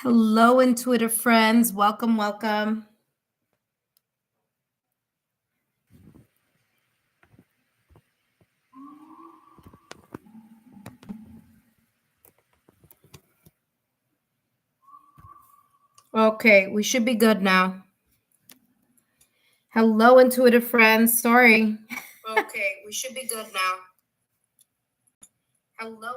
Hello, intuitive friends. Welcome, welcome. Okay, we should be good now. Hello, intuitive friends. Sorry. Okay, we should be good now. Hello.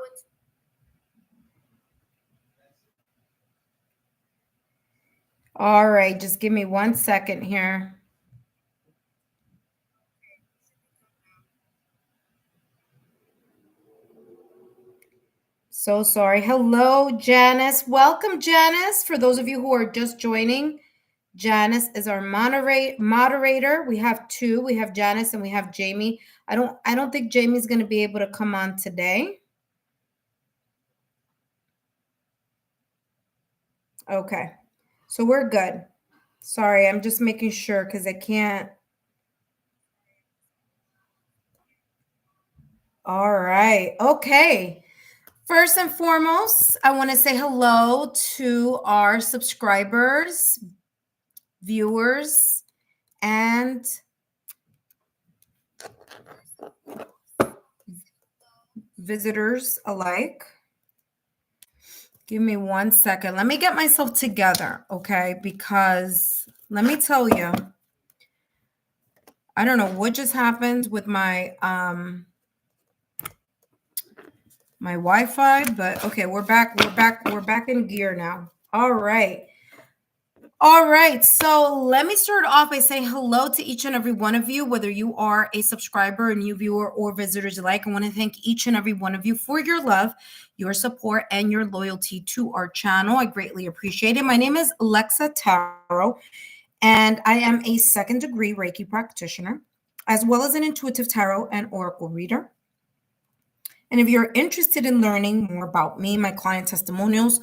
All right, just give me 1 second here. So sorry. Hello, Janice. Welcome, Janice. For those of you who are just joining, Janice is our moderator. We have two. We have Janice and we have Jamie. I don't think Jamie's going to be able to come on today. Okay. So we're good. Sorry, I'm just making sure because I can't. All right. Okay. First and foremost, I want to say hello to our subscribers, viewers, and visitors alike. Give me 1 second. Let me get myself together, okay? Because let me tell you, I don't know what just happened with my my Wi-Fi, but okay, we're back in gear now. All right. So let me start off by saying hello to each and every one of you, whether you are a subscriber, a new viewer, or visitors alike. I want to thank each and every one of you for your love, your support, and your loyalty to our channel. I greatly appreciate it. My name is Alexa Tarot, and I am a second-degree Reiki practitioner, as well as an intuitive tarot and oracle reader. And if you're interested in learning more about me, my client testimonials,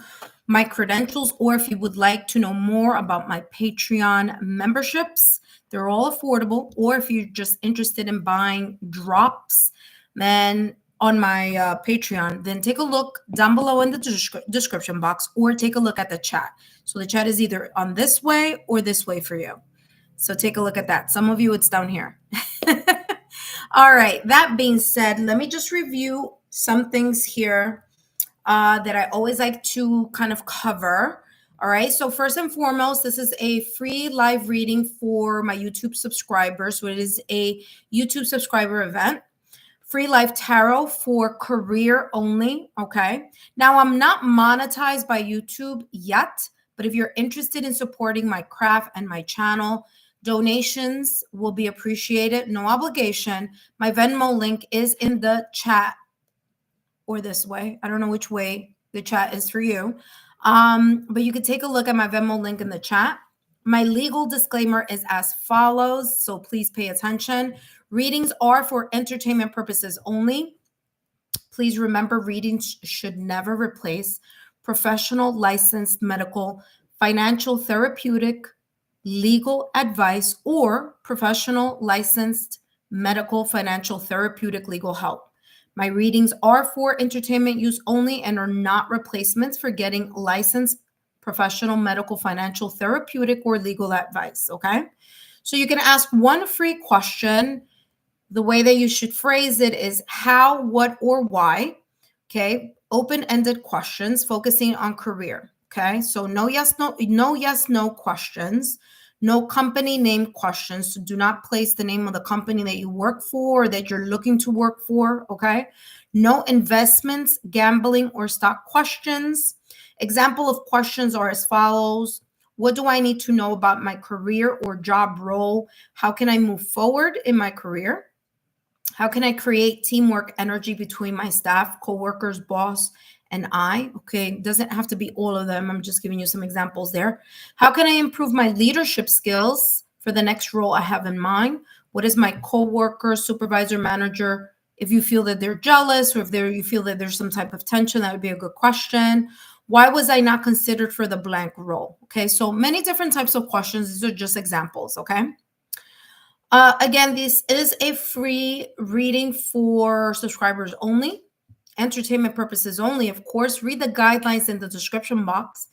my credentials, or if you would like to know more about my Patreon memberships, they're all affordable. Or if you're just interested in buying drops, then on my Patreon, then take a look down below in the description box or take a look at the chat. So the chat is either on this way or this way for you. So take a look at that. Some of you, it's down here. All right. That being said, let me just review some things here that I always like to kind of cover. All right. So first and foremost, this is a free live reading for my YouTube subscribers. So it is a YouTube subscriber event. Free live tarot for career only. Okay. Now I'm not monetized by YouTube yet, but if you're interested in supporting my craft and my channel, donations will be appreciated. No obligation. My Venmo link is in the chat or this way. I don't know which way the chat is for you. But you could take a look at my Venmo link in the chat. My legal disclaimer is as follows, so please pay attention. Readings are for entertainment purposes only. Please remember, readings should never replace professional, licensed medical, financial, therapeutic, legal advice, or professional, licensed medical, financial, therapeutic, legal help. My readings are for entertainment use only and are not replacements for getting licensed professional, medical, financial, therapeutic, or legal advice. Okay. So you can ask one free question. The way that you should phrase it is how, what, or why. Okay. Open-ended questions focusing on career. Okay. So no yes, no questions. No company name questions. So do not place the name of the company that you work for or that you're looking to work for. Okay. No investments, gambling, or stock questions. Example of questions are as follows. What do I need to know about my career or job role? How can I move forward in my career? How can I create teamwork energy between my staff, coworkers, boss, and I? Okay, doesn't have to be all of them. I'm just giving you some examples there. How can I improve my leadership skills for the next role I have in mind? What is my coworker, supervisor, manager? If you feel that they're jealous or if you feel that there's some type of tension, that would be a good question. Why was I not considered for the blank role? Okay, so many different types of questions. These are just examples, okay? Again, this is a free reading for subscribers only, entertainment purposes only. Of course, read the guidelines in the description box.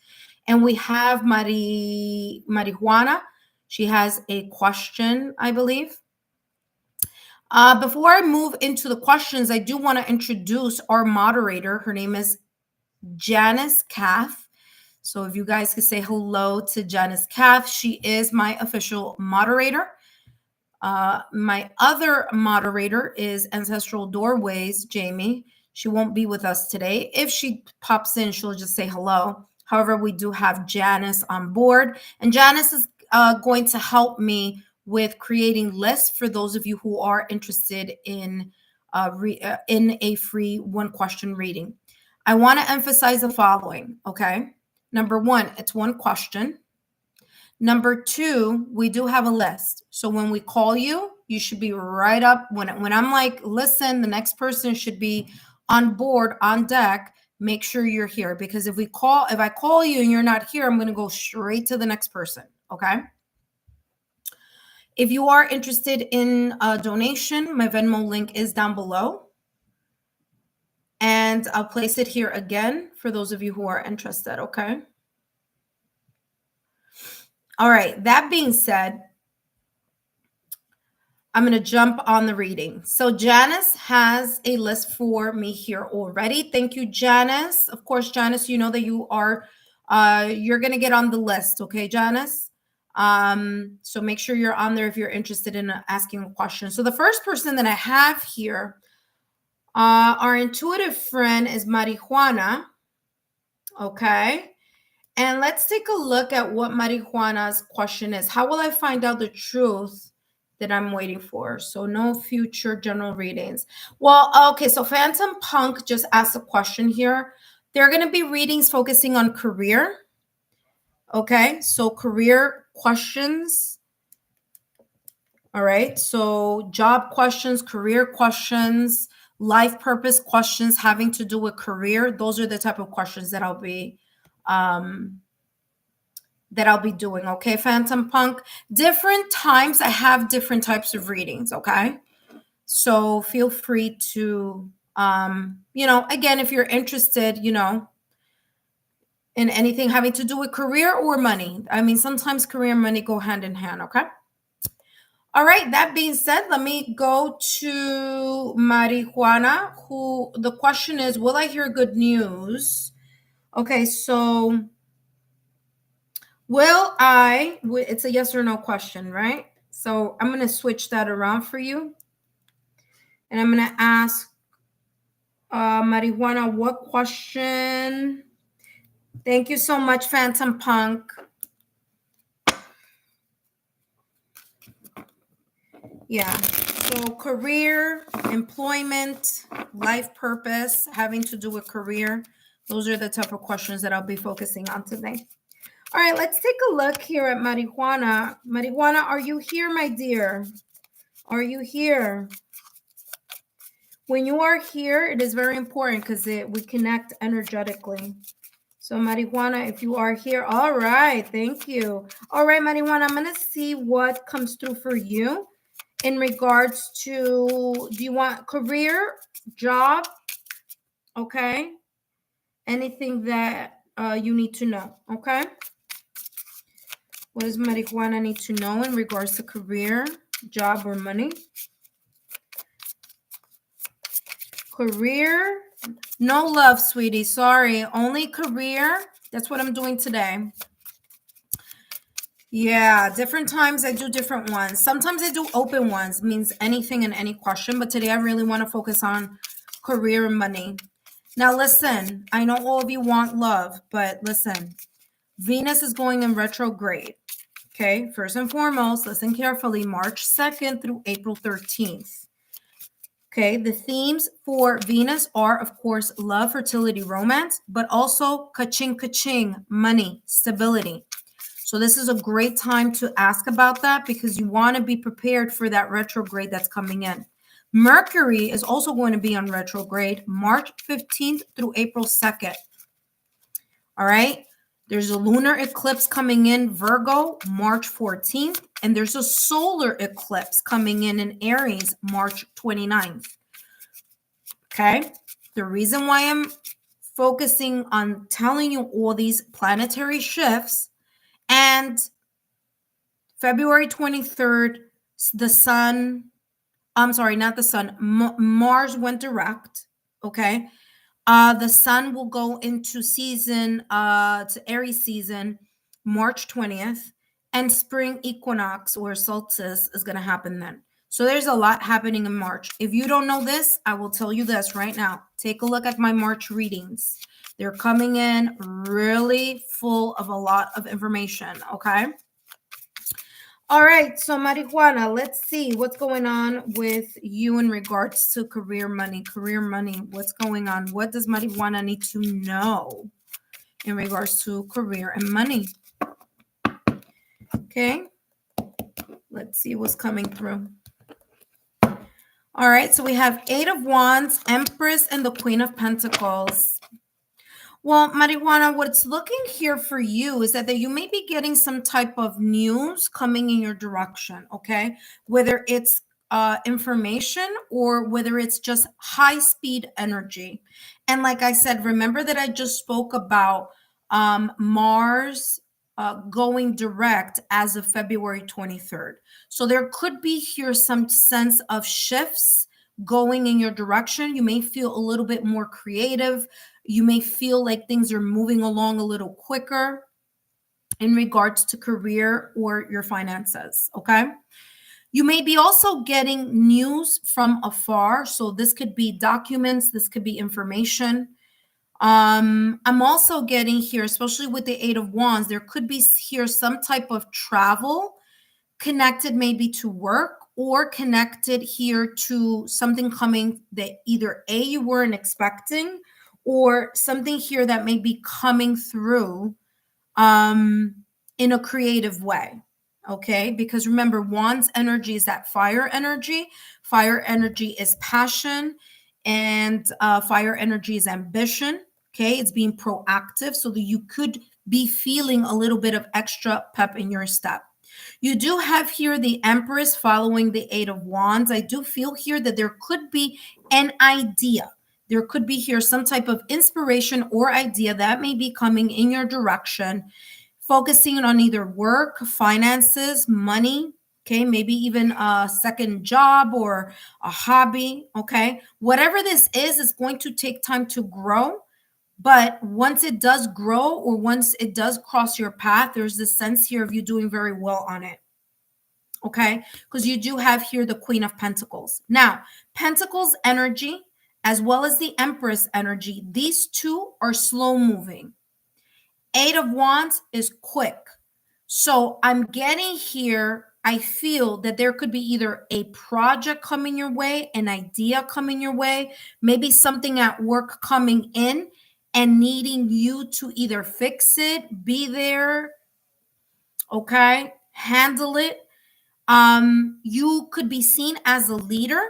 And we have Marijuana. She has a question, I believe. Before I move into the questions, I do want to introduce our moderator. Her name is Janice Caff. So if you guys could say hello to Janice Caff, she is my official moderator. My other moderator is Ancestral Doorways, Jamie. She won't be with us today. If she pops in, she'll just say hello. However, we do have Janice on board, and Janice is going to help me with creating lists for those of you who are interested in a free one question reading. I want to emphasize the following, okay? Number one, it's one question. Number two, we do have a list. So when we call you, you should be right up. When I'm like, listen, the next person should be on board, on deck, make sure you're here. Because if I call you and you're not here, I'm going to go straight to the next person, okay? If you are interested in a donation, my Venmo link is down below. And I'll place it here again for those of you who are interested, okay? All right, that being said, I'm going to jump on the reading. So Janice has a list for me here already. Thank you, Janice. Of course, Janice, you know that you are, you're going to get on the list, okay, Janice? So make sure you're on there if you're interested in asking a question. So the first person that I have here, our intuitive friend is Marijuana, okay? And let's take a look at what Marijuana's question is. How will I find out the truth that I'm waiting for? So no future general readings. Well, okay, so Phantom Punk just asked a question here. There are going to be readings focusing on career. Okay, so career questions. All right, so job questions, career questions, life purpose questions having to do with career. Those are the type of questions that I'll be doing. Okay, Phantom Punk. Different times I have different types of readings. Okay, so feel free to again, if you're interested, in anything having to do with career or money. I mean, sometimes career and money go hand in hand. Okay. All right, that being said, let me go to Marijuana, who the question is, will I hear good news? Okay, so it's a yes or no question, right? So I'm going to switch that around for you. And I'm going to ask Marijuana, what question? Thank you so much, Phantom Punk. Yeah, so career, employment, life purpose, having to do with career. Those are the type of questions that I'll be focusing on today. All right, let's take a look here at Marijuana. Marijuana, are you here, my dear? Are you here? When you are here, it is very important because we connect energetically. So Marijuana, if you are here, all right, thank you. All right, Marijuana, I'm going to see what comes through for you in regards to, do you want career, job, okay? Anything that you need to know, okay? What does Marijuana need to know in regards to career, job, or money? Career, no love, sweetie, sorry. Only career, that's what I'm doing today. Yeah, different times I do different ones. Sometimes I do open ones, means anything and any question, but today I really want to focus on career and money. Now listen, I know all of you want love, but listen, Venus is going in retrograde. Okay, first and foremost, listen carefully, March 2nd through April 13th. Okay, the themes for Venus are, of course, love, fertility, romance, but also ka-ching, ka-ching, money, stability. So this is a great time to ask about that because you want to be prepared for that retrograde that's coming in. Mercury is also going to be on retrograde March 15th through April 2nd. All right. There's a lunar eclipse coming in Virgo March 14th, and there's a solar eclipse coming in Aries March 29th. Okay. The reason why I'm focusing on telling you all these planetary shifts. And February 23rd, the sun, I'm sorry, not the sun, Mars went direct. Okay. The sun will go into season, to Aries season, March 20th, and spring equinox or solstice is going to happen then. So there's a lot happening in March. If you don't know this, I will tell you this right now. Take a look at my March readings. They're coming in really full of a lot of information, okay? All right, so Marijuana, let's see what's going on with you in regards to career money. What's going on? What does Marijuana need to know in regards to career and money? Okay, let's see what's coming through. All right, so we have Eight of Wands, Empress, and the Queen of Pentacles. Well, Marijuana, what's looking here for you is that you may be getting some type of news coming in your direction, okay? Whether it's information or whether it's just high speed energy. And like I said, remember that I just spoke about Mars going direct as of February 23rd. So there could be here some sense of shifts going in your direction. You may feel a little bit more creative. You may feel like things are moving along a little quicker in regards to career or your finances, okay? You may be also getting news from afar. So this could be documents, this could be information. I'm also getting here, especially with the Eight of Wands, there could be here some type of travel connected maybe to work or connected here to something coming that either A, you weren't expecting, or something here that may be coming through in a creative way. Okay, because remember, Wands energy is that fire energy. Fire energy is passion, and fire energy is ambition. Okay, it's being proactive so that you could be feeling a little bit of extra pep in your step. You do have here the Empress following the Eight of Wands. I do feel here that there could be an idea. There could be here some type of inspiration or idea that may be coming in your direction, focusing on either work, finances, money, okay, maybe even a second job or a hobby, okay? Whatever this is going to take time to grow. But once it does grow or once it does cross your path, there's this sense here of you doing very well on it. Okay? Because you do have here the Queen of Pentacles. Now, Pentacles energy as well as the Empress energy, these two are slow moving. Eight of Wands is quick. So I'm getting here, I feel that there could be either a project coming your way, an idea coming your way, maybe something at work coming in and needing you to either fix it, be there, okay, handle it. You could be seen as a leader,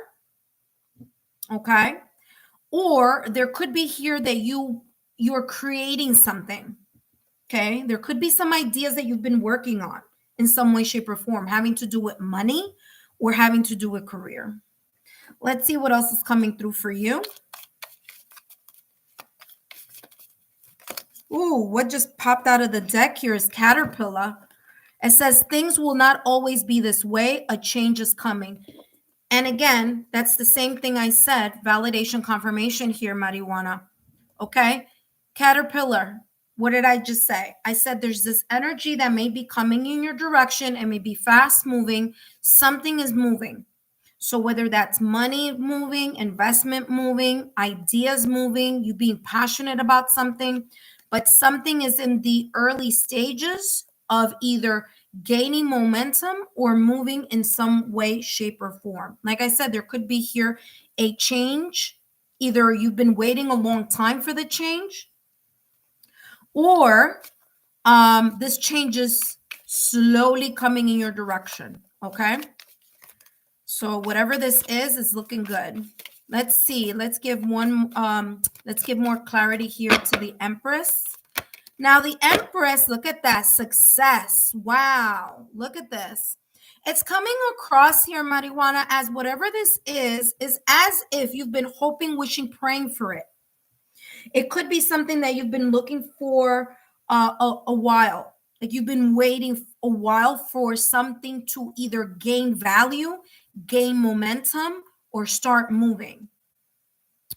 okay, or there could be here that you're creating something, okay. There could be some ideas that you've been working on in some way, shape, or form, having to do with money or having to do with career. Let's see what else is coming through for you. Ooh, what just popped out of the deck here is Caterpillar. It says things will not always be this way. A change is coming. And again, that's the same thing I said. Validation confirmation here, Marijuana. Okay. Caterpillar. What did I just say? I said there's this energy that may be coming in your direction and may be fast moving. Something is moving. So whether that's money moving, investment moving, ideas moving, you being passionate about something, but something is in the early stages of either gaining momentum or moving in some way, shape, or form. Like I said, there could be here a change. Either you've been waiting a long time for the change, or this change is slowly coming in your direction. Okay. So whatever this is looking good. Let's see. Let's give more clarity here to the Empress. Now the Empress, look at that success. Wow. Look at this. It's coming across here, Marijuana, as whatever this is as if you've been hoping, wishing, praying for it. It could be something that you've been looking for a while. Like you've been waiting a while for something to either gain value, gain momentum, or start moving.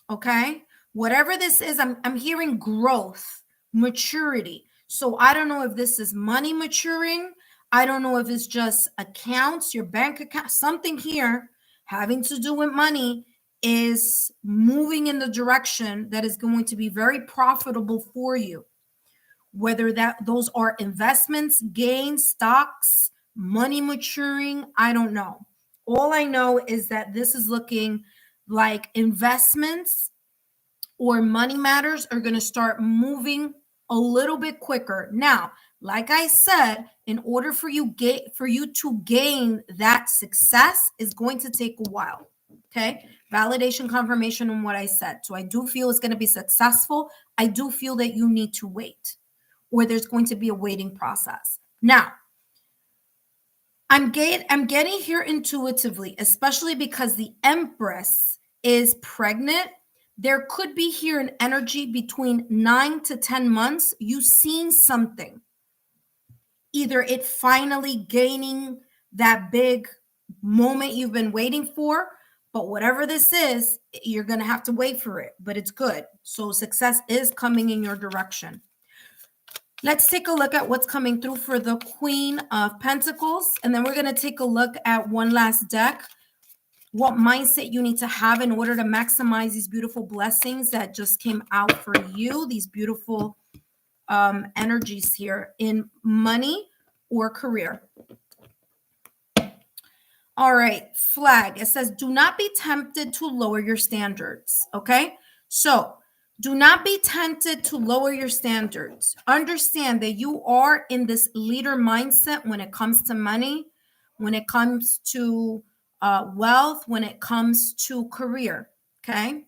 Okay. Whatever this is, I'm hearing growth, maturity. So I don't know if this is money maturing. I don't know if it's just accounts, your bank account, something here having to do with money is moving in the direction that is going to be very profitable for you. Whether those are investments, gains, stocks, money maturing, I don't know. All I know is that this is looking like investments or money matters are going to start moving a little bit quicker. Now, like I said, in order for you to gain that success is going to take a while. Okay? Validation, confirmation on what I said. So I do feel it's going to be successful. I do feel that you need to wait, or there's going to be a waiting process. Now, I'm getting here intuitively, especially because the Empress is pregnant. There could be here an energy between 9 to 10 months. You seen something, either it finally gaining that big moment you've been waiting for, but whatever this is, you're going to have to wait for it, but it's good. So success is coming in your direction. Let's take a look at what's coming through for the Queen of Pentacles. And then we're going to take a look at one last deck. What mindset you need to have in order to maximize these beautiful blessings that just came out for you. These beautiful energies here in money or career. All right, flag. It says, do not be tempted to lower your standards. Okay. So do not be tempted to lower your standards. Understand that you are in this leader mindset when it comes to money, when it comes to wealth, when it comes to career. Okay.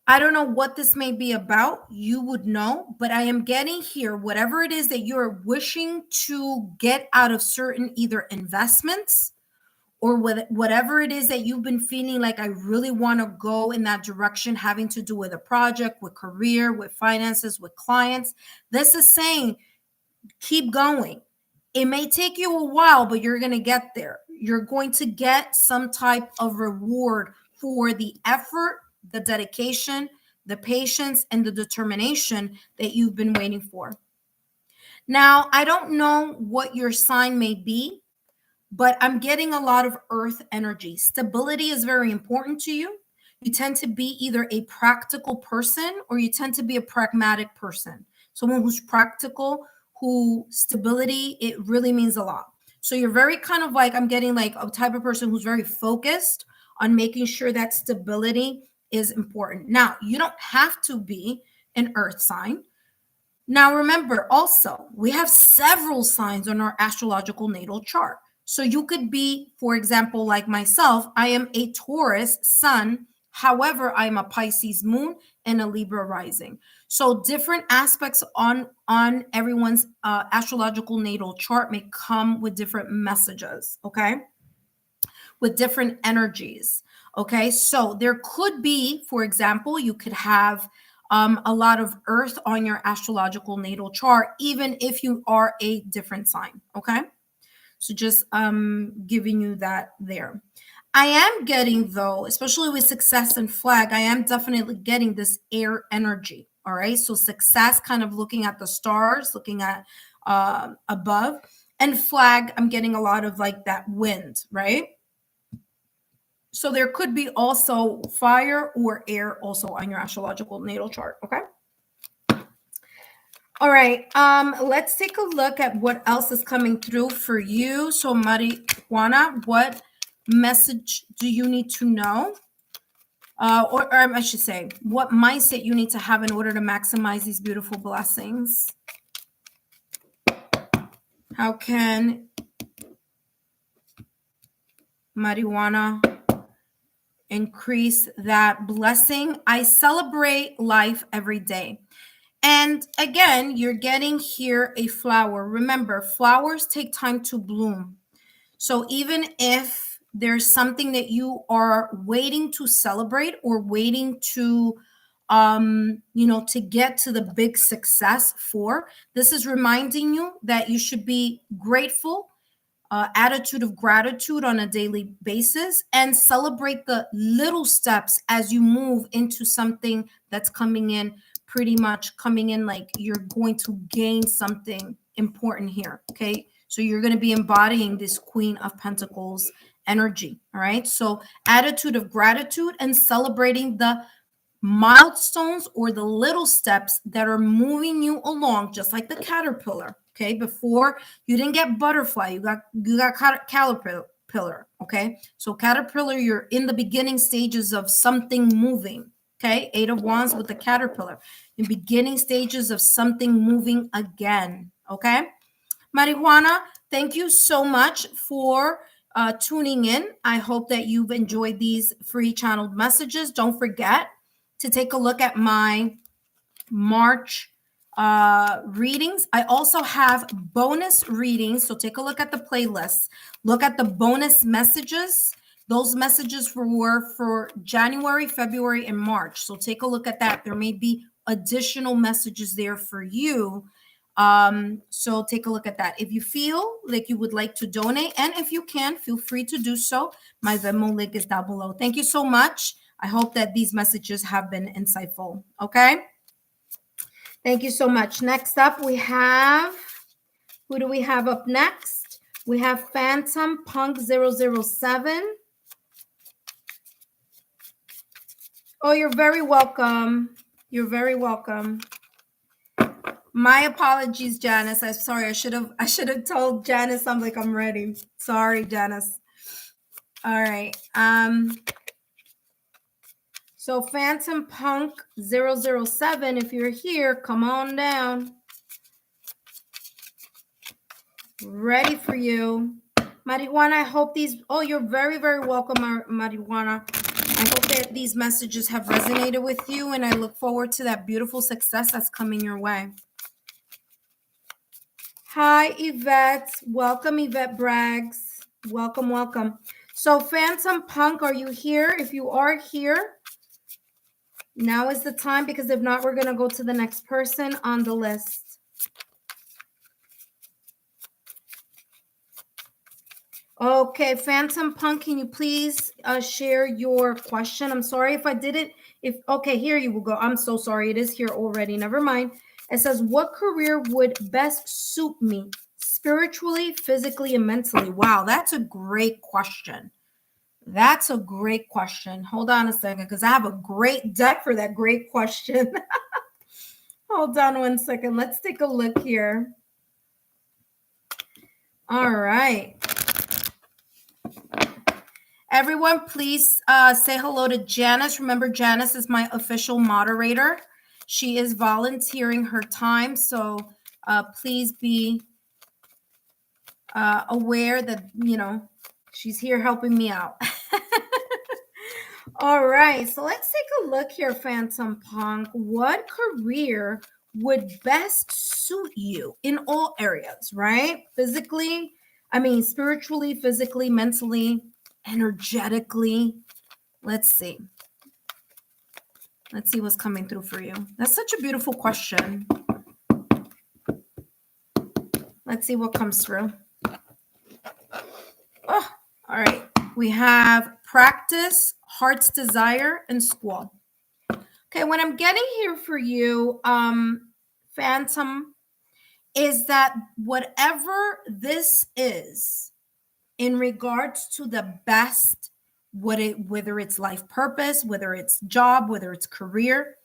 I don't know what this may be about. You would know, but I am getting here, whatever it is that you're wishing to get out of certain either investments or whatever it is that you've been feeling like I really want to go in that direction, having to do with a project, with career, with finances, with clients. This is saying, keep going. It may take you a while, but you're going to get there. You're going to get some type of reward for the effort, the dedication, the patience, and the determination that you've been waiting for. Now, I don't know what your sign may be, but I'm getting a lot of earth energy. Stability is very important to you. You tend to be either a practical person or you tend to be a pragmatic person. Someone who's practical, who stability, it really means a lot. So you're very kind of like, I'm getting like a type of person who's very focused on making sure that stability is important. Now, you don't have to be an earth sign. Now, remember also, we have several signs on our astrological natal chart. So you could be, for example, like myself, I am a Taurus sun. However, I'm a Pisces moon and a Libra rising. So different aspects on everyone's astrological natal chart may come with different messages, okay? With different energies, okay? So there could be, for example, you could have a lot of earth on your astrological natal chart, even if you are a different sign, okay? So just giving you that there. I am getting, though, especially with success and flag, I am definitely getting this air energy. All right. So success, kind of looking at the stars, looking at above, and flag, I'm getting a lot of like that wind, right? So there could be also fire or air also on your astrological natal chart. Okay. All right, let's take a look at what else is coming through for you. So, Marijuana, what message do you need to know? Or I should say, what mindset you need to have in order to maximize these beautiful blessings? How can marijuana increase that blessing? I celebrate life every day. And again, you're getting here a flower. Remember, flowers take time to bloom. So even if there's something that you are waiting to celebrate or waiting to to get to the big success for. This is reminding you that you should be grateful, attitude of gratitude on a daily basis, and celebrate the little steps as you move into something that's pretty much coming in like you're going to gain something important here. Okay. So you're going to be embodying this Queen of Pentacles energy. All right. So attitude of gratitude and celebrating the milestones or the little steps that are moving you along, just like the caterpillar. Okay, before you didn't get butterfly, you got caterpillar. Okay, so caterpillar, you're in the beginning stages of something moving. Okay, 8 of Wands with the caterpillar, in beginning stages of something moving again. Okay, Marijuana, thank you so much for tuning in. I hope that you've enjoyed these free channeled messages. Don't forget to take a look at my March readings. I also have bonus readings. So take a look at the playlist. Look at the bonus messages. Those messages were for January, February, and March. So take a look at that. There may be additional messages there for you. So take a look at that. If you feel like you would like to donate, and if you can, feel free to do so. My Venmo link is down below. Thank you so much. I hope that these messages have been insightful. Okay. Thank you so much. Next up, we have, who do we have up next? We have Phantom Punk 007. Oh, you're very welcome. You're very welcome. My apologies, Janice. I'm sorry. I should have told Janice I'm ready. Sorry, Janice. All right. So Phantom Punk 007, if you're here, come on down. Ready for you. Marijuana, I hope these, oh, you're very, very welcome, Marijuana. I hope that these messages have resonated with you, and I look forward to that beautiful success that's coming your way. Hi, Yvette. Welcome, Yvette Braggs. Welcome, welcome. So Phantom Punk, are you here? If you are here, now is the time, because if not, we're going to go to the next person on the list. Okay, Phantom Punk, can you please share your question? I'm sorry if I did it. Okay, here you will go. I'm so sorry. It is here already. Never mind. It says, what career would best suit me spiritually, physically, and mentally? Wow, that's a great question. That's a great question. Hold on a second, because I have a great deck for that great question. Hold on one second. Let's take a look here. All right. Everyone, please say hello to Janice. Remember, Janice is my official moderator. She is volunteering her time, so please be aware that, she's here helping me out. All right, so let's take a look here, Phantom Punk. What career would best suit you in all areas, right? Physically, spiritually, physically, mentally, energetically. Let's see. Let's see what's coming through for you. That's such a beautiful question. Let's see what comes through. Oh, all right. We have practice, heart's desire, and school. Okay, what I'm getting here for you, Phantom, is that whatever this is in regards to the best, whether it's life purpose, whether it's job, whether it's career,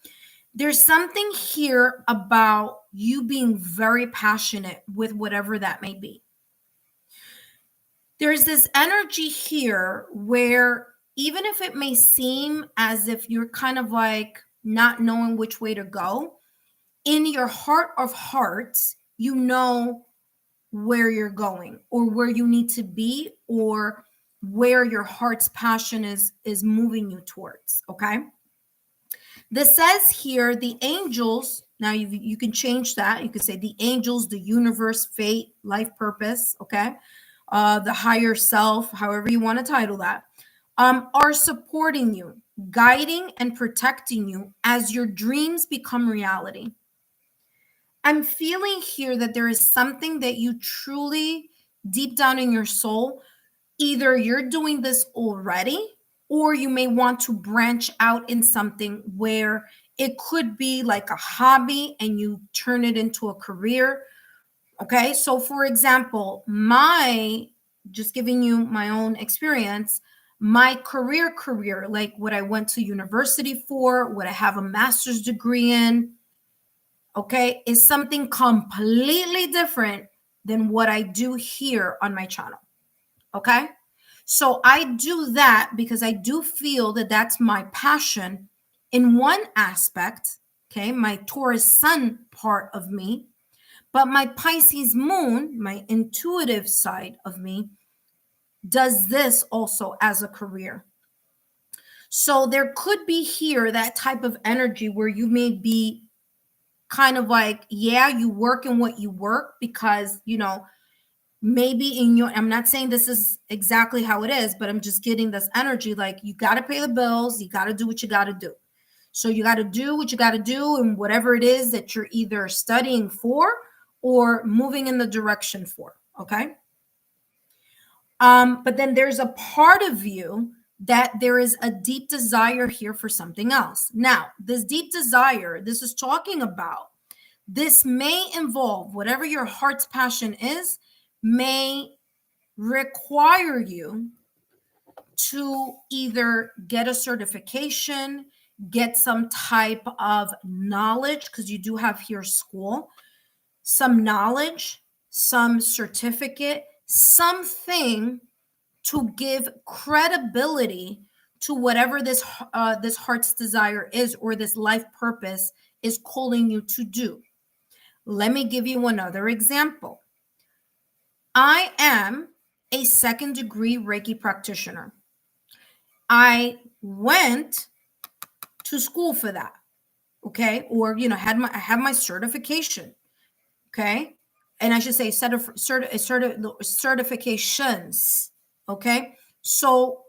there's something here about you being very passionate with whatever that may be. There's this energy here where even if it may seem as if you're kind of not knowing which way to go, in your heart of hearts, you know where you're going or where you need to be or where your heart's passion is moving you towards. Okay. This says here, the angels. Now you can change that. You could say the angels, the universe, fate, life purpose. Okay. The higher self, however you want to title that, are supporting you. guiding and protecting you as your dreams become reality. I'm feeling here that there is something that you truly, deep down in your soul, either you're doing this already, or you may want to branch out in something where it could be like a hobby and you turn it into a career. Okay. So, for example, just giving you my own experience, my career, like what I went to university for, what I have a master's degree in, okay, is something completely different than what I do here on my channel. Okay. So I do that because I do feel that that's my passion in one aspect. Okay. My Taurus sun part of me, but my Pisces moon, my intuitive side of me, does this also as a career. So there could be here that type of energy where you may be kind of like, yeah, you work in what you work because, maybe I'm not saying this is exactly how it is, but I'm just getting this energy like you got to pay the bills, you got to do what you got to do. So you got to do what you got to do, and whatever it is that you're either studying for or moving in the direction for. Okay. But then there's a part of you that there is a deep desire here for something else. Now, this deep desire, this is talking about, this may involve whatever your heart's passion is, may require you to either get a certification, get some type of knowledge, because you do have here school, some knowledge, some certificate, something to give credibility to whatever this heart's desire is, or this life purpose is calling you to do. Let me give you another example. I am a second degree Reiki practitioner. I went to school for that. Okay. Or, I have my certification. Okay. And I should say certifications. Okay. So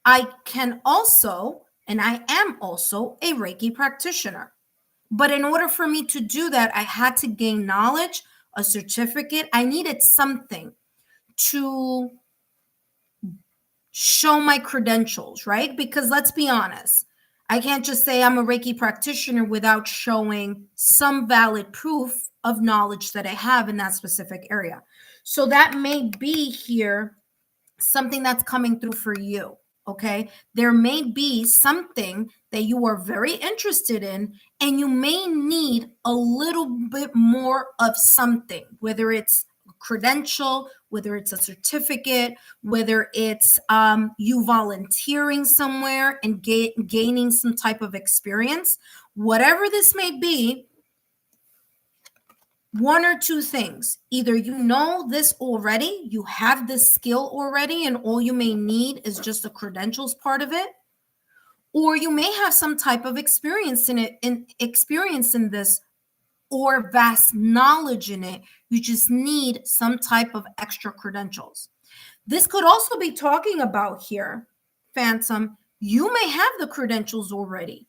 I can also, and I am also a Reiki practitioner. But in order for me to do that, I had to gain knowledge, a certificate. I needed something to show my credentials, right? Because let's be honest, I can't just say I'm a Reiki practitioner without showing some valid proof of knowledge that I have in that specific area. So that may be here something that's coming through for you. Okay. There may be something that you are very interested in, and you may need a little bit more of something, whether it's a credential, whether it's a certificate, whether it's you volunteering somewhere and gaining some type of experience, whatever this may be. One or two things. Either you know this already, you have this skill already, and all you may need is just the credentials part of it, or you may have some type of experience in it, experience in this, or vast knowledge in it. You just need some type of extra credentials. This could also be talking about here, Phantom, you may have the credentials already.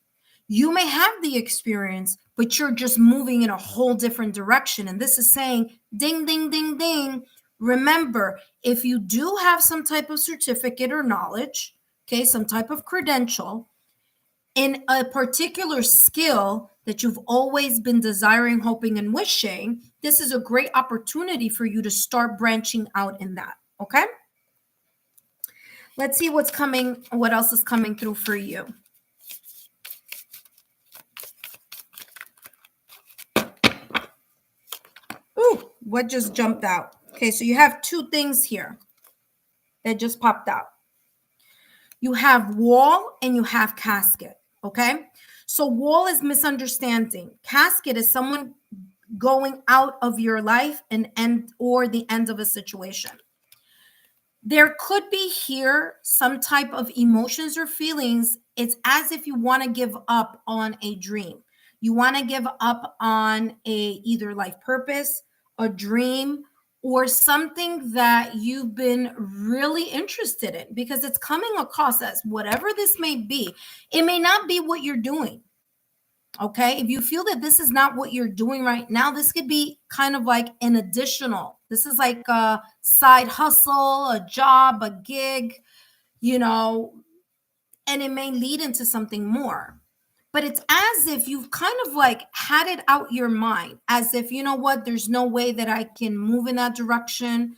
You may have the experience, but you're just moving in a whole different direction. And this is saying, ding, ding, ding, ding. Remember, if you do have some type of certificate or knowledge, okay, some type of credential in a particular skill that you've always been desiring, hoping, and wishing, this is a great opportunity for you to start branching out in that. Okay. Let's see what's coming, what else is coming through for you. Ooh, what just jumped out? Okay, so you have two things here that just popped out. You have wall and you have casket, okay? So wall is misunderstanding. Casket is someone going out of your life and end, or the end of a situation. There could be here some type of emotions or feelings. It's as if you want to give up on a dream. You want to give up on a either life purpose, a dream, or something that you've been really interested in, because it's coming across as whatever this may be. It may not be what you're doing. Okay. If you feel that this is not what you're doing right now, this could be kind of like an additional. This is like a side hustle, a job, a gig, you know, and it may lead into something more. But it's as if you've kind of like had it out your mind, as if, you know what, there's no way that I can move in that direction,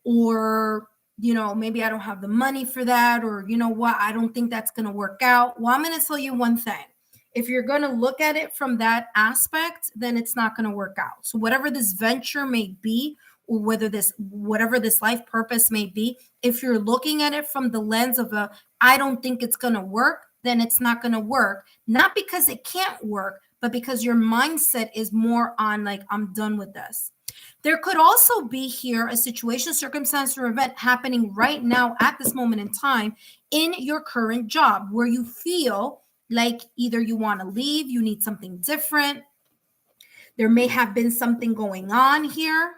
or, you know, maybe I don't have the money for that, or, you know what, I don't think that's going to work out. Well, I'm going to tell you one thing. If you're going to look at it from that aspect, then it's not going to work out. So whatever this venture may be, or whatever this life purpose may be, if you're looking at it from the lens of I don't think it's going to work, then it's not going to work. Not because it can't work, but because your mindset is more on like, I'm done with this. There could also be here a situation, circumstance, or event happening right now at this moment in time in your current job where you feel like either you want to leave, you need something different. There may have been something going on here.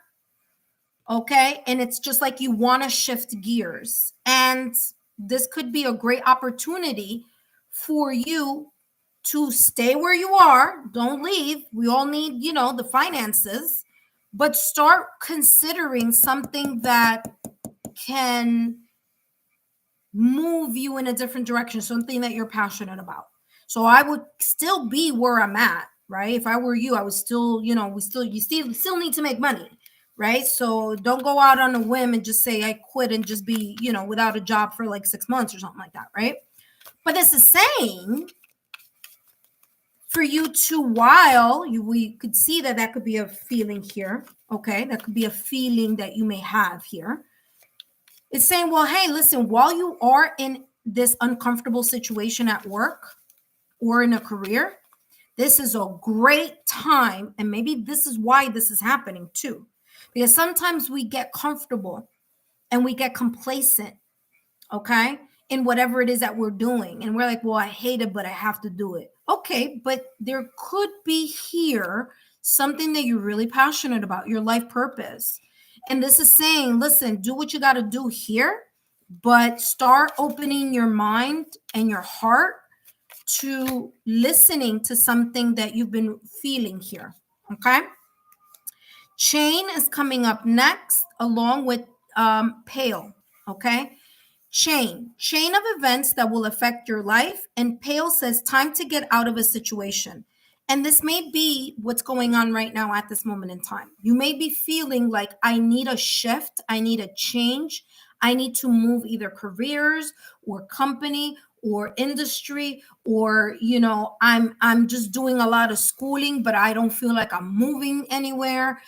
Okay. And it's just like you want to shift gears. And this could be a great opportunity for you to stay where you are. Don't leave. We all need, you know, the finances, but start considering something that can move you in a different direction, something that you're passionate about. So I would still be where I'm at, right? If I were you, I would still, you know, you still need to make money, right? So don't go out on a whim and just say I quit and just be, you know, without a job for like 6 months or something like that, right? But this is saying for you to, we could see that could be a feeling here. Okay. That could be a feeling that you may have here. It's saying, well, hey, listen, while you are in this uncomfortable situation at work or in a career, this is a great time. And maybe this is why this is happening too. Because sometimes we get comfortable and we get complacent, okay, in whatever it is that we're doing. And we're like, well, I hate it, but I have to do it. Okay, but there could be here something that you're really passionate about, your life purpose. And this is saying, listen, do what you got to do here, but start opening your mind and your heart to listening to something that you've been feeling here. Okay. Chain is coming up next, along with pale. Okay. Chain of events that will affect your life. And pale says time to get out of a situation. And this may be what's going on right now at this moment in time. You may be feeling like I need a shift. I need a change. I need to move either careers or company or industry, or, you know, I'm just doing a lot of schooling, but I don't feel like I'm moving anywhere.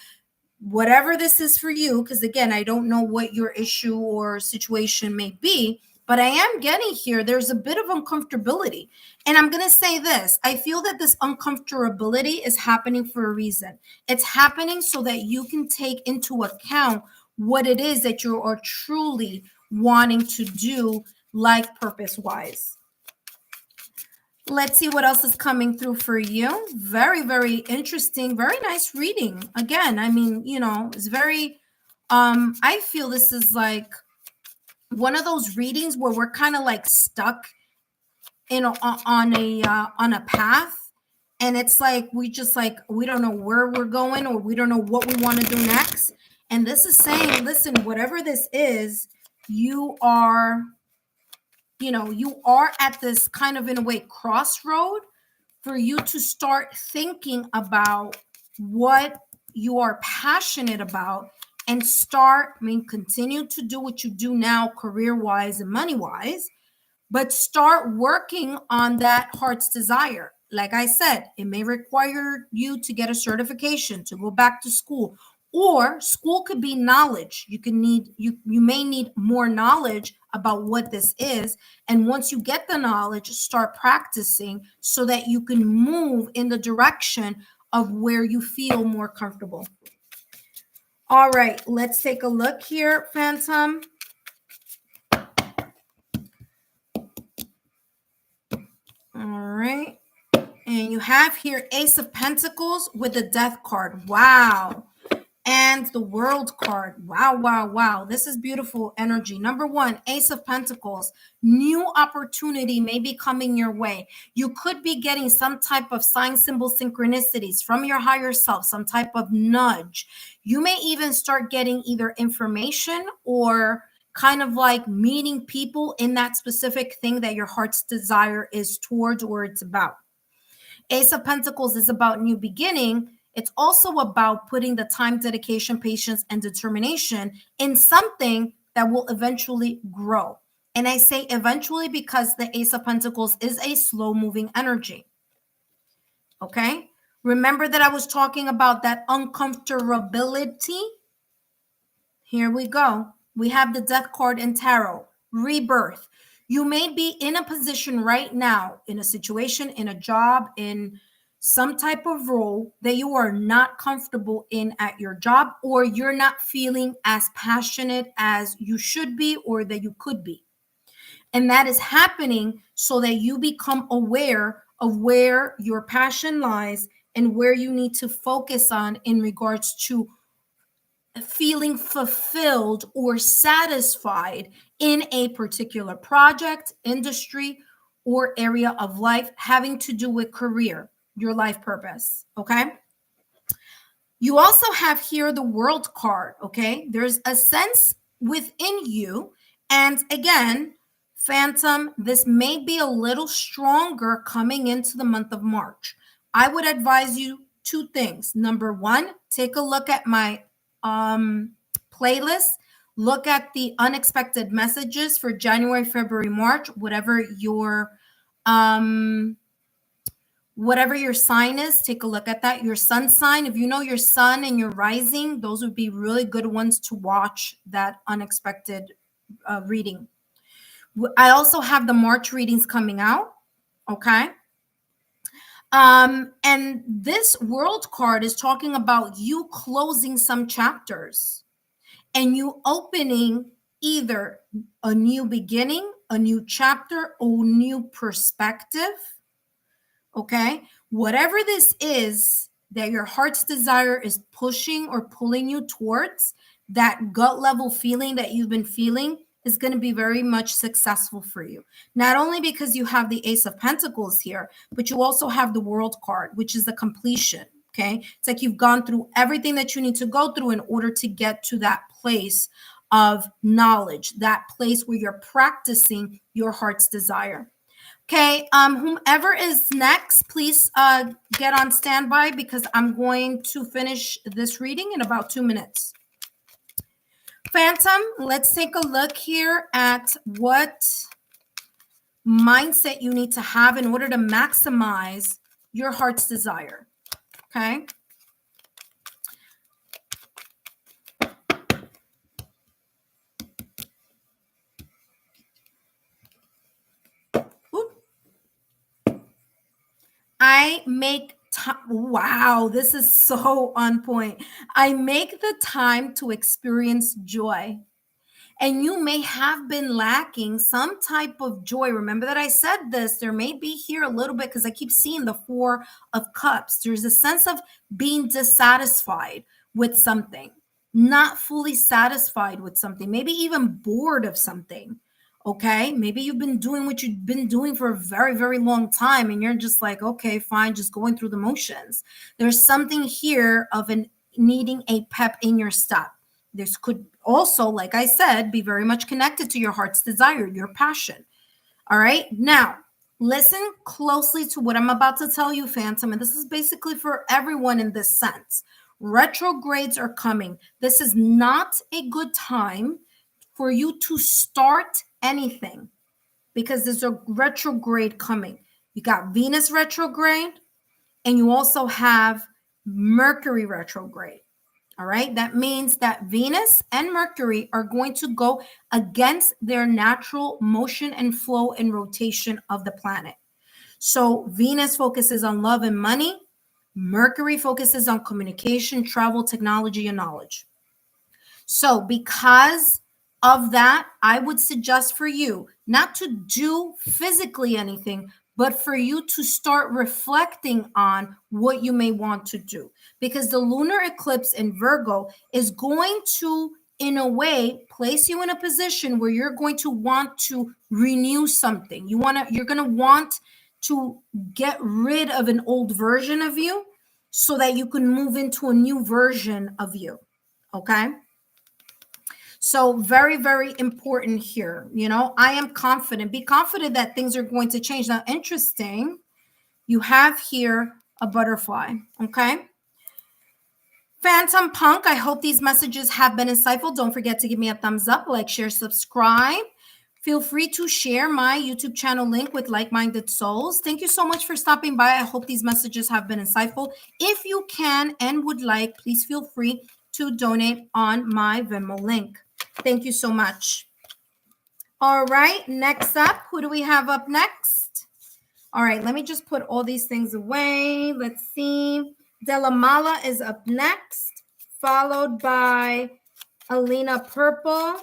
Whatever this is for you, because again, I don't know what your issue or situation may be, but I am getting here, there's a bit of uncomfortability. And I'm going to say this, I feel that this uncomfortability is happening for a reason. It's happening so that you can take into account what it is that you are truly wanting to do, life purpose wise. Let's see what else is coming through for you. Very, very interesting. Very nice reading. Again, I mean, you know, it's very, I feel this is like one of those readings where we're kind of like stuck on a path. And it's like, we don't know where we're going, or we don't know what we want to do next. And this is saying, listen, whatever this is, you are at this kind of, in a way, crossroad for you to start thinking about what you are passionate about and continue to do what you do now, career-wise and money-wise, but start working on that heart's desire. Like I said, it may require you to get a certification, to go back to school, or school could be knowledge. You may need more knowledge about what this is. And once you get the knowledge, start practicing so that you can move in the direction of where you feel more comfortable. All right, let's take a look here, Phantom. All right. And you have here Ace of Pentacles with the Death card. Wow. And the World card. Wow, wow, wow. This is beautiful energy. Number one, Ace of Pentacles. New opportunity may be coming your way. You could be getting some type of sign, symbol, synchronicities from your higher self, some type of nudge. You may even start getting either information or kind of like meeting people in that specific thing that your heart's desire is towards or it's about. Ace of Pentacles is about new beginning. It's also about putting the time, dedication, patience, and determination in something that will eventually grow. And I say eventually because the Ace of Pentacles is a slow moving energy. Okay. Remember that I was talking about that uncomfortability? Here we go. We have the Death card in Tarot, rebirth. You may be in a position right now, in a situation, in a job, in some type of role that you are not comfortable in at your job, or you're not feeling as passionate as you should be or that you could be. And that is happening so that you become aware of where your passion lies and where you need to focus on in regards to feeling fulfilled or satisfied in a particular project, industry, or area of life having to do with career, your life purpose. Okay. You also have here the World card. Okay. There's a sense within you. And again, Phantom, this may be a little stronger coming into the month of March. I would advise you two things. Number one, take a look at my playlist. Look at the unexpected messages for January, February, March, whatever your sign is. Take a look at that. Your sun sign, if you know your sun and your rising, those would be really good ones to watch that unexpected reading. I also have the March readings coming out. Okay. And this World card is talking about you closing some chapters and you opening either a new beginning, a new chapter, or new perspective. Okay. Whatever this is that your heart's desire is pushing or pulling you towards, that gut level feeling that you've been feeling is going to be very much successful for you. Not only because you have the Ace of Pentacles here, but you also have the World card, which is the completion. Okay. It's like you've gone through everything that you need to go through in order to get to that place of knowledge, that place where you're practicing your heart's desire. Okay, whomever is next, please get on standby because I'm going to finish this reading in about 2 minutes. Phantom, let's take a look here at what mindset you need to have in order to maximize your heart's desire. Okay. I make time. Wow, this is so on point. I make the time to experience joy. And you may have been lacking some type of joy. Remember that I said this. There may be here a little bit because I keep seeing the Four of Cups. There's a sense of being dissatisfied with something, not fully satisfied with something, maybe even bored of something. Okay. Maybe you've been doing what you've been doing for a very, very long time. And you're just like, okay, fine, just going through the motions. There's something here of needing a pep in your step. This could also, like I said, be very much connected to your heart's desire, your passion. All right. Now, listen closely to what I'm about to tell you, Phantom. And this is basically for everyone in this sense. Retrogrades are coming. This is not a good time for you to start anything because there's a retrograde coming. You got Venus retrograde and you also have Mercury retrograde. All right. That means that Venus and Mercury are going to go against their natural motion and flow and rotation of the planet. So Venus focuses on love and money. Mercury focuses on communication, travel, technology, and knowledge. So because of that, I would suggest for you not to do physically anything, but for you to start reflecting on what you may want to do. Because the lunar eclipse in Virgo is going to, in a way, place you in a position where you're going to want to renew something. You're going to want to get rid of an old version of you so that you can move into a new version of you. Okay? So very, very important here. I am confident. Be confident that things are going to change. Now, interesting, you have here a butterfly. Okay. Phantom Punk, I hope these messages have been insightful. Don't forget to give me a thumbs up, like, share, subscribe. Feel free to share my YouTube channel link with like-minded souls. Thank you so much for stopping by. I hope these messages have been insightful. If you can and would like, please feel free to donate on my Venmo link. Thank you so much. All right, next up, who do we have up next? All right, let me just put all these things away. Let's see. Della Mala is up next, followed by Alina Purple,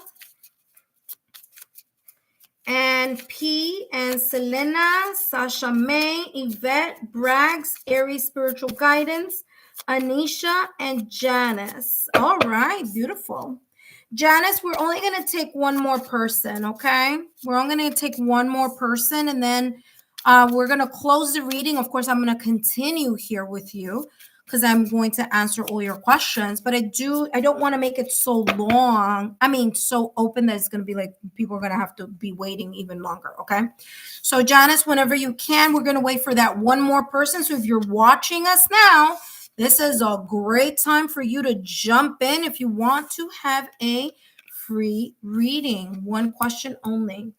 and P and Selena, Sasha May, Yvette, Braggs, Aries Spiritual Guidance, Anisha, and Janice. All right, beautiful. Janice, we're only going to take one more person, okay? We're only going to take one more person, and then we're going to close the reading. Of course, I'm going to continue here with you because I'm going to answer all your questions, but I don't want to make it so long. I mean, so open that it's going to be like people are going to have to be waiting even longer, okay? So Janice, whenever you can, we're going to wait for that one more person. So if you're watching us now, this is a great time for you to jump in if you want to have a free reading. One question only.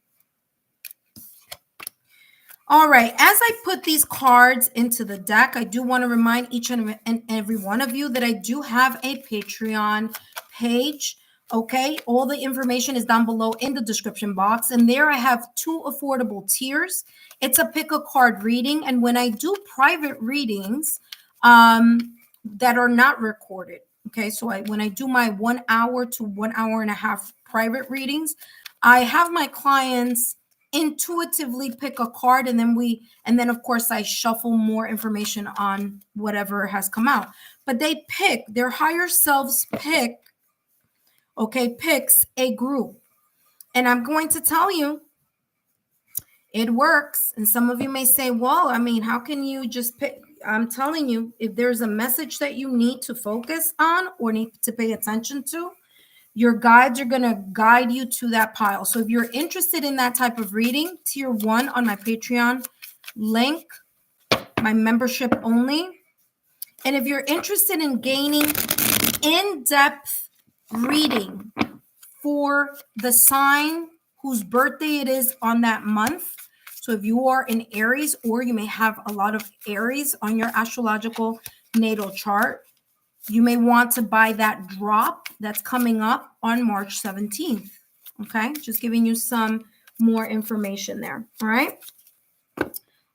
All right, as I put these cards into the deck, I do want to remind each and every one of you that I do have a Patreon page. Okay, all the information is down below in the description box. And there I have 2 affordable tiers. It's a pick a card reading. And when I do private readings that are not recorded, okay, so when I do my 1 hour to 1 hour and a half private readings, I have my clients intuitively pick a card, and then of course I shuffle more information on whatever has come out. But they pick, their higher selves picks a group. And I'm going to tell you, it works. And some of you may say, well, I mean, how can you just pick? I'm telling you, if there's a message that you need to focus on or need to pay attention to, your guides are going to guide you to that pile. So if you're interested in that type of reading, tier 1 on my Patreon link, my membership only. And if you're interested in gaining in-depth reading for the sign whose birthday it is on that month, so if you are in Aries, or you may have a lot of Aries on your astrological natal chart, you may want to buy that drop that's coming up on March 17th. Okay, just giving you some more information there. All right.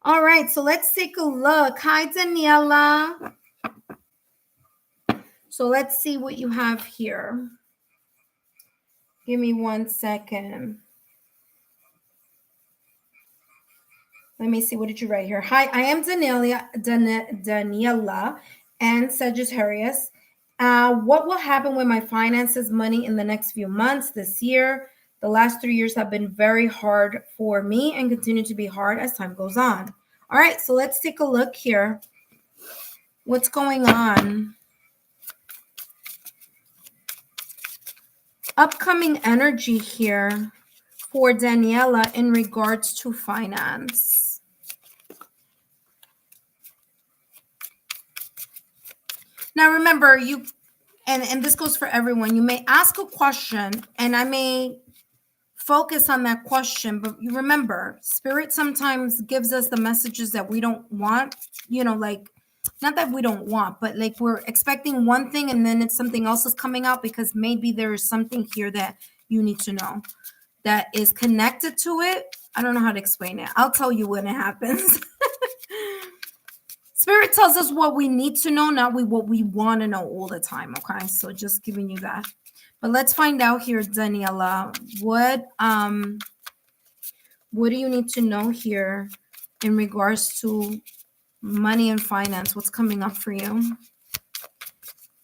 All right, so let's take a look. Hi, Daniela. So let's see what you have here. Give me 1 second. Let me see. What did you write here? Hi, I am Daniela and Sagittarius. What will happen with my finances, money in the next few months this year? The last 3 years have been very hard for me and continue to be hard as time goes on. All right, so let's take a look here. What's going on? Upcoming energy here for Daniela in regards to finance. Now, remember, and this goes for everyone, you may ask a question and I may focus on that question, but you remember, Spirit sometimes gives us the messages that we don't want, like, not that we don't want, but like we're expecting one thing and then it's something else is coming out because maybe there is something here that you need to know that is connected to it. I don't know how to explain it. I'll tell you when it happens. Spirit tells us what we need to know, not what we want to know all the time, okay? So just giving you that. But let's find out here, Daniela. What do you need to know here in regards to money and finance. What's coming up for you?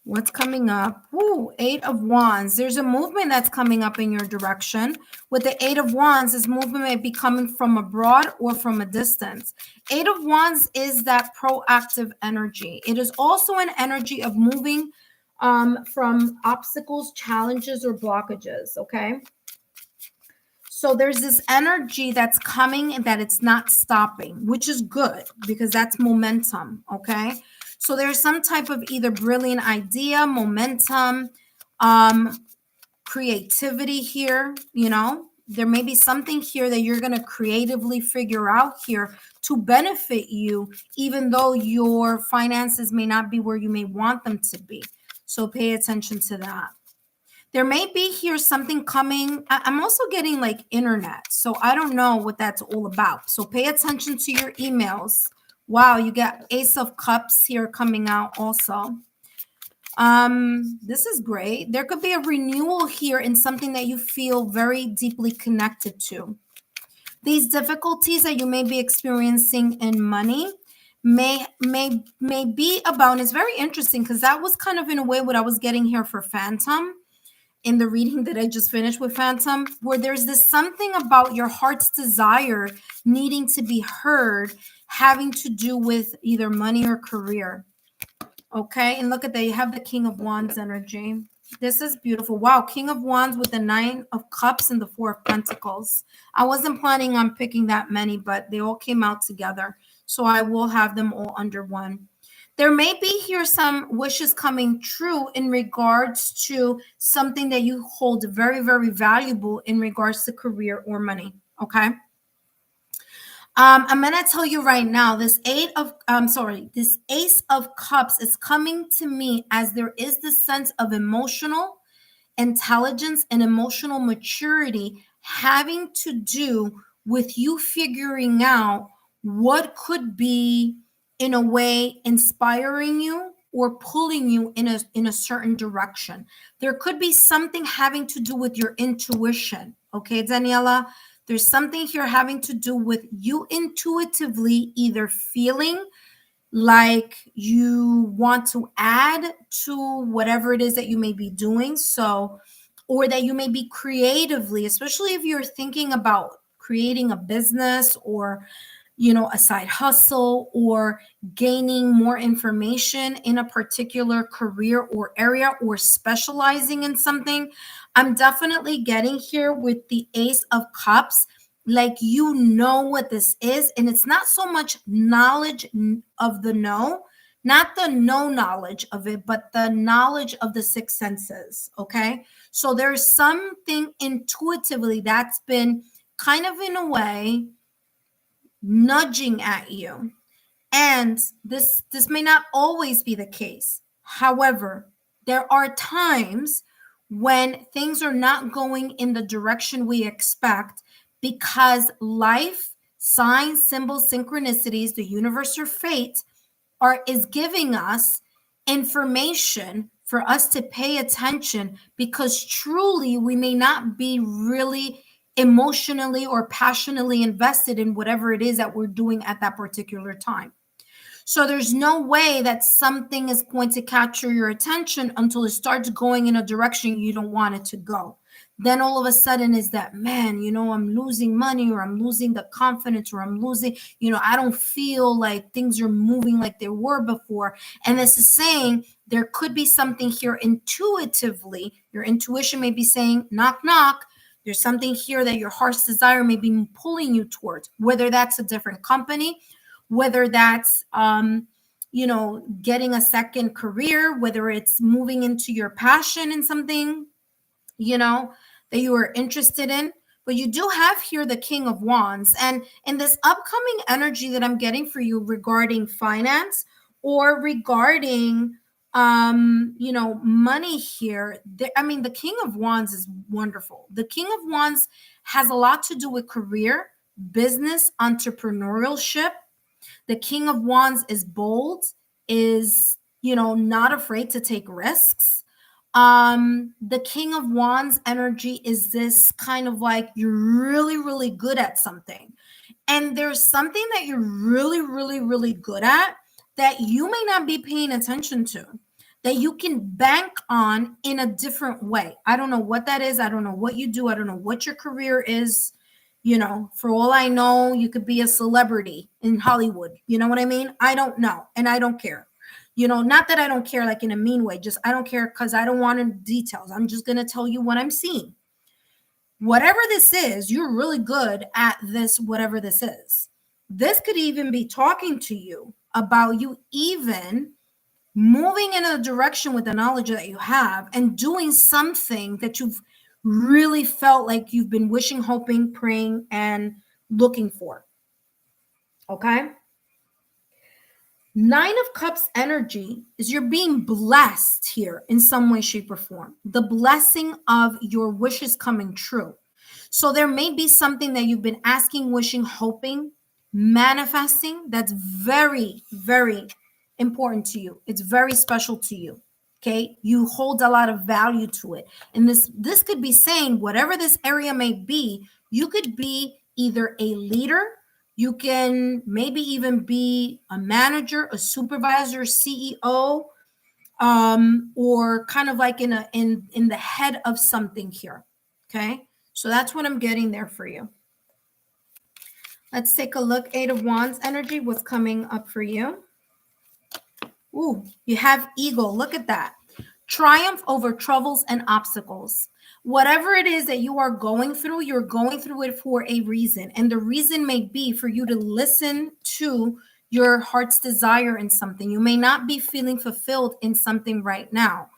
What's coming up? Woo, 8 of Wands. There's a movement that's coming up in your direction. With the 8 of Wands, this movement may be coming from abroad or from a distance. 8 of Wands is that proactive energy. It is also an energy of moving from obstacles, challenges, or blockages, okay? So there's this energy that's coming and that it's not stopping, which is good because that's momentum, okay? So there's some type of either brilliant idea, momentum, creativity here, you know? There may be something here that you're going to creatively figure out here to benefit you, even though your finances may not be where you may want them to be. So pay attention to that. There may be here something coming. I'm also getting like internet. So I don't know what that's all about. So pay attention to your emails. Wow, you got Ace of Cups here coming out also. This is great. There could be a renewal here in something that you feel very deeply connected to. These difficulties that you may be experiencing in money may be about, and it's very interesting because that was kind of in a way what I was getting here for Phantom in the reading that I just finished with Phantom, where there's this something about your heart's desire needing to be heard, having to do with either money or career. Okay, and look at that. You have the King of Wands energy. This is beautiful. Wow, King of Wands with the 9 of Cups and the 4 of Pentacles. I wasn't planning on picking that many, but they all came out together. So I will have them all under one. There may be here some wishes coming true in regards to something that you hold very, very valuable in regards to career or money. Okay. I'm going to tell you right now, this Ace of Cups is coming to me as there is this sense of emotional intelligence and emotional maturity having to do with you figuring out what could be in a way inspiring you or pulling you in a certain direction. There could be something having to do with your intuition. Okay, Daniela, there's something here having to do with you intuitively either feeling like you want to add to whatever it is that you may be doing. So, or that you may be creatively, especially if you're thinking about creating a business or, you know, a side hustle or gaining more information in a particular career or area or specializing in something. I'm definitely getting here with the Ace of Cups, like you know what this is, and it's not so much knowledge of the know, not the no knowledge of it, but the knowledge of the six senses. Okay, so there's something intuitively that's been kind of in a way nudging at you, and this may not always be the case. However, there are times when things are not going in the direction we expect because life, signs, symbols, synchronicities, the universe or fate is giving us information for us to pay attention, because truly we may not be really emotionally or passionately invested in whatever it is that we're doing at that particular time. So there's no way that something is going to capture your attention until it starts going in a direction you don't want it to go. Then all of a sudden is that, man, you know, I'm losing money, or I'm losing the confidence, or I'm losing, you know, I don't feel like things are moving like they were before. And this is saying there could be something here intuitively. Your intuition may be saying, knock, knock. There's something here that your heart's desire may be pulling you towards, whether that's a different company, whether that's you know, getting a second career, whether it's moving into your passion in something, you know, that you are interested in. But you do have here the King of Wands, and in this upcoming energy that I'm getting for you regarding finance or regarding you know, money here, I mean, the King of Wands is wonderful. The King of Wands has a lot to do with career, business, entrepreneurship. The King of Wands is bold, is, you know, not afraid to take risks. The King of Wands energy is this kind of like you're really, really good at something. And there's something that you're really, really, really good at that you may not be paying attention to, that you can bank on in a different way. I don't know what that is. I don't know what you do. I don't know what your career is. You know, for all I know, you could be a celebrity in Hollywood. You know what I mean? I don't know. And I don't care. You know, not that I don't care like in a mean way, just I don't care because I don't want details. I'm just going to tell you what I'm seeing. Whatever this is, you're really good at this, whatever this is. This could even be talking to you about you even moving in a direction with the knowledge that you have and doing something that you've really felt like you've been wishing, hoping, praying, and looking for. Okay. 9 of Cups energy is you're being blessed here in some way, shape, or form. The blessing of your wishes coming true. So there may be something that you've been asking, wishing, hoping, manifesting that's very, very important to you. It's very special to you. Okay. You hold a lot of value to it. And this could be saying whatever this area may be, you could be either a leader, you can maybe even be a manager, a supervisor, CEO, or kind of like in the head of something here. Okay, so that's what I'm getting there for you. Let's take a look. 8 of Wands energy. What's coming up for you? Ooh, you have Eagle. Look at that. Triumph over troubles and obstacles. Whatever it is that you are going through, you're going through it for a reason. And the reason may be for you to listen to your heart's desire in something. You may not be feeling fulfilled in something right now.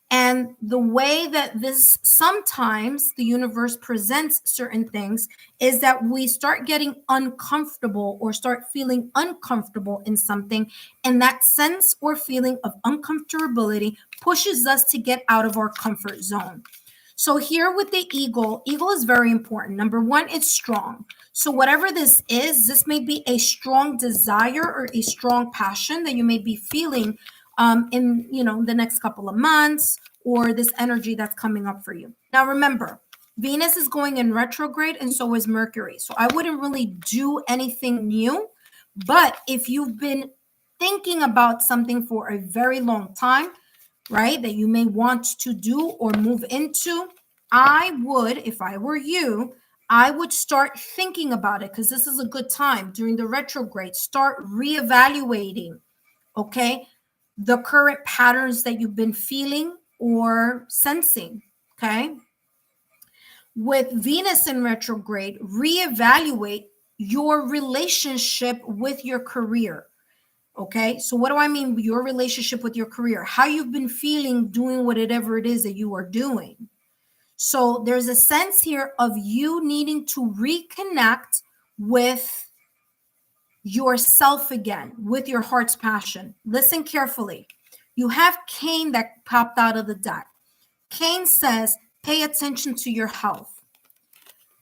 And the way that this sometimes the universe presents certain things is that we start getting uncomfortable or start feeling uncomfortable in something. And that sense or feeling of uncomfortability pushes us to get out of our comfort zone. So here with the eagle is very important. Number one, it's strong. So whatever this is, this may be a strong desire or a strong passion that you may be feeling in the next couple of months, or this energy that's coming up for you. Now remember, Venus is going in retrograde and so is Mercury. So I wouldn't really do anything new, but if you've been thinking about something for a very long time, right, that you may want to do or move into, I would, if I were you, I would start thinking about it, because this is a good time during the retrograde. Start reevaluating, okay, the current patterns that you've been feeling or sensing, okay? With Venus in retrograde, reevaluate your relationship with your career, okay? So what do I mean your relationship with your career? How you've been feeling doing whatever it is that you are doing. So there's a sense here of you needing to reconnect with yourself again, with your heart's passion. Listen carefully. You have Cain that popped out of the deck. Cain says, pay attention to your health.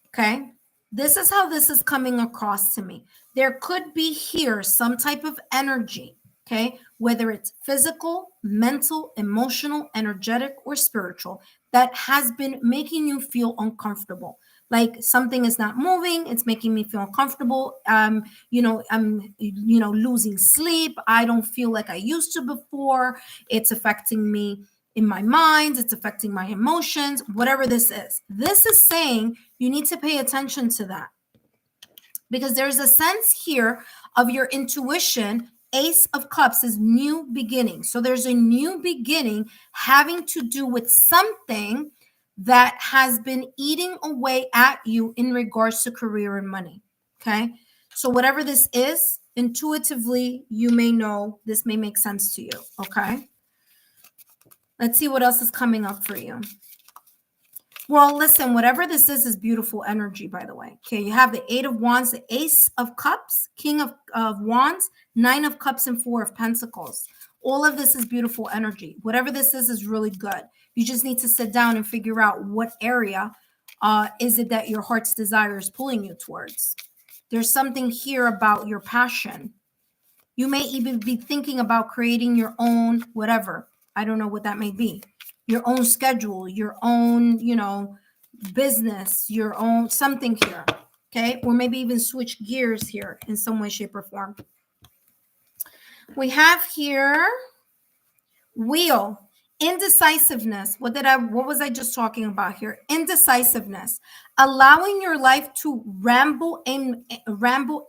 Okay. This is how this is coming across to me. There could be here some type of energy, okay, whether it's physical, mental, emotional, energetic, or spiritual, that has been making you feel uncomfortable. Like something is not moving, it's making me feel uncomfortable. I'm losing sleep. I don't feel like I used to before. It's affecting me in my mind, it's affecting my emotions, whatever this is. This is saying you need to pay attention to that, because there's a sense here of your intuition. Ace of Cups is new beginning. So there's a new beginning having to do with something that has been eating away at you in regards to career and money. Okay. So whatever this is, intuitively, you may know this may make sense to you. Okay. Let's see what else is coming up for you. Well, listen, whatever this is beautiful energy, by the way. Okay, you have the 8 of Wands, the Ace of Cups, King of Wands, 9 of Cups, and 4 of Pentacles. All of this is beautiful energy. Whatever this is really good. You just need to sit down and figure out what area is it that your heart's desire is pulling you towards. There's something here about your passion. You may even be thinking about creating your own whatever. I don't know what that may be. Your own schedule, your own, business, your own something here. Okay, or maybe even switch gears here in some way, shape, or form. We have here wheel, indecisiveness. What was I just talking about here? Indecisiveness, allowing your life to ramble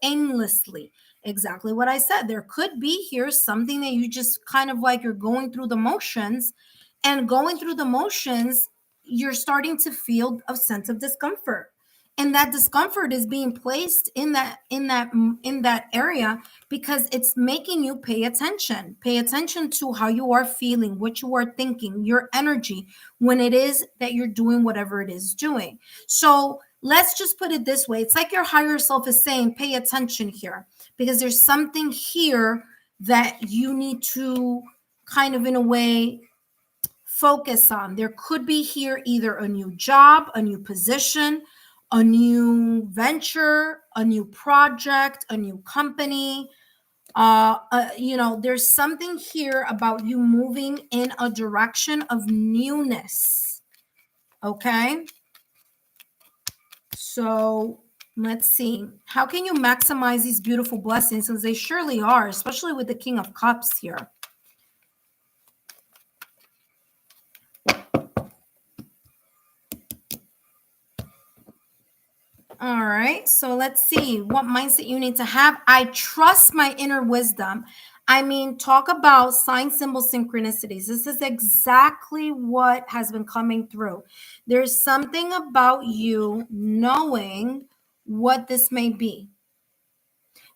aimlessly. Exactly what I said. There could be here something that you just kind of like, you're going through the motions, and going through the motions, you're starting to feel a sense of discomfort, and that discomfort is being placed in that area because it's making you pay attention to how you are feeling, what you are thinking, your energy, when it is that you're doing whatever it is doing. So let's just put it this way. It's like your higher self is saying, pay attention here, because there's something here that you need to kind of, in a way, focus on. There could be here either a new job, a new position, a new venture, a new project, a new company. There's something here about you moving in a direction of newness. Okay. So let's see. How can you maximize these beautiful blessings? Because they surely are, especially with the King of Cups here. All right, so let's see what mindset you need to have. I trust my inner wisdom. I mean, talk about sign, symbol, synchronicities. This is exactly what has been coming through. There's something about you knowing what this may be.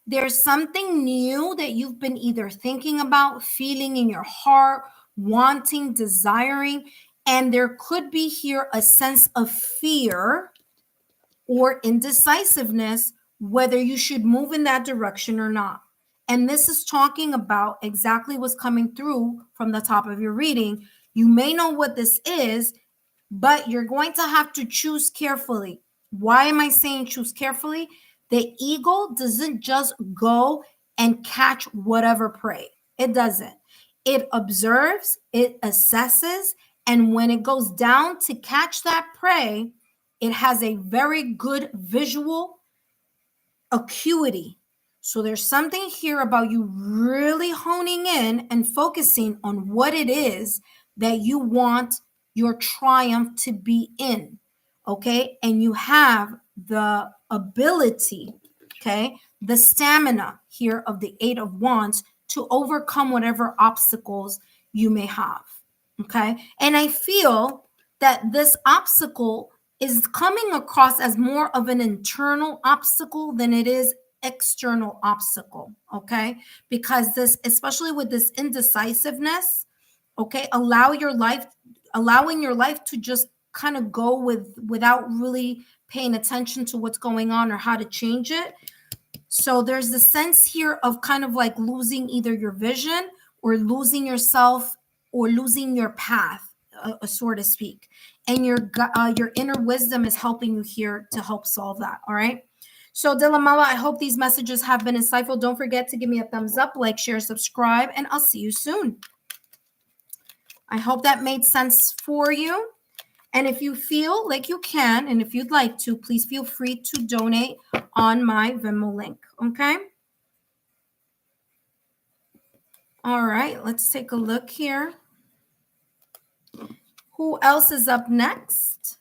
There's something new that you've been either thinking about, feeling in your heart, wanting, desiring, and there could be here a sense of fear or indecisiveness, whether you should move in that direction or not. And this is talking about exactly what's coming through from the top of your reading. You may know what this is, but you're going to have to choose carefully. Why am I saying choose carefully? The eagle doesn't just go and catch whatever prey. It doesn't. It observes, it assesses, and when it goes down to catch that prey, it has a very good visual acuity. So there's something here about you really honing in and focusing on what it is that you want your triumph to be in. Okay. And you have the ability, okay, the stamina here of the Eight of Wands to overcome whatever obstacles you may have. Okay. And I feel that this obstacle is coming across as more of an internal obstacle than it is external obstacle. Okay. Because this, especially with this indecisiveness, okay, allowing your life to just kind of go without really paying attention to what's going on or how to change it. So there's the sense here of kind of like losing either your vision or losing yourself or losing your path, so to speak. And your inner wisdom is helping you here to help solve that. All right. So Dilamala, I hope these messages have been insightful. Don't forget to give me a thumbs up, like, share, subscribe, and I'll see you soon. I hope that made sense for you. And if you feel like you can, and if you'd like to, please feel free to donate on my Venmo link. Okay. All right. Let's take a look here. Who else is up next?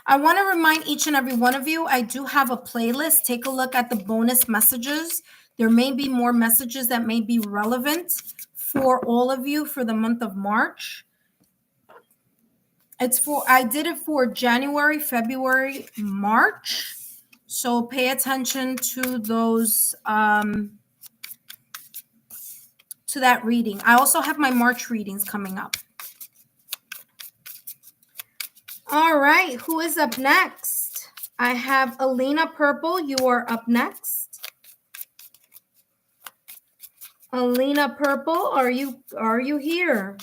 I want to remind each and every one of you, I do have a playlist. Take a look at the bonus messages. There may be more messages that may be relevant for all of you for the month of March. I did it for January, February, March. So pay attention to those, to that reading. I also have my March readings coming up. All right, who is up next? I have Alina Purple. You are up next. Alina Purple, are you here?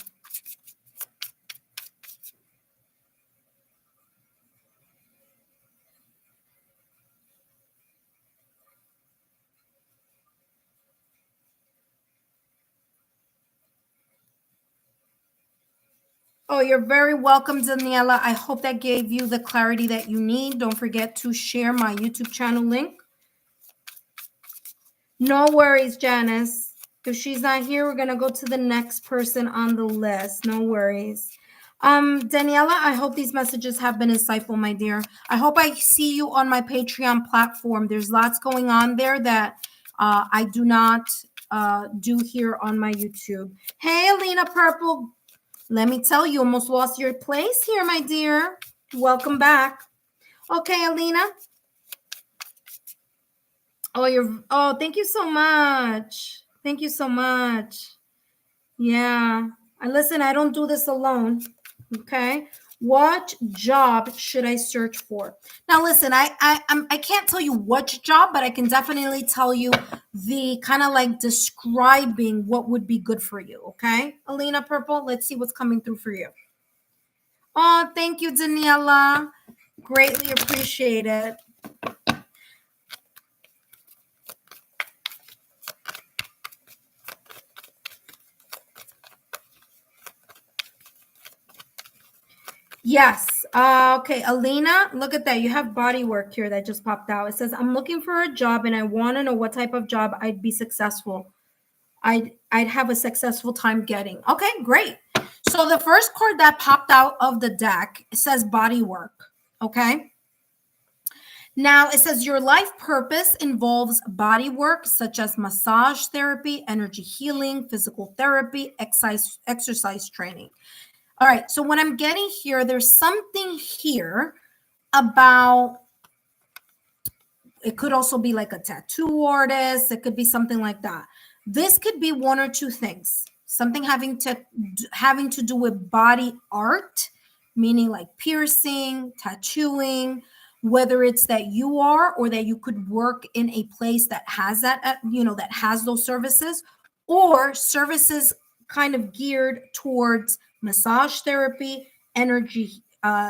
Oh, you're very welcome, Daniela. I hope that gave you the clarity that you need. Don't forget to share my YouTube channel link. No worries, Janice. If she's not here, we're going to go to the next person on the list. No worries. Daniela, I hope these messages have been insightful, my dear. I hope I see you on my Patreon platform. There's lots going on there that I do not do here on my YouTube. Hey, Alina Purple. Let me tell you, almost lost your place here, my dear. Welcome back. Okay, Alina. Thank you so much. Thank you so much. Yeah. Listen, I don't do this alone. Okay. What job should I search for? Now, listen, I can't tell you what job, but I can definitely tell you the kind of like describing what would be good for you. Okay, Alina Purple, let's see what's coming through for you. Oh, thank you, Daniela. Greatly appreciate it. Yes. Okay, Alina, look at that. You have body work here that just popped out. It says, I'm looking for a job and I want to know what type of job I'd be successful. I'd have a successful time getting. Okay, great. So the first card that popped out of the deck, it says body work. Okay. Now it says your life purpose involves body work such as massage therapy, energy healing, physical therapy, exercise training. All right. So what I'm getting here, there's something here about, it could also be like a tattoo artist. It could be something like that. This could be one or two things. Something having to do with body art, meaning like piercing, tattooing, whether it's that you are or that you could work in a place that has that, that has those services, or services kind of geared towards massage therapy, energy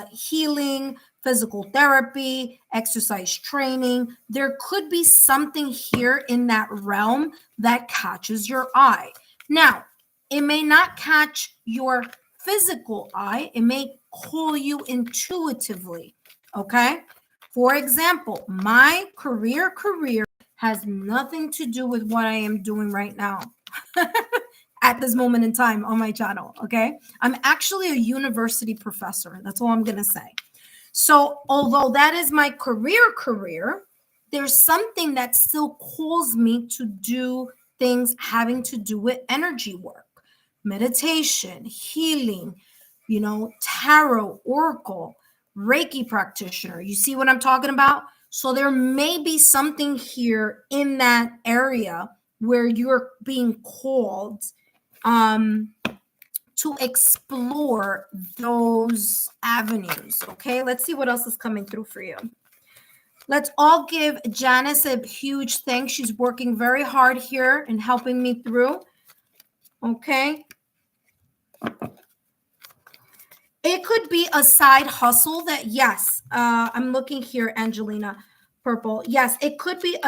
healing, physical therapy, exercise training. There could be something here in that realm that catches your eye. Now, it may not catch your physical eye, it may call you intuitively. Okay. For example, my career has nothing to do with what I am doing right now. At this moment in time on my channel. Okay. I'm actually a university professor. That's all I'm going to say. So although that is my career, there's something that still calls me to do things having to do with energy work, meditation, healing, tarot, oracle, Reiki practitioner. You see what I'm talking about? So there may be something here in that area where you're being called to explore those avenues. Okay, let's see what else is coming through for you. Let's all give Janice a huge thanks. She's working very hard here and helping me through. Okay. It could be a side hustle that, yes, I'm looking here, Angelina Purple. Yes, it could be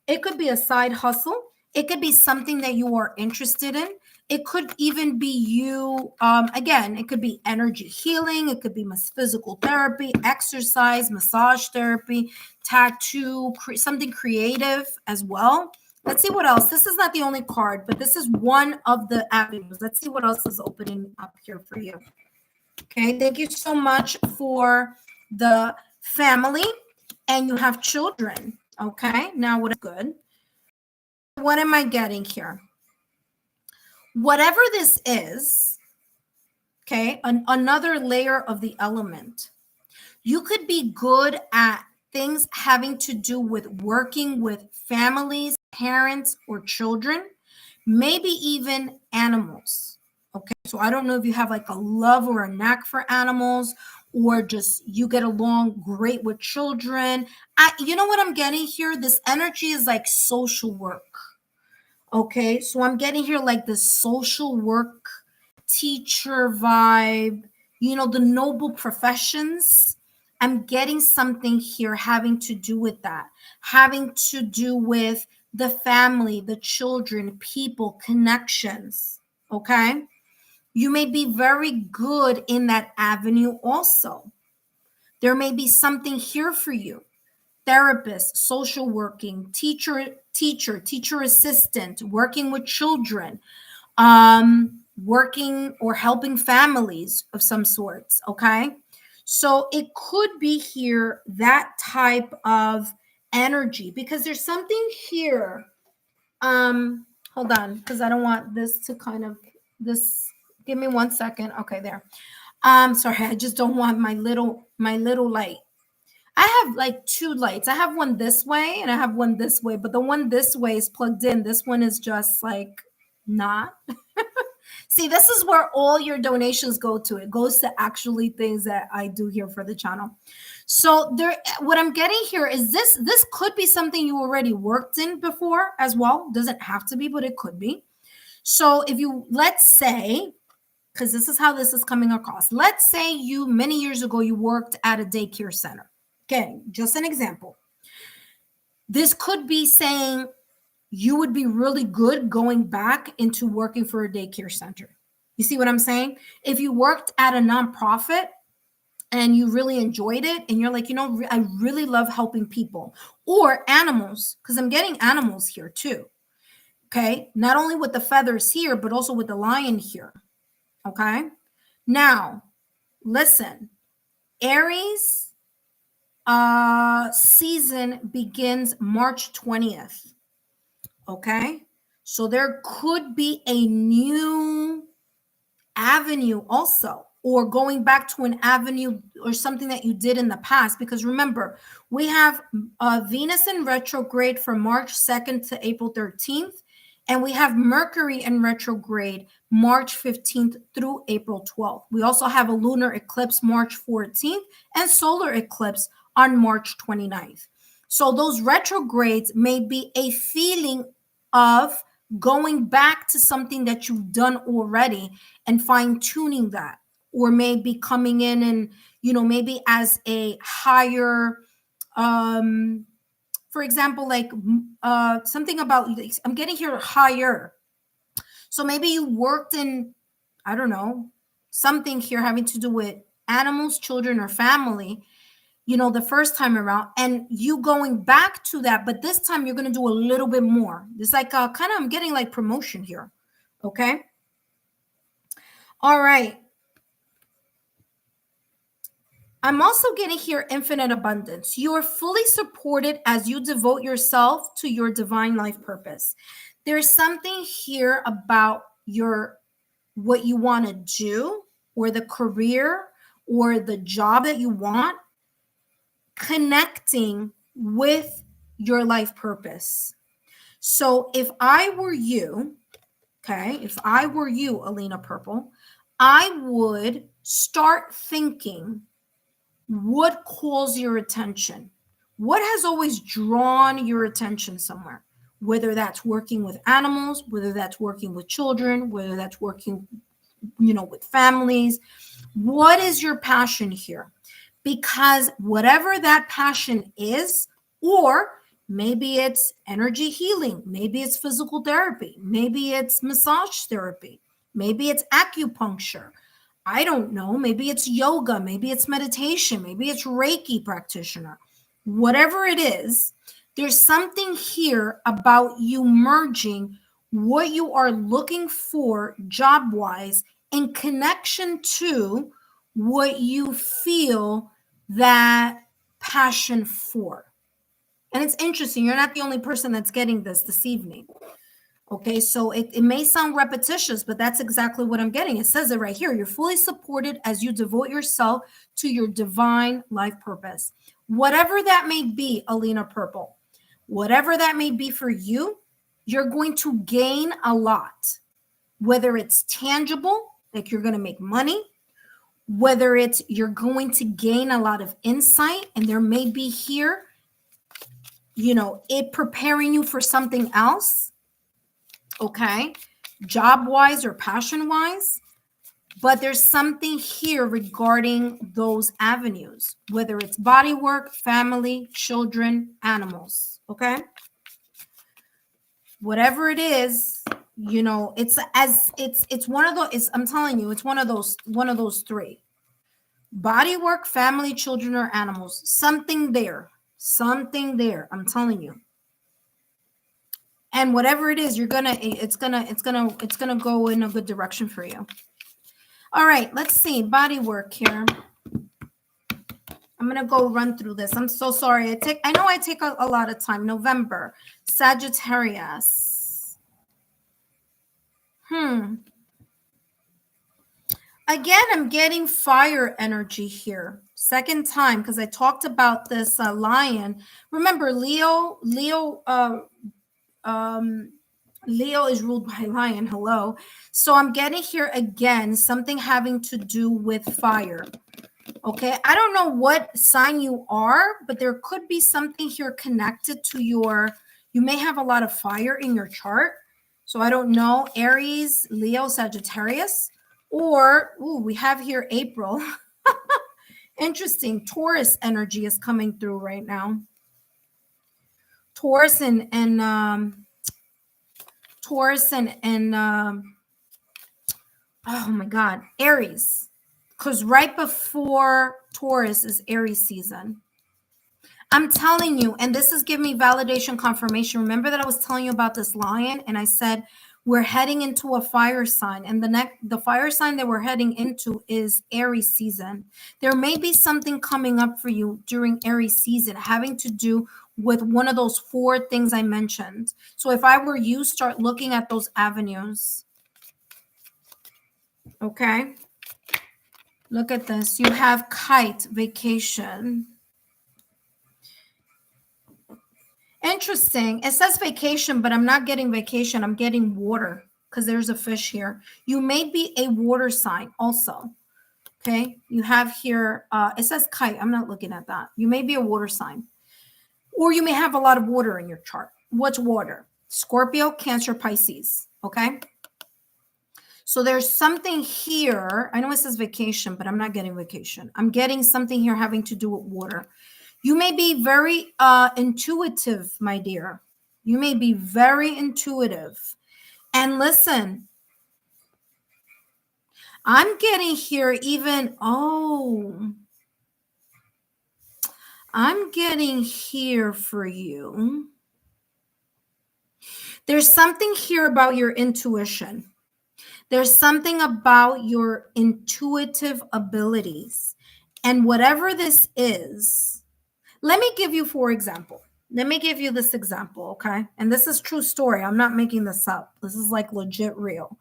it could be a side hustle. It could be something that you are interested in. It could even be you, again, it could be energy healing. It could be physical therapy, exercise, massage therapy, tattoo, something creative as well. Let's see what else. This is not the only card, but this is one of the avenues. Let's see what else is opening up here for you. Okay, thank you so much for the family. And you have children. Okay, now what is good? What am I getting here? Whatever this is, okay, another layer of the element. You could be good at things having to do with working with families, parents, or children, maybe even animals. Okay, so I don't know if you have like a love or a knack for animals, or just you get along great with children. You know what I'm getting here? This energy is like social work. Okay, so I'm getting here like the social work teacher vibe, the noble professions. I'm getting something here having to do with that, having to do with the family, the children, people, connections. Okay. You may be very good in that avenue also. There may be something here for you. Therapist, social working, teacher assistant, working with children, working or helping families of some sorts. Okay. So it could be here, that type of energy, because there's something here. Hold on, because I don't want this to kind of this. Give me 1 second. Okay, there. Sorry, I just don't want my little light. I have like two lights. I have one this way and I have one this way, but the one this way is plugged in. This one is just like not. See, this is where all your donations go to. It goes to actually things that I do here for the channel. So there, what I'm getting here is this could be something you already worked in before as well. Doesn't have to be, but it could be. So if you, let's say, because this is how this is coming across. Let's say you, many years ago, you worked at a daycare center. Okay, just an example. This could be saying you would be really good going back into working for a daycare center. You see what I'm saying? If you worked at a nonprofit and you really enjoyed it and you're like, you know, I really love helping people, or animals, because I'm getting animals here too. Okay, not only with the feathers here, but also with the lion here. Okay, now listen, Aries season begins March 20th. Okay, so there could be a new avenue also, or going back to an avenue or something that you did in the past. Because remember, we have Venus in retrograde from March 2nd to April 13th. And we have Mercury in retrograde March 15th through April 12th. We also have a lunar eclipse March 14th and solar eclipse on March 29th. So those retrogrades may be a feeling of going back to something that you've done already and fine-tuning that, or maybe coming in and, you know, maybe as a higher, for example, like something about, I'm getting here higher. So maybe you worked in, I don't know, something here having to do with animals, children, or family, you know, the first time around, and you going back to that, but this time you're going to do a little bit more. It's like kind of, I'm getting like promotion here. Okay. All right. I'm also getting here infinite abundance. You are fully supported as you devote yourself to your divine life purpose. There's something here about your, what you want to do, or the career or the job that you want, connecting with your life purpose. So if I were you, okay, if I were you, Alina Purple, I would start thinking, what calls your attention? What has always drawn your attention somewhere? Whether that's working with animals, whether that's working with children, whether that's working, you know, with families. What is your passion here? Because whatever that passion is, or maybe it's energy healing, maybe it's physical therapy, maybe it's massage therapy, maybe it's acupuncture, I don't know, maybe it's yoga, maybe it's meditation, maybe it's Reiki practitioner. Whatever it is, there's something here about you merging what you are looking for job-wise in connection to what you feel that passion for. And it's interesting, you're not the only person that's getting this evening. Okay, so it may sound repetitious, but that's exactly what I'm getting. It says it right here. You're fully supported as you devote yourself to your divine life purpose. Whatever that may be, Alina Purple, whatever that may be for you, you're going to gain a lot. Whether it's tangible, like you're going to make money, whether it's you're going to gain a lot of insight, and there may be here, you know, it preparing you for something else. Okay, job-wise or passion-wise, but there's something here regarding those avenues, whether it's body work, family, children, animals. Okay, whatever it is, You know, it's one of those, I'm telling you, it's one of those three. Body work, family, children, or animals. Something there. Something there. I'm telling you. And whatever it is, it's gonna go in a good direction for you. All right, let's see. Body work here. I'm gonna go run through this. I'm so sorry. I know I take a lot of time. November, Sagittarius. Again, I'm getting fire energy here. Second time, because I talked about this lion. Remember, Leo is ruled by lion. Hello. So I'm getting here again, something having to do with fire. Okay. I don't know what sign you are, but there could be something here connected to you may have a lot of fire in your chart. So I don't know, Aries, Leo, Sagittarius, or we have here April. Interesting. Taurus energy is coming through right now. Taurus and oh my God, Aries. Because right before Taurus is Aries season. I'm telling you, and this is giving me validation confirmation. Remember that I was telling you about this lion, and I said we're heading into a fire sign, and the fire sign that we're heading into is Aries season. There may be something coming up for you during Aries season having to do with one of those 4 things I mentioned. So if I were you, start looking at those avenues. Okay. Look at this. You have kite, vacation. Interesting. It says vacation, but I'm not getting vacation. I'm getting water because there's a fish here. You may be a water sign also. Okay. You have here, it says kite. I'm not looking at that. You may be a water sign. Or you may have a lot of water in your chart. What's water? Scorpio, Cancer, Pisces. Okay. So there's something here. I know it says vacation, but I'm not getting vacation. I'm getting something here having to do with water. You may be very intuitive, my dear. You may be very intuitive. And listen, I'm getting here I'm getting here for you. There's something here about your intuition. There's something about your intuitive abilities. And whatever this is, let me give you, for example, let me give you this example, okay? And this is true story. I'm not making this up. This is like legit real.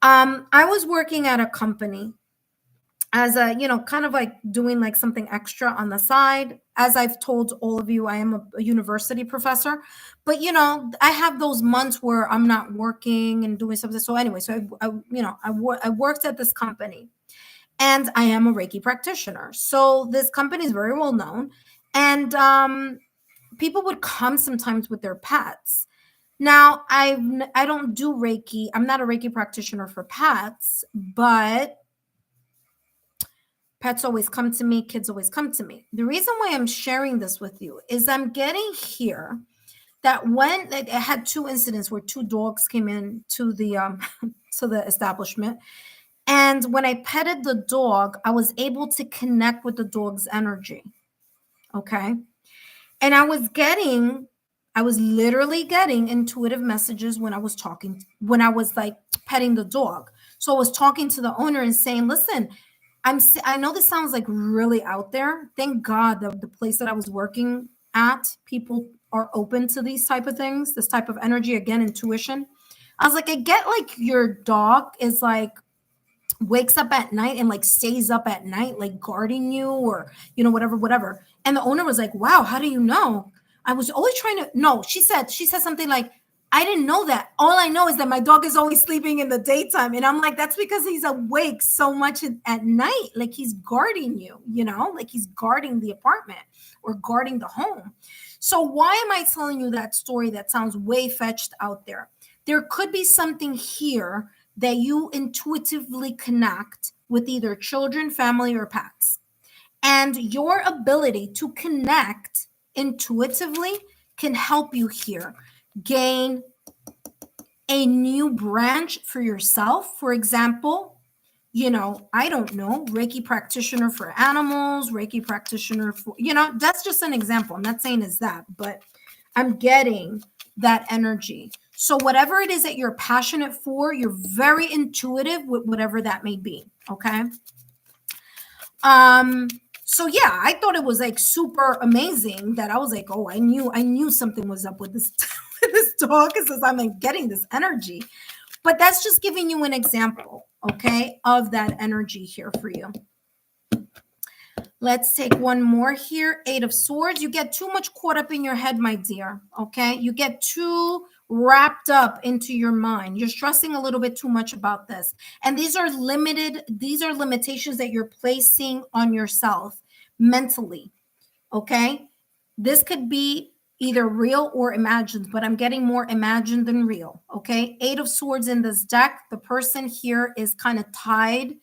I was working at a company as a, kind of like doing like something extra on the side. As I've told all of you, I am a university professor, but I have those months where I'm not working and doing something. So anyway, so I worked at this company, and I am a Reiki practitioner. So this company is very well known, and people would come sometimes with their pets. Now, I don't do Reiki. I'm not a Reiki practitioner for pets, but pets always come to me. Kids always come to me. The reason why I'm sharing this with you is I'm getting here that when I had 2 incidents where 2 dogs came in to the to the establishment, and when I petted the dog, I was able to connect with the dog's energy. Okay, and I was literally getting intuitive messages when I was like petting the dog. So I was talking to the owner and saying, listen, I know this sounds like really out there. Thank God the place that I was working at, people are open to these type of things, this type of energy, again, intuition. I was like, I get like your dog is like wakes up at night and like stays up at night, like guarding you or, whatever. And the owner was like, wow, how do you know? I was always trying to, no, she said something like, I didn't know that. All I know is that my dog is always sleeping in the daytime. And I'm like, that's because he's awake so much at night. Like he's guarding you, like he's guarding the apartment or guarding the home. So why am I telling you that story that sounds way fetched out there? There could be something here that you intuitively connect with either children, family, or pets. And your ability to connect intuitively can help you here gain a new branch for yourself. For example, I don't know, Reiki practitioner for animals, Reiki practitioner for, that's just an example. I'm not saying it's that, but I'm getting that energy. So whatever it is that you're passionate for, you're very intuitive with whatever that may be. Okay. So yeah, I thought it was like super amazing that I was like, oh, I knew something was up with this, with this dog, because I'm like getting this energy. But that's just giving you an example, okay, of that energy here for you. Let's take one more here. 8 of Swords. You get too much caught up in your head, my dear, okay? You get too wrapped up into your mind. You're stressing a little bit too much about this. And these are limitations that you're placing on yourself mentally, okay? This could be either real or imagined, but I'm getting more imagined than real, okay? 8 of Swords in this deck. The person here is kind of tied,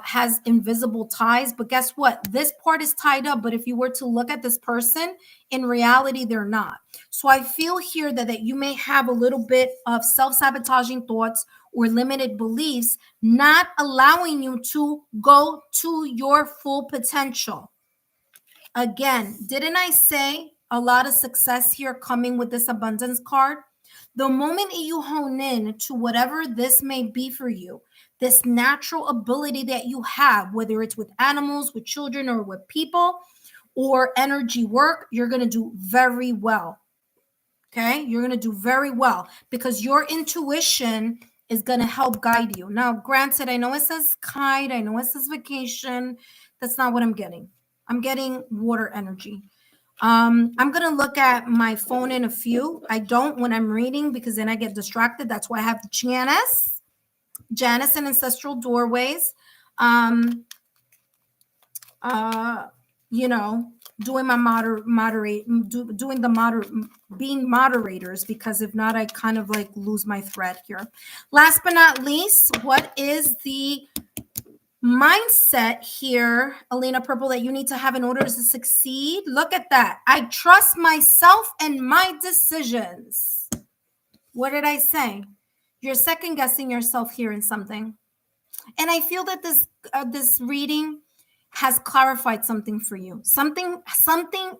has invisible ties, but guess what? This part is tied up, but if you were to look at this person, in reality, they're not. So I feel here that you may have a little bit of self-sabotaging thoughts or limited beliefs, not allowing you to go to your full potential. Again, didn't I say a lot of success here coming with this abundance card? The moment you hone in to whatever this may be for you, this natural ability that you have, whether it's with animals, with children, or with people, or energy work, you're going to do very well. Okay? You're going to do very well because your intuition is going to help guide you. Now, granted, I know it says kite, I know it says vacation. That's not what I'm getting. I'm getting water energy. I'm going to look at my phone in a few. I don't when I'm reading because then I get distracted. That's why I have Janice and Ancestral Doorways. Doing my being moderators, because if not, I kind of like lose my thread here. Last but not least, what is the mindset here, Alina Purple, that you need to have in order to succeed? Look at that. I trust myself and my decisions. What did I say? You're second guessing yourself here in something. And I feel that this reading has clarified something for you. Something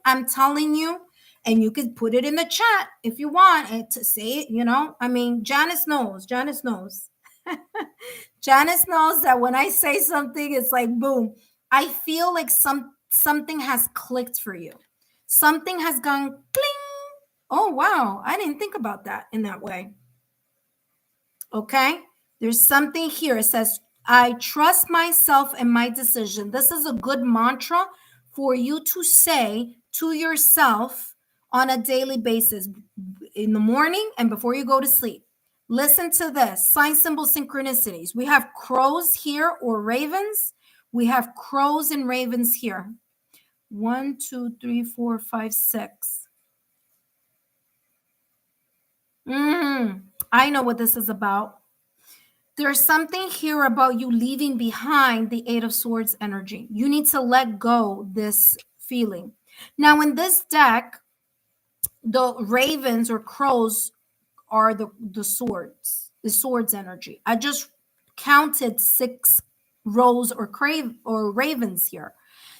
I'm telling you, and you could put it in the chat if you want it to say it, I mean, Janice knows. Janice knows that when I say something, it's like, boom. I feel like something has clicked for you. Something has gone bling. Oh, wow. I didn't think about that in that way. Okay. There's something here. It says, I trust myself and my decision. This is a good mantra for you to say to yourself on a daily basis, in the morning and before you go to sleep. Listen to this. Sign, symbol, synchronicities. We have crows here or ravens. We have crows and ravens here. 1, 2, 3, 4, 5, 6. I know what this is about. There's something here about you leaving behind the 8 of Swords energy. You need to let go this feeling. Now, in this deck, the ravens or crows are the swords energy. I just counted 6 rows or ravens here.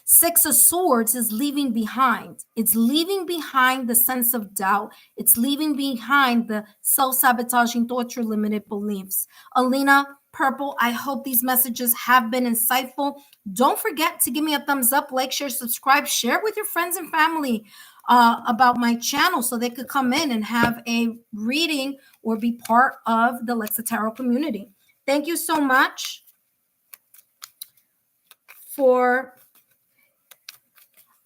6 of Swords is leaving behind. It's leaving behind the sense of doubt. It's leaving behind the self-sabotaging thoughts or limited beliefs. Alina Purple, I hope these messages have been insightful. Don't forget to give me a thumbs up, like, share, subscribe, share with your friends and family about my channel so they could come in and have a reading or be part of the Lexa Tarot community. Thank you so much for...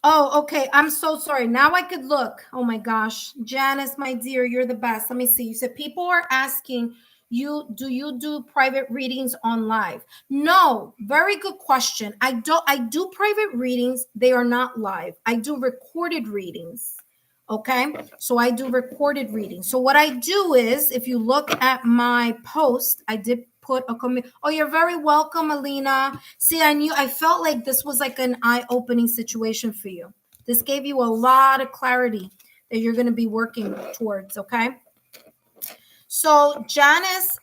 Oh, okay. I'm so sorry. Now I could look. Oh my gosh. Janice, my dear, you're the best. Let me see. You said people are asking you, do you do private readings on live? No, very good question. I do private readings. They are not live. I do recorded readings. Okay. So I do recorded readings. So what I do is, if you look at my post, I did put a comment. Oh, you're very welcome, Alina. See, I felt like this was like an eye-opening situation for you. This gave you a lot of clarity that you're going to be working towards, okay? So Janice,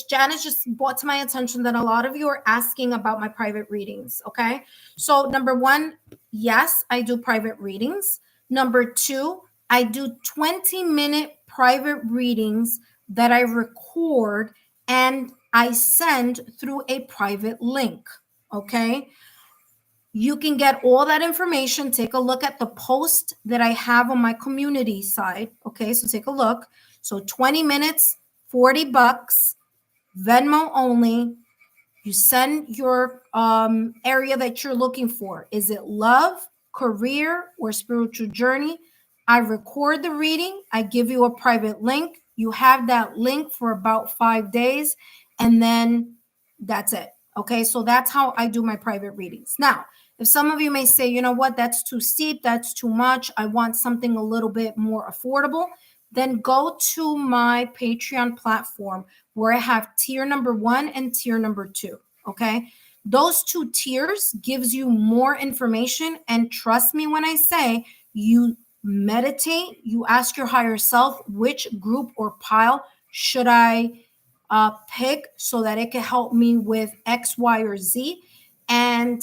Janice just brought to my attention that a lot of you are asking about my private readings. Okay. So number one, yes, I do private readings. Number two, I do 20-minute private readings that I record and I send through a private link. Okay. You can get all that information. Take a look at the post that I have on my community side. Okay, so take a look. So 20 minutes, $40, Venmo only. You send your area that you're looking for. Is it love, career, or spiritual journey? I record the reading. I give you a private link. You have that link for about 5 days, and then that's it. Okay, so that's how I do my private readings. Now, if some of you may say, you know what, that's too steep, that's too much, I want something a little bit more affordable, then go to my Patreon platform where I have tier number 1 and tier number 2. Okay, those 2 tiers gives you more information, and trust me when I say, you meditate, you ask your higher self, which group or pile should I pick so that it can help me with X, Y, or Z. And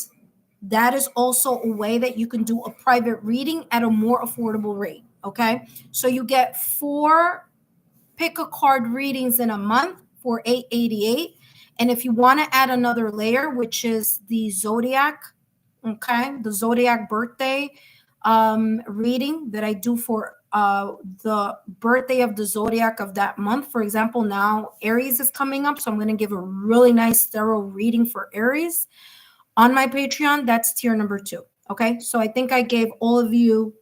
that is also a way that you can do a private reading at a more affordable rate. Okay, so you get 4 pick a card readings in a month for $888. And if you want to add another layer, which is the zodiac, okay, the zodiac birthday reading that I do for the birthday of the zodiac of that month. For example, now Aries is coming up, so I'm going to give a really nice thorough reading for Aries on my Patreon. That's tier number 2. Okay, so I think I gave all of you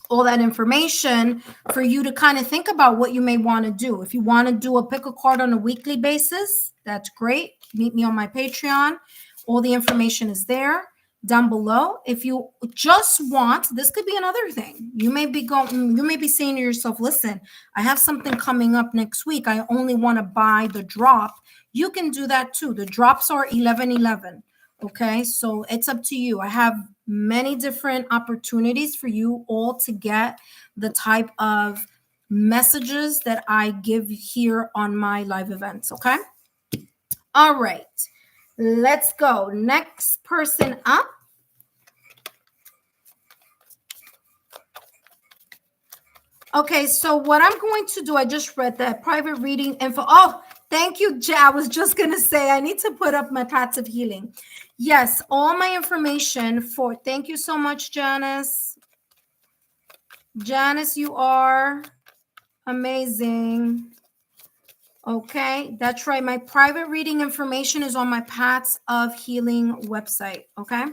all that information for you to kind of think about what you may want to do. If you want to do a pick a card on a weekly basis, that's great. Meet me on my Patreon. All the information is there down below. If you just want, this could be another thing. You may be saying to yourself, listen, I have something coming up next week. I only want to buy the drop. You can do that too. The drops are 1111. Okay, so it's up to you. I have many different opportunities for you all to get the type of messages that I give here on my live events. Okay, all right, let's go. Next person up. Okay, so what I'm going to do, I just read that private reading info. Oh, thank you, Jay. I was just going to say, I need to put up my paths of healing. Yes, all my information for, thank you so much, Janice. Janice, you are amazing. Okay, that's right. My private reading information is on my Paths of Healing website. Okay.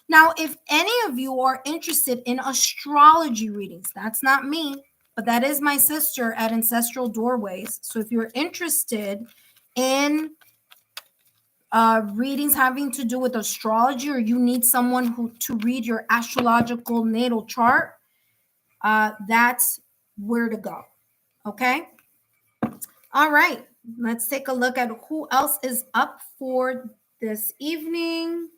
Now, if any of you are interested in astrology readings, that's not me, but that is my sister at Ancestral Doorways. So if you're interested in readings having to do with astrology, or you need someone to read your astrological natal chart, that's where to go. Okay. All right. Let's take a look at who else is up for this evening.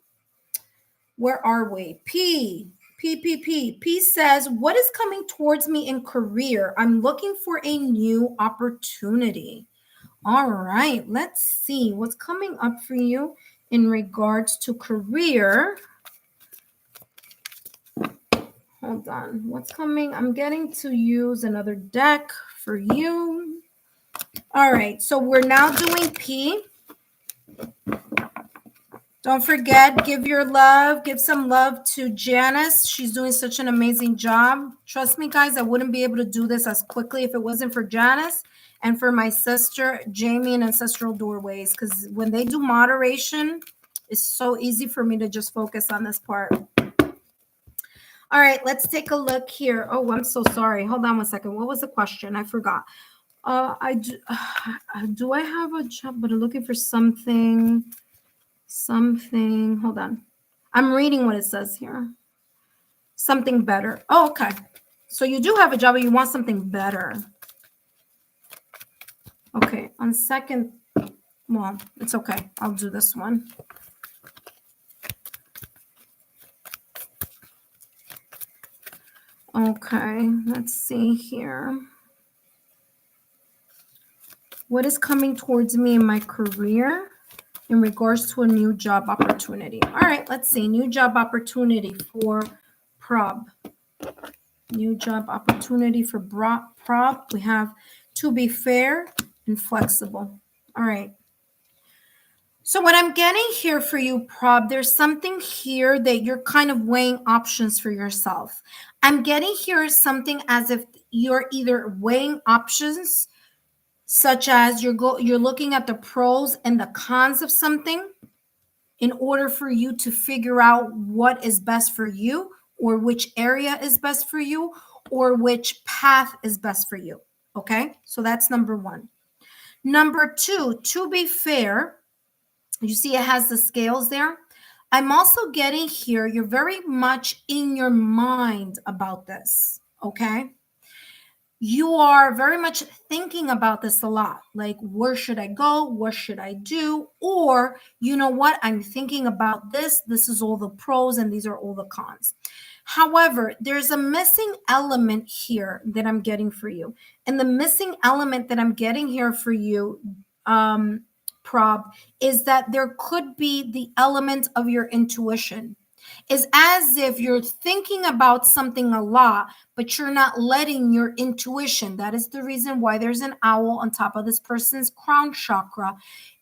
Where are we? P says, what is coming towards me in career? I'm looking for a new opportunity. All right, let's see what's coming up for you in regards to career. Hold on, what's coming? I'm getting to use another deck for you. All right, so we're now doing P. Don't forget, give some love to Janice. She's doing such an amazing job. Trust me, guys, I wouldn't be able to do this as quickly if it wasn't for Janice and for my sister, Jamie, and Ancestral Doorways, because when they do moderation, it's so easy for me to just focus on this part. All right, let's take a look here. Oh, I'm so sorry. Hold on one second. What was the question? I forgot. Do I have a job, but I'm looking for something. Hold on. I'm reading what it says here. Something better. Oh, okay. So you do have a job, but you want something better. Okay. On second, well, it's okay. I'll do this one. Okay. Let's see here. What is coming towards me in my career in regards to a new job opportunity? All right, let's see. New job opportunity for prob. New job opportunity for prob. We have to be fair and flexible. All right. So what I'm getting here for you, prob, there's something here that you're kind of weighing options for yourself. I'm getting here something as if you're either weighing options, such as you're looking at the pros and the cons of something in order for you to figure out what is best for you, or which area is best for you, or which path is best for you. Okay, so that's number one. Number two, to be fair, you see it has the scales there. I'm also getting here, you're very much in your mind about this. Okay, you are very much thinking about this a lot. Like, where should I go? What should I do? Or, you know what? I'm thinking about this. This is all the pros and these are all the cons. However, there's a missing element here that I'm getting for you. And the missing element that I'm getting here for you, prob, is that there could be the element of your intuition. Is as if you're thinking about something a lot, but you're not letting your intuition. That is the reason why there's an owl on top of this person's crown chakra.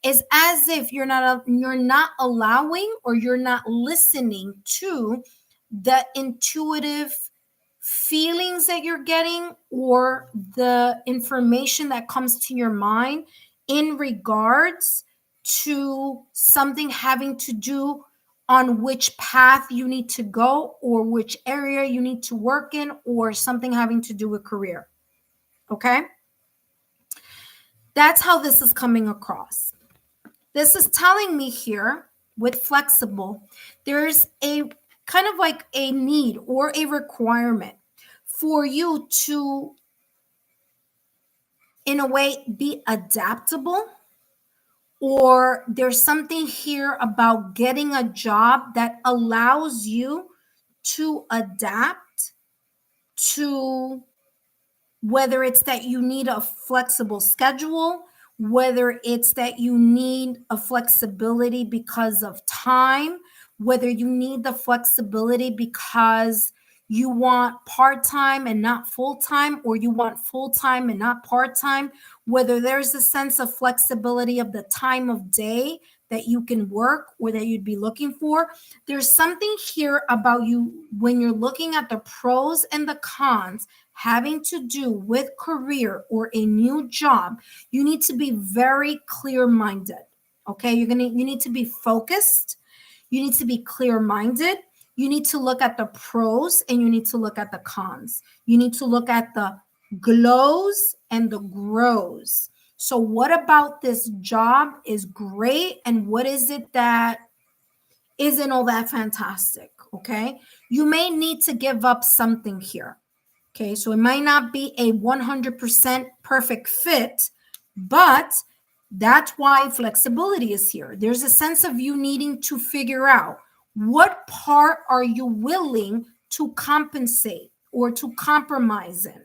Is as if you're not allowing, or you're not listening to the intuitive feelings that you're getting, or the information that comes to your mind in regards to something having to do on which path you need to go, or which area you need to work in, or something having to do with career. Okay? That's how this is coming across. This is telling me here with flexible, there's a kind of like a need or a requirement for you to, in a way, be adaptable. Or there's something here about getting a job that allows you to adapt to, whether it's that you need a flexible schedule, whether it's that you need a flexibility because of time, whether you need the flexibility because you want part-time and not full-time, or you want full-time and not part-time, whether there's a sense of flexibility of the time of day that you can work or that you'd be looking for. There's something here about you when you're looking at the pros and the cons having to do with career or a new job. You need to be very clear-minded. Okay, you need to be focused. You need to be clear-minded. You need to look at the pros and you need to look at the cons. You need to look at the glows and the grows. So what about this job is great, and what is it that isn't all that fantastic? Okay, you may need to give up something here. Okay, so it might not be a 100% perfect fit, but that's why flexibility is here. There's a sense of you needing to figure out what part are you willing to compensate or to compromise in.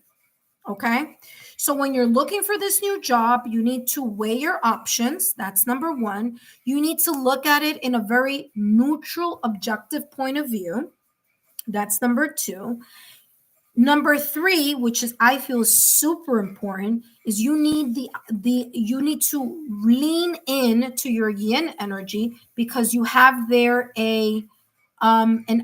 Okay, so when you're looking for this new job, you need to weigh your options. That's number one. You need to look at it in a very neutral, objective point of view. That's number two. Number three, which is I feel is super important, is you need you need to lean in to your yin energy, because you have there an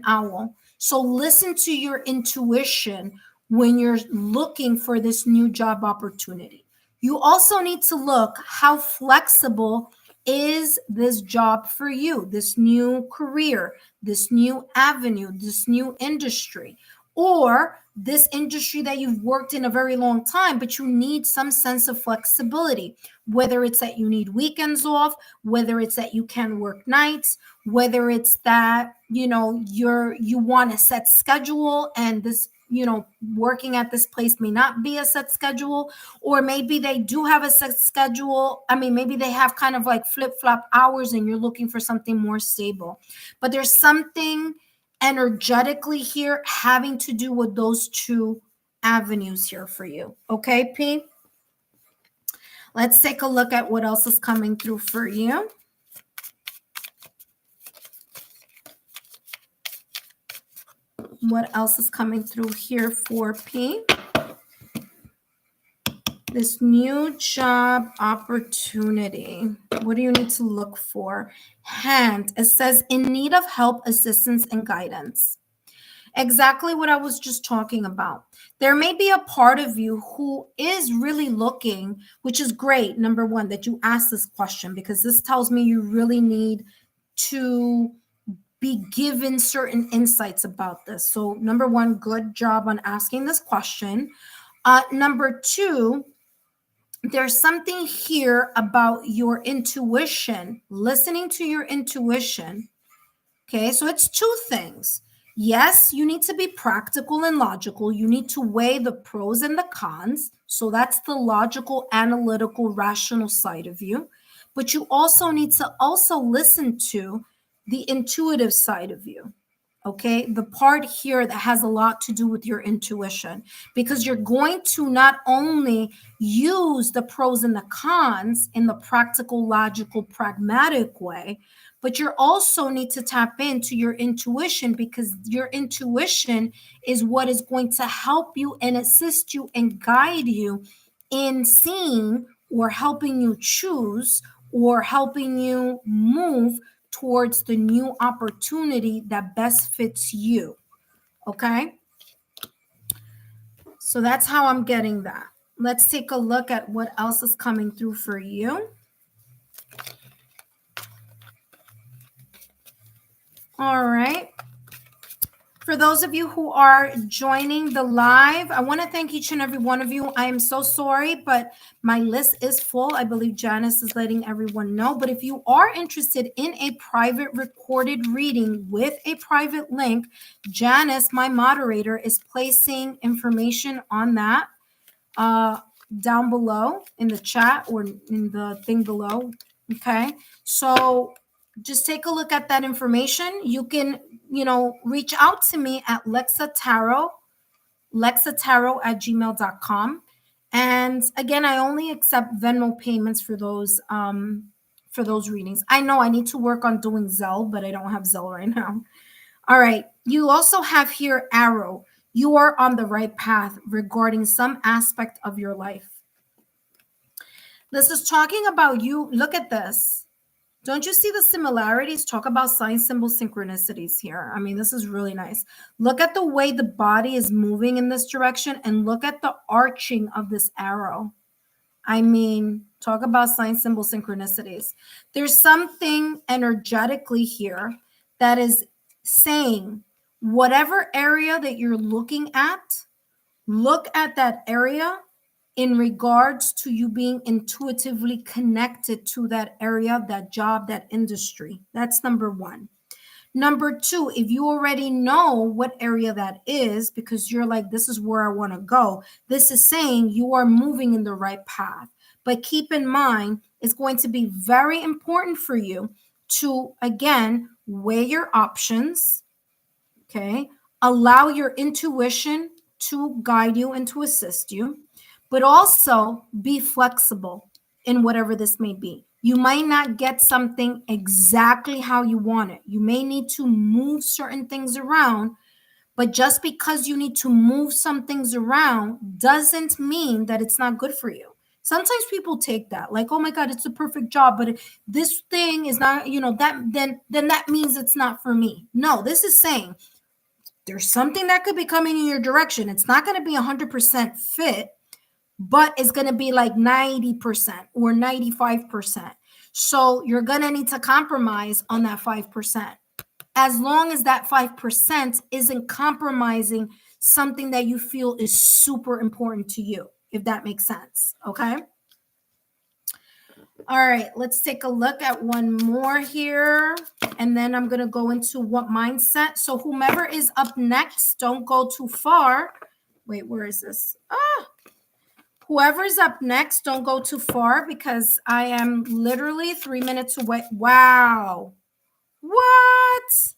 owl. So listen to your intuition when you're looking for this new job opportunity. You also need to look how flexible is this job for you, this new career, this new avenue, this new industry, or this industry that you've worked in a very long time, but you need some sense of flexibility, whether it's that you need weekends off, whether it's that you can work nights, whether it's that you want a set schedule, and this working at this place may not be a set schedule, or maybe they do have a set schedule. I mean, maybe they have kind of like flip-flop hours and you're looking for something more stable. But there's something energetically here having to do with those two avenues here for you. Okay, P? Let's take a look at what else is coming through for you. What else is coming through here for P? This new job opportunity. What do you need to look for? Hand. It says in need of help, assistance, and guidance. Exactly what I was just talking about. There may be a part of you who is really looking, which is great. Number one, that you asked this question, because this tells me you really need to be given certain insights about this. So number one, good job on asking this question. Number two, there's something here about your intuition, listening to your intuition. Okay, so it's two things. Yes, you need to be practical and logical. You need to weigh the pros and the cons. So that's the logical, analytical, rational side of you. But you also need to also listen to the intuitive side of you. Okay, the part here that has a lot to do with your intuition, because you're going to not only use the pros and the cons in the practical, logical, pragmatic way, but you also need to tap into your intuition, because your intuition is what is going to help you and assist you and guide you in seeing or helping you choose or helping you move towards the new opportunity that best fits you. Okay? So that's how I'm getting that. Let's take a look at what else is coming through for you. All right. For those of you who are joining the live, I want to thank each and every one of you. I am so sorry, but my list is full. I believe Janice is letting everyone know. But if you are interested in a private recorded reading with a private link, Janice, my moderator, is placing information on that down below in the chat or in the thing below. Okay. So just take a look at that information. You can, reach out to me at lexatarot at gmail.com. And again, I only accept Venmo payments for those readings. I know I need to work on doing Zelle, but I don't have Zelle right now. All right. You also have here arrow. You are on the right path regarding some aspect of your life. This is talking about you. Look at this. Don't you see the similarities? Talk about sign, symbol, synchronicities here. I mean, this is really nice. Look at the way the body is moving in this direction, and look at the arching of this arrow. I mean, talk about sign, symbol, synchronicities. There's something energetically here that is saying whatever area that you're looking at, look at that area in regards to you being intuitively connected to that area, that job, that industry. That's number one. Number two, if you already know what area that is, because you're like, this is where I want to go, this is saying you are moving in the right path. But keep in mind, it's going to be very important for you to, again, weigh your options, okay? Allow your intuition to guide you and to assist you, but also be flexible in whatever this may be. You might not get something exactly how you want it. You may need to move certain things around, but just because you need to move some things around doesn't mean that it's not good for you. Sometimes people take that like, oh my God, it's a perfect job, but this thing is not, then that means it's not for me. No, this is saying there's something that could be coming in your direction. It's not going to be 100% fit, but it's going to be like 90% or 95%. So you're going to need to compromise on that 5%. As long as that 5% isn't compromising something that you feel is super important to you, if that makes sense. Okay. All right, let's take a look at one more here. And then I'm going to go into what mindset. So whomever is up next, don't go too far. Wait, where is this? Whoever's up next, don't go too far because I am literally 3 minutes away. Wow. What?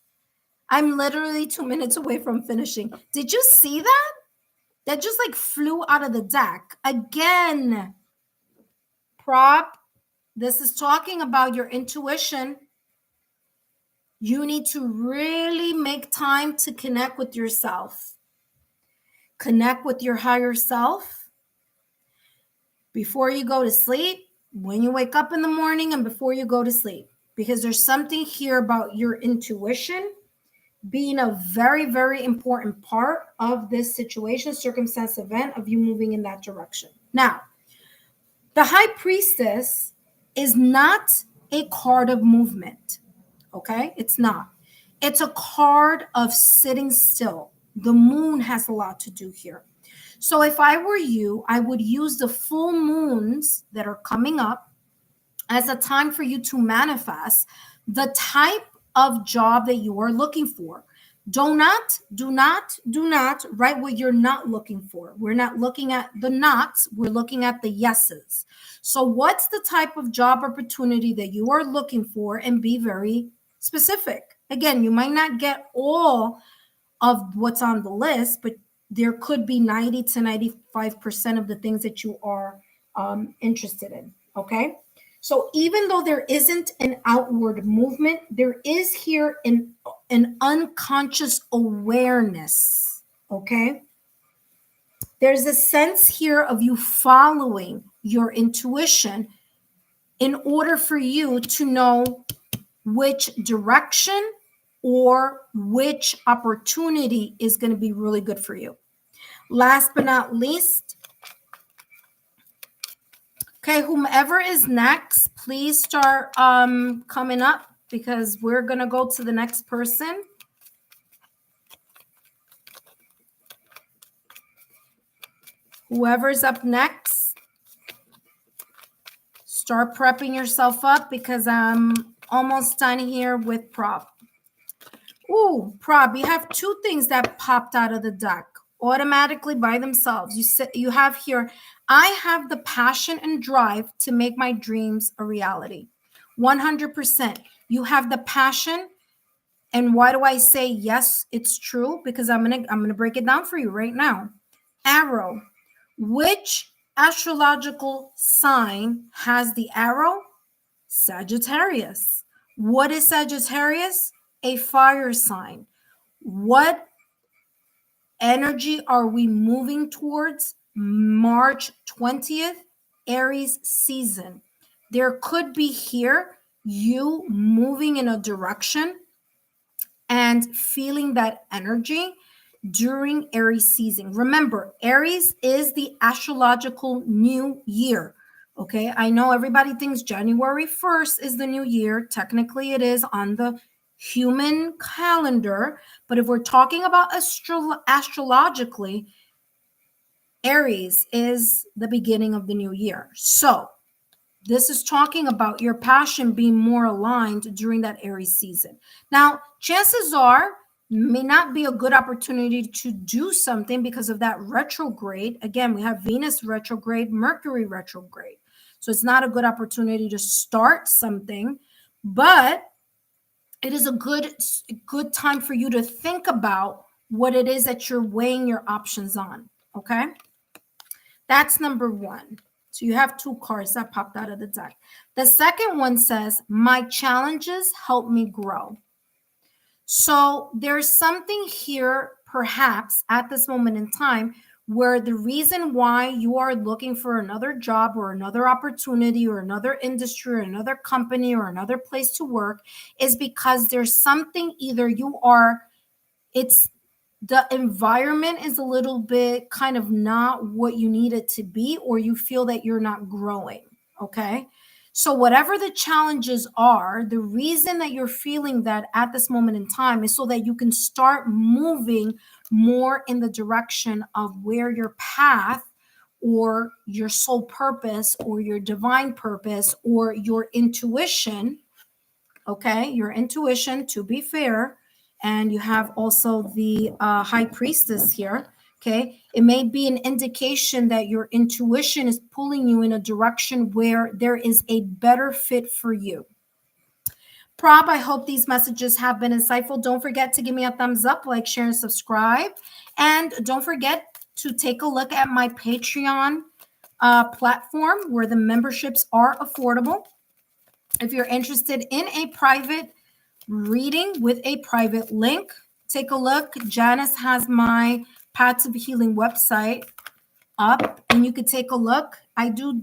I'm literally 2 minutes away from finishing. Did you see that? That just like flew out of the deck. Again. Prop, this is talking about your intuition. You need to really make time to connect with yourself. Connect with your higher self before you go to sleep, when you wake up in the morning, and before you go to sleep. Because there's something here about your intuition being a very, very important part of this situation, circumstance, event of you moving in that direction. Now, the High Priestess is not a card of movement, okay? It's not. It's a card of sitting still. The moon has a lot to do here. So if I were you, I would use the full moons that are coming up as a time for you to manifest the type of job that you are looking for. Do not write what you're not looking for. We're not looking at the nots, we're looking at the yeses. So what's the type of job opportunity that you are looking for, and be very specific. Again, you might not get all of what's on the list, but there could be 90 to 95% of the things that you are interested in, okay? So even though there isn't an outward movement, there is here an unconscious awareness, okay? There's a sense here of you following your intuition in order for you to know which direction or which opportunity is going to be really good for you. Last but not least, okay, whomever is next, please start coming up, because we're going to go to the next person. Whoever's up next, start prepping yourself up, because I'm almost done here with Prop. Ooh, Prop, you have two things that popped out of the deck automatically by themselves. You have here, I have the passion and drive to make my dreams a reality. 100%. You have the passion. And why do I say yes, it's true? Because I'm gonna break it down for you right now. Arrow. Which astrological sign has the arrow? Sagittarius. What is Sagittarius? A fire sign. What energy are we moving towards? March 20th, Aries season. There could be here you moving in a direction and feeling that energy during Aries season. Remember, Aries is the astrological new year. Okay, I know everybody thinks January 1st is the new year. Technically, it is on the human calendar. But if we're talking about astrologically, Aries is the beginning of the new year. So this is talking about your passion being more aligned during that Aries season. Now, chances are, may not be a good opportunity to do something because of that retrograde. Again, we have Venus retrograde, Mercury retrograde. So it's not a good opportunity to start something, but it is a good time for you to think about what it is that you're weighing your options on, okay? That's number one. So you have two cards that popped out of the deck. The second one says, my challenges help me grow. So there's something here, perhaps at this moment in time, where the reason why you are looking for another job or another opportunity or another industry or another company or another place to work is because there's something, either it's the environment is a little bit kind of not what you need it to be, or you feel that you're not growing, okay? So whatever the challenges are, the reason that you're feeling that at this moment in time is so that you can start moving more in the direction of where your path or your soul purpose or your divine purpose or your intuition, okay? Your intuition, to be fair. And you have also the High Priestess here. Okay, it may be an indication that your intuition is pulling you in a direction where there is a better fit for you. Prab, I hope these messages have been insightful. Don't forget to give me a thumbs up, like, share, and subscribe. And don't forget to take a look at my Patreon platform where the memberships are affordable. If you're interested in a private reading with a private link, take a look. Janice has my Paths of Healing website up, and you could take a look. I do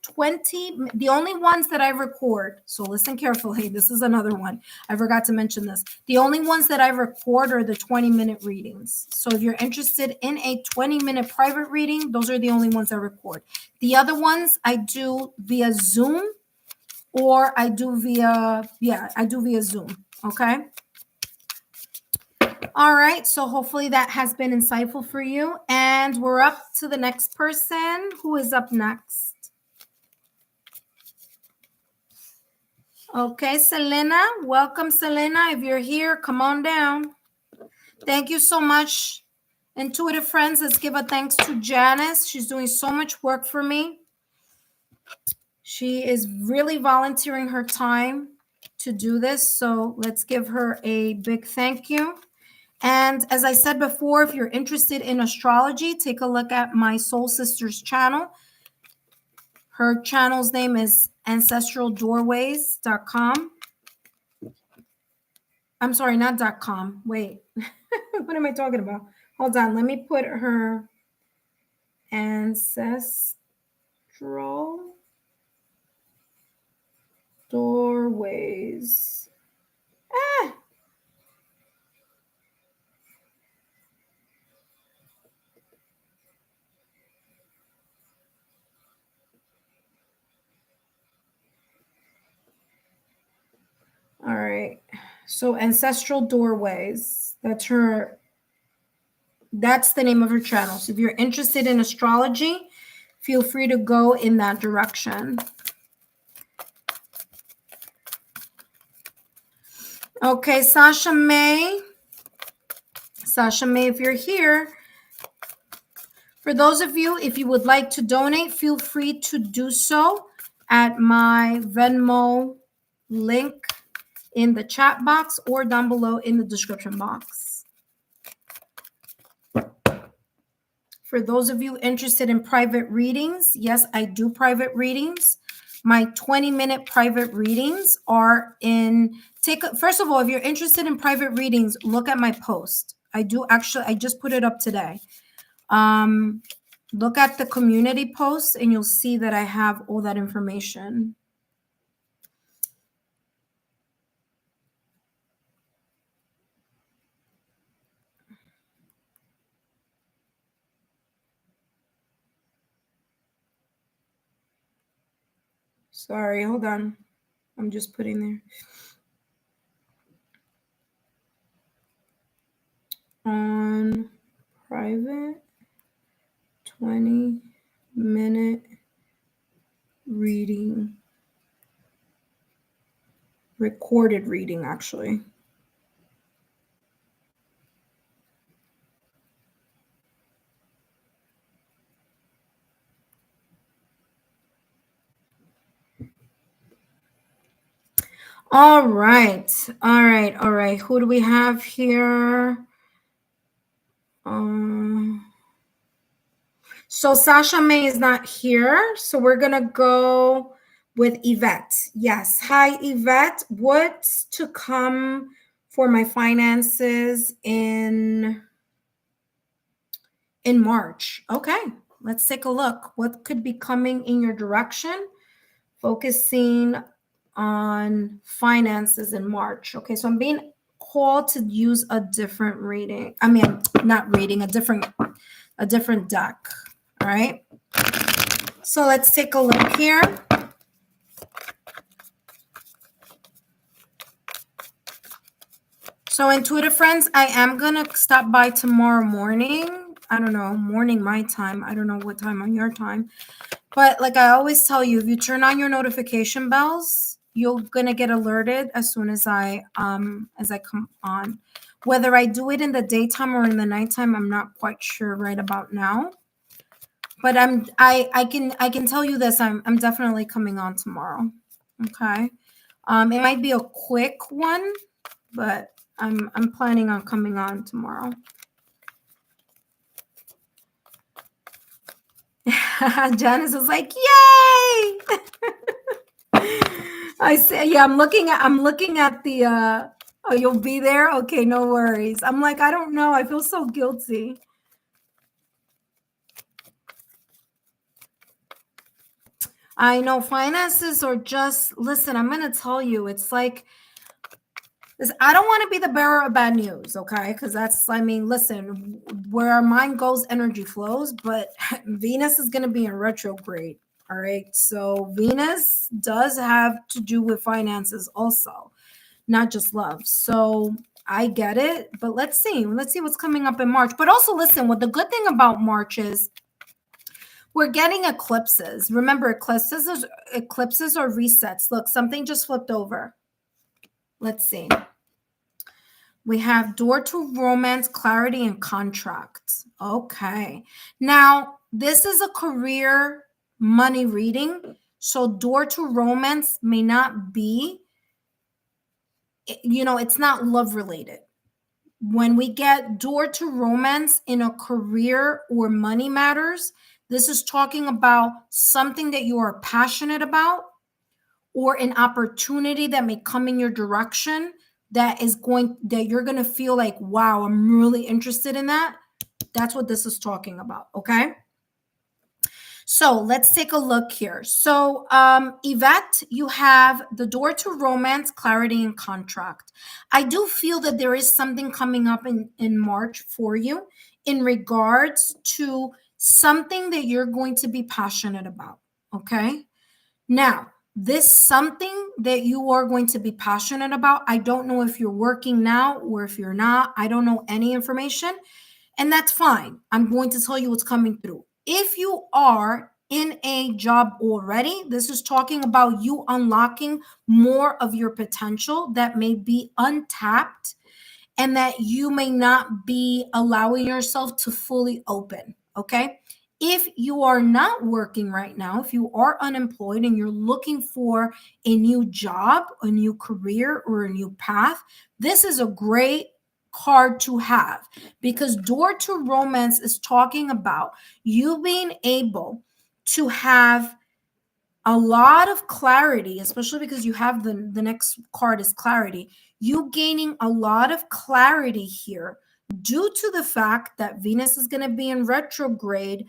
20, the only ones that I record, so listen carefully, this is another one, I forgot to mention this. The only ones that I record are the 20-minute readings. So if you're interested in a 20-minute private reading, those are the only ones I record. The other ones I do via Zoom, or I do via Zoom, okay? All right, so hopefully that has been insightful for you. And we're up to the next person. Who is up next? Okay, Selena. Welcome, Selena. If you're here, come on down. Thank you so much, intuitive friends. Let's give a thanks to Janice. She's doing so much work for me. She is really volunteering her time to do this. So let's give her a big thank you. And as I said before, if you're interested in astrology, take a look at my Soul Sisters channel. Her channel's name is ancestraldoorways.com. I'm sorry, not .com. Wait, what am I talking about? Hold on, let me put her Ancestral Doorways. All right. So Ancestral Doorways. That's the name of her channel. So if you're interested in astrology, feel free to go in that direction. Okay, Sasha May. Sasha May, if you're here. For those of you, if you would like to donate, feel free to do so at my Venmo link in the chat box or down below in the description box. For those of you interested in private readings, yes, I do private readings. My 20-minute private readings are first of all, if you're interested in private readings, look at my post. I just put it up today. Look at the community post and you'll see that I have all that information. Sorry, hold on. I'm just putting there. On private 20-minute reading. Recorded reading, actually. All right. Who do we have here? So Sasha May is not here. So we're going to go with Yvette. Yes. Hi, Yvette. What's to come for my finances in March? Okay. Let's take a look. What could be coming in your direction? Focusing on finances in March. Okay, so I'm being called to use a different reading. I mean, not reading, a different deck. All right. So let's take a look here. So intuitive friends, I am going to stop by tomorrow morning. I don't know, morning my time. I don't know what time on your time. But like I always tell you, if you turn on your notification bells, you're going to get alerted as soon as I come on. Whether I do it in the daytime or in the nighttime, I'm not quite sure right about now. But I can tell you this, I'm definitely coming on tomorrow. Okay. It might be a quick one, but I'm planning on coming on tomorrow. Janice is like, yay! I say, yeah, I'm looking at the oh, you'll be there? Okay, no worries. I'm like, I don't know. I feel so guilty. I know finances are just, listen, I'm gonna tell you, it's like this. I don't want to be the bearer of bad news, okay? Because that's, I mean, listen, where our mind goes, energy flows, but Venus is gonna be in retrograde. All right. So Venus does have to do with finances also, not just love. So I get it, but let's see. Let's see what's coming up in March. But also, listen, what the good thing about March is we're getting eclipses. Remember, eclipses are resets. Look, something just flipped over. Let's see. We have door to romance, clarity, and contract. Okay. Now, this is a career money reading. So door to romance may not be, it's not love related. When we get door to romance in a career or money matters, this is talking about something that you are passionate about or an opportunity that may come in your direction that you're going to feel like, wow, I'm really interested in that. That's what this is talking about. Okay. So let's take a look here. So, Yvette, you have the door to romance, clarity, and contract. I do feel that there is something coming up in March for you in regards to something that you're going to be passionate about. Okay. Now, this something that you are going to be passionate about, I don't know if you're working now or if you're not. I don't know any information. And that's fine. I'm going to tell you what's coming through. If you are in a job already, this is talking about you unlocking more of your potential that may be untapped and that you may not be allowing yourself to fully open. Okay. If you are not working right now, if you are unemployed and you're looking for a new job, a new career, or a new path, this is a great card to have because door to romance is talking about you being able to have a lot of clarity, especially because you have the next card is clarity. You gaining a lot of clarity here due to the fact that Venus is going to be in retrograde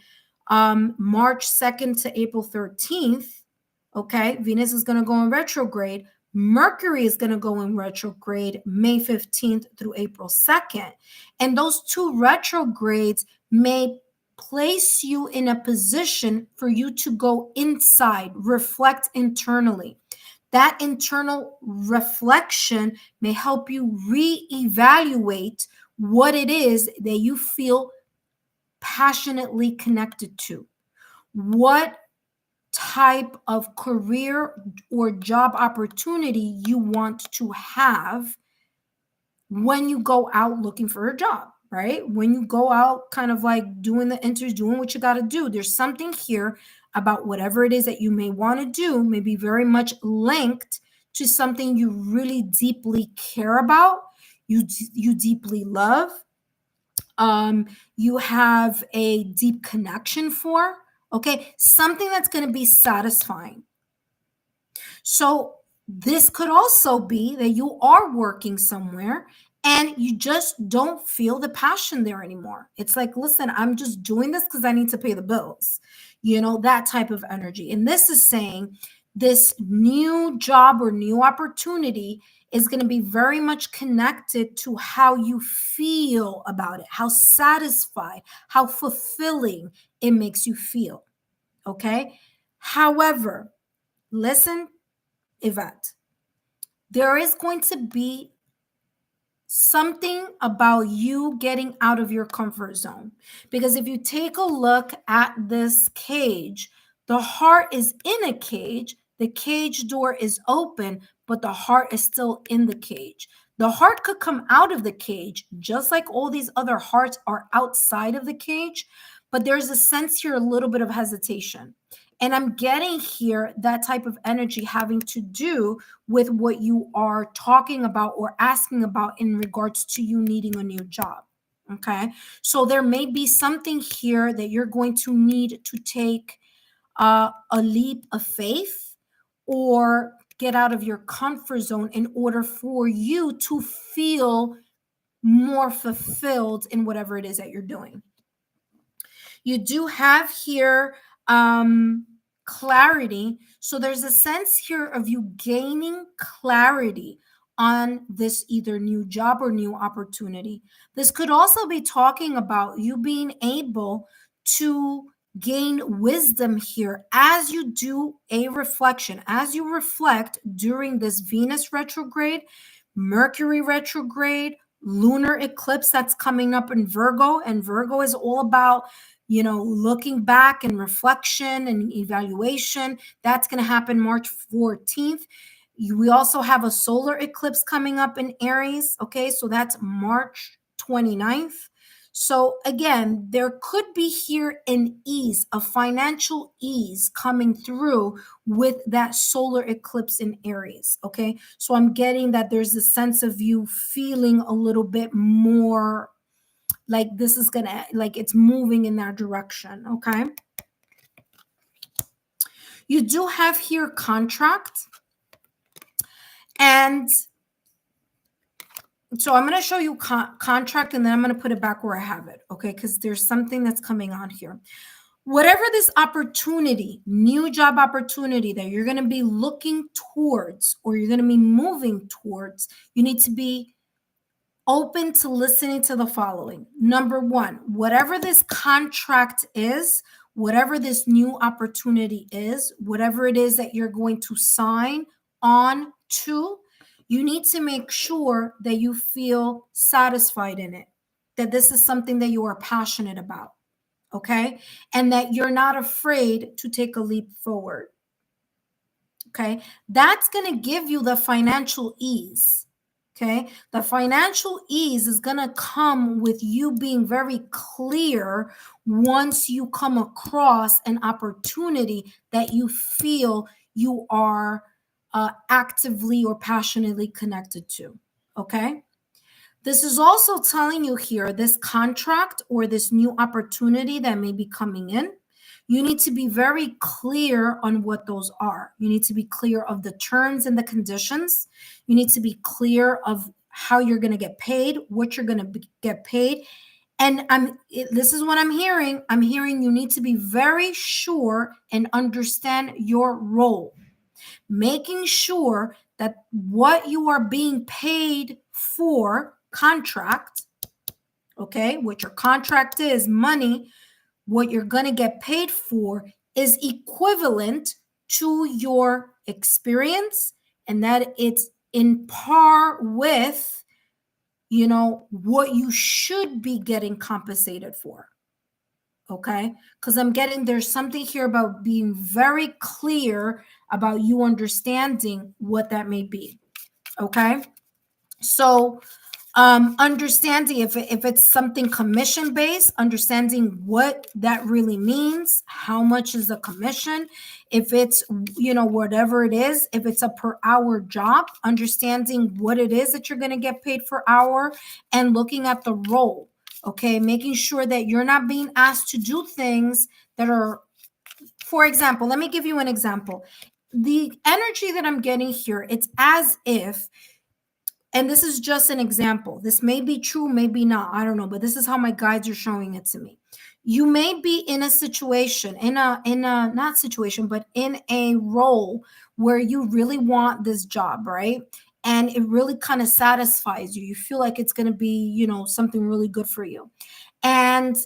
March 2nd to April 13th. Okay, Venus is going to go in retrograde. Mercury is going to go in retrograde May 15th through April 2nd. And those two retrogrades may place you in a position for you to go inside, reflect internally. That internal reflection may help you reevaluate what it is that you feel passionately connected to. What type of career or job opportunity you want to have when you go out looking for a job, right? When you go out kind of like doing the interviews, doing what you got to do, there's something here about whatever it is that you may want to do, may be very much linked to something you really deeply care about, you deeply love, you have a deep connection for, okay? Something that's going to be satisfying. So this could also be that you are working somewhere and you just don't feel the passion there anymore. It's like, listen, I'm just doing this because I need to pay the bills, that type of energy. And this is saying this new job or new opportunity is going to be very much connected to how you feel about it, how satisfied, how fulfilling it makes you feel. Okay. However, listen, Yvette, there is going to be something about you getting out of your comfort zone. Because if you take a look at this cage, the heart is in a cage, the cage door is open, but the heart is still in the cage. The heart could come out of the cage, just like all these other hearts are outside of the cage, but there's a sense here, a little bit of hesitation. And I'm getting here that type of energy having to do with what you are talking about or asking about in regards to you needing a new job. Okay. So there may be something here that you're going to need to take a leap of faith or get out of your comfort zone in order for you to feel more fulfilled in whatever it is that you're doing. You do have here clarity. So there's a sense here of you gaining clarity on this either new job or new opportunity. This could also be talking about you being able to gain wisdom here as you do a reflection, as you reflect during this Venus retrograde, Mercury retrograde, lunar eclipse that's coming up in Virgo. And Virgo is all about looking back and reflection and evaluation. That's going to happen March 14th. We also have a solar eclipse coming up in Aries. Okay, so that's March 29th. So again, there could be here an ease, a financial ease coming through with that solar eclipse in Aries. Okay, so I'm getting that there's a sense of you feeling a little bit more like this is gonna, like it's moving in that direction. Okay, you do have here contract, and so I'm going to show you contract, and then I'm going to put it back where I have it. Okay, because there's something that's coming on here. Whatever this opportunity, new job opportunity that you're going to be looking towards or you're going to be moving towards, you need to be open to listening to the following. Number one, whatever this contract is, whatever this new opportunity is, whatever it is that you're going to sign on to, you need to make sure that you feel satisfied in it, that this is something that you are passionate about, okay? And that you're not afraid to take a leap forward, okay? That's going to give you the financial ease. Okay, the financial ease is going to come with you being very clear once you come across an opportunity that you feel you are actively or passionately connected to. Okay, this is also telling you here this contract or this new opportunity that may be coming in. You need to be very clear on what those are. You need to be clear of the terms and the conditions. You need to be clear of how you're going to get paid, what you're going to get paid. And this is what I'm hearing. I'm hearing you need to be very sure and understand your role, making sure that what you are being paid for, contract, okay, what your contract is, money, what you're going to get paid for is equivalent to your experience, and that it's in par with, what you should be getting compensated for. Okay, because I'm getting there's something here about being very clear about you understanding what that may be. Okay, so understanding if it's something commission based, understanding what that really means, how much is the commission, if it's whatever it is, if it's a per hour job, understanding what it is that you're going to get paid per hour, and looking at the role. Okay, making sure that you're not being asked to do things that are, for example, let me give you an example. The energy that I'm getting here, it's as if, and this is just an example, this may be true, maybe not, I don't know, but this is how my guides are showing it to me. You may be in a situation, in a not situation, but in a role where you really want this job, right? And it really kind of satisfies you. You feel like it's going to be, something really good for you. And,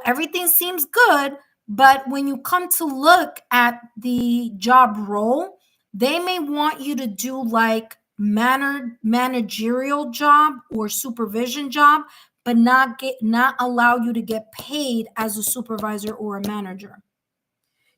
everything seems good. But when you come to look at the job role, they may want you to do like managerial job or supervision job, but not allow you to get paid as a supervisor or a manager.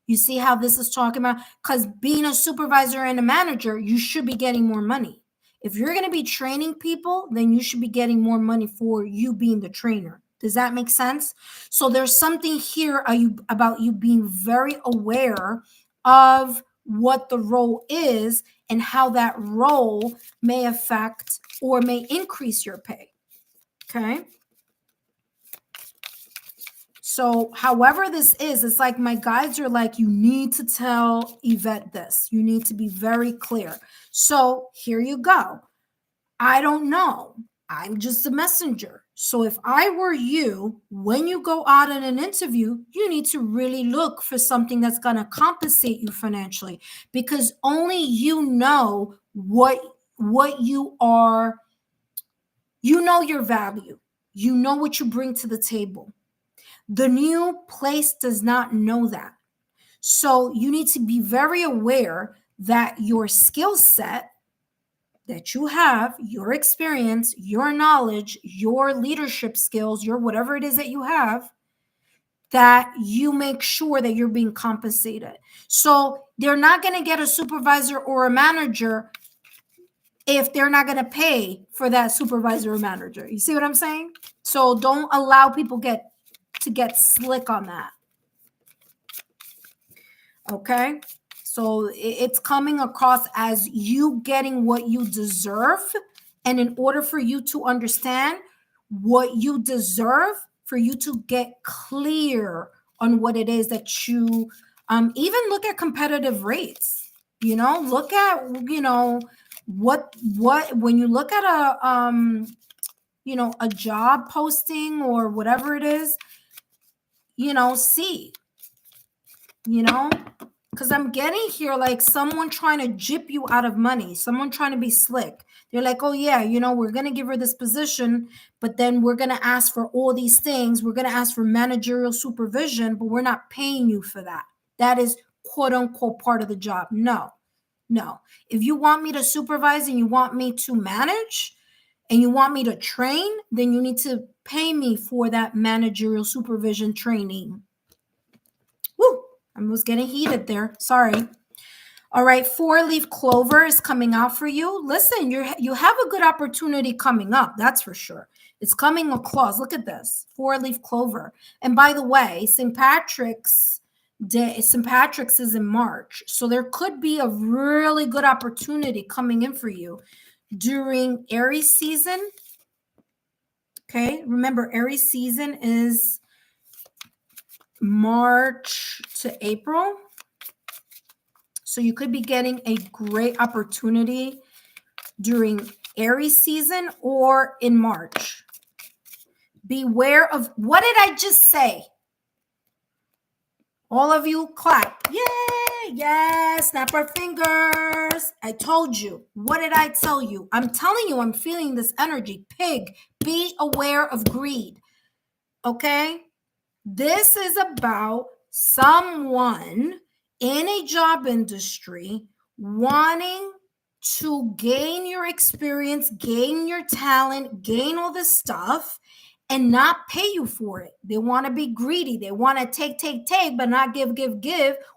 You see how this is talking about? Because being a supervisor and a manager, you should be getting more money. If you're going to be training people, then you should be getting more money for you being the trainer. Does that make sense? So there's something here about you being very aware of what the role is and how that role may affect or may increase your pay. Okay. So, however this is, it's like my guides are like, you need to tell Yvette this. You need to be very clear. So, here you go. I don't know. I'm just a messenger. So, if I were you, when you go out in an interview, you need to really look for something that's going to compensate you financially, because only you know what you are. You know your value. You know what you bring to the table. The new place does not know that. So you need to be very aware that your skill set that you have, your experience, your knowledge, your leadership skills, your whatever it is that you have, that you make sure that you're being compensated. So they're not going to get a supervisor or a manager if they're not going to pay for that supervisor or manager. You see what I'm saying? So don't allow people to get slick on that. Okay? So it's coming across as you getting what you deserve. And in order for you to understand what you deserve, for you to get clear on what it is that you even look at competitive rates. Look at what when you look at a job posting or whatever it is, see, because I'm getting here like someone trying to jip you out of money, someone trying to be slick. They're like, oh yeah, we're going to give her this position, but then we're going to ask for all these things. We're going to ask for managerial supervision, but we're not paying you for that. That is quote unquote part of the job. No. If you want me to supervise and you want me to manage and you want me to train, then you need to pay me for that managerial supervision training. Woo! I was getting heated there. Sorry. All right, 4-leaf clover is coming out for you. Listen, you have a good opportunity coming up. That's for sure. It's coming across. Look at this, 4-leaf clover. And by the way, St. Patrick's Day, St. Patrick's is in March. So there could be a really good opportunity coming in for you during Aries season. Okay, remember Aries season is March to April. So you could be getting a great opportunity during Aries season or in March. Beware of, what did I just say? All of you clap. Yay! Yes, snap our fingers. I told you. What did I tell you? I'm telling you, I'm feeling this energy. Pig, be aware of greed. Okay? This is about someone in a job industry wanting to gain your experience, gain your talent, gain all this stuff, and not pay you for it. They want to be greedy. They want to take, but not give,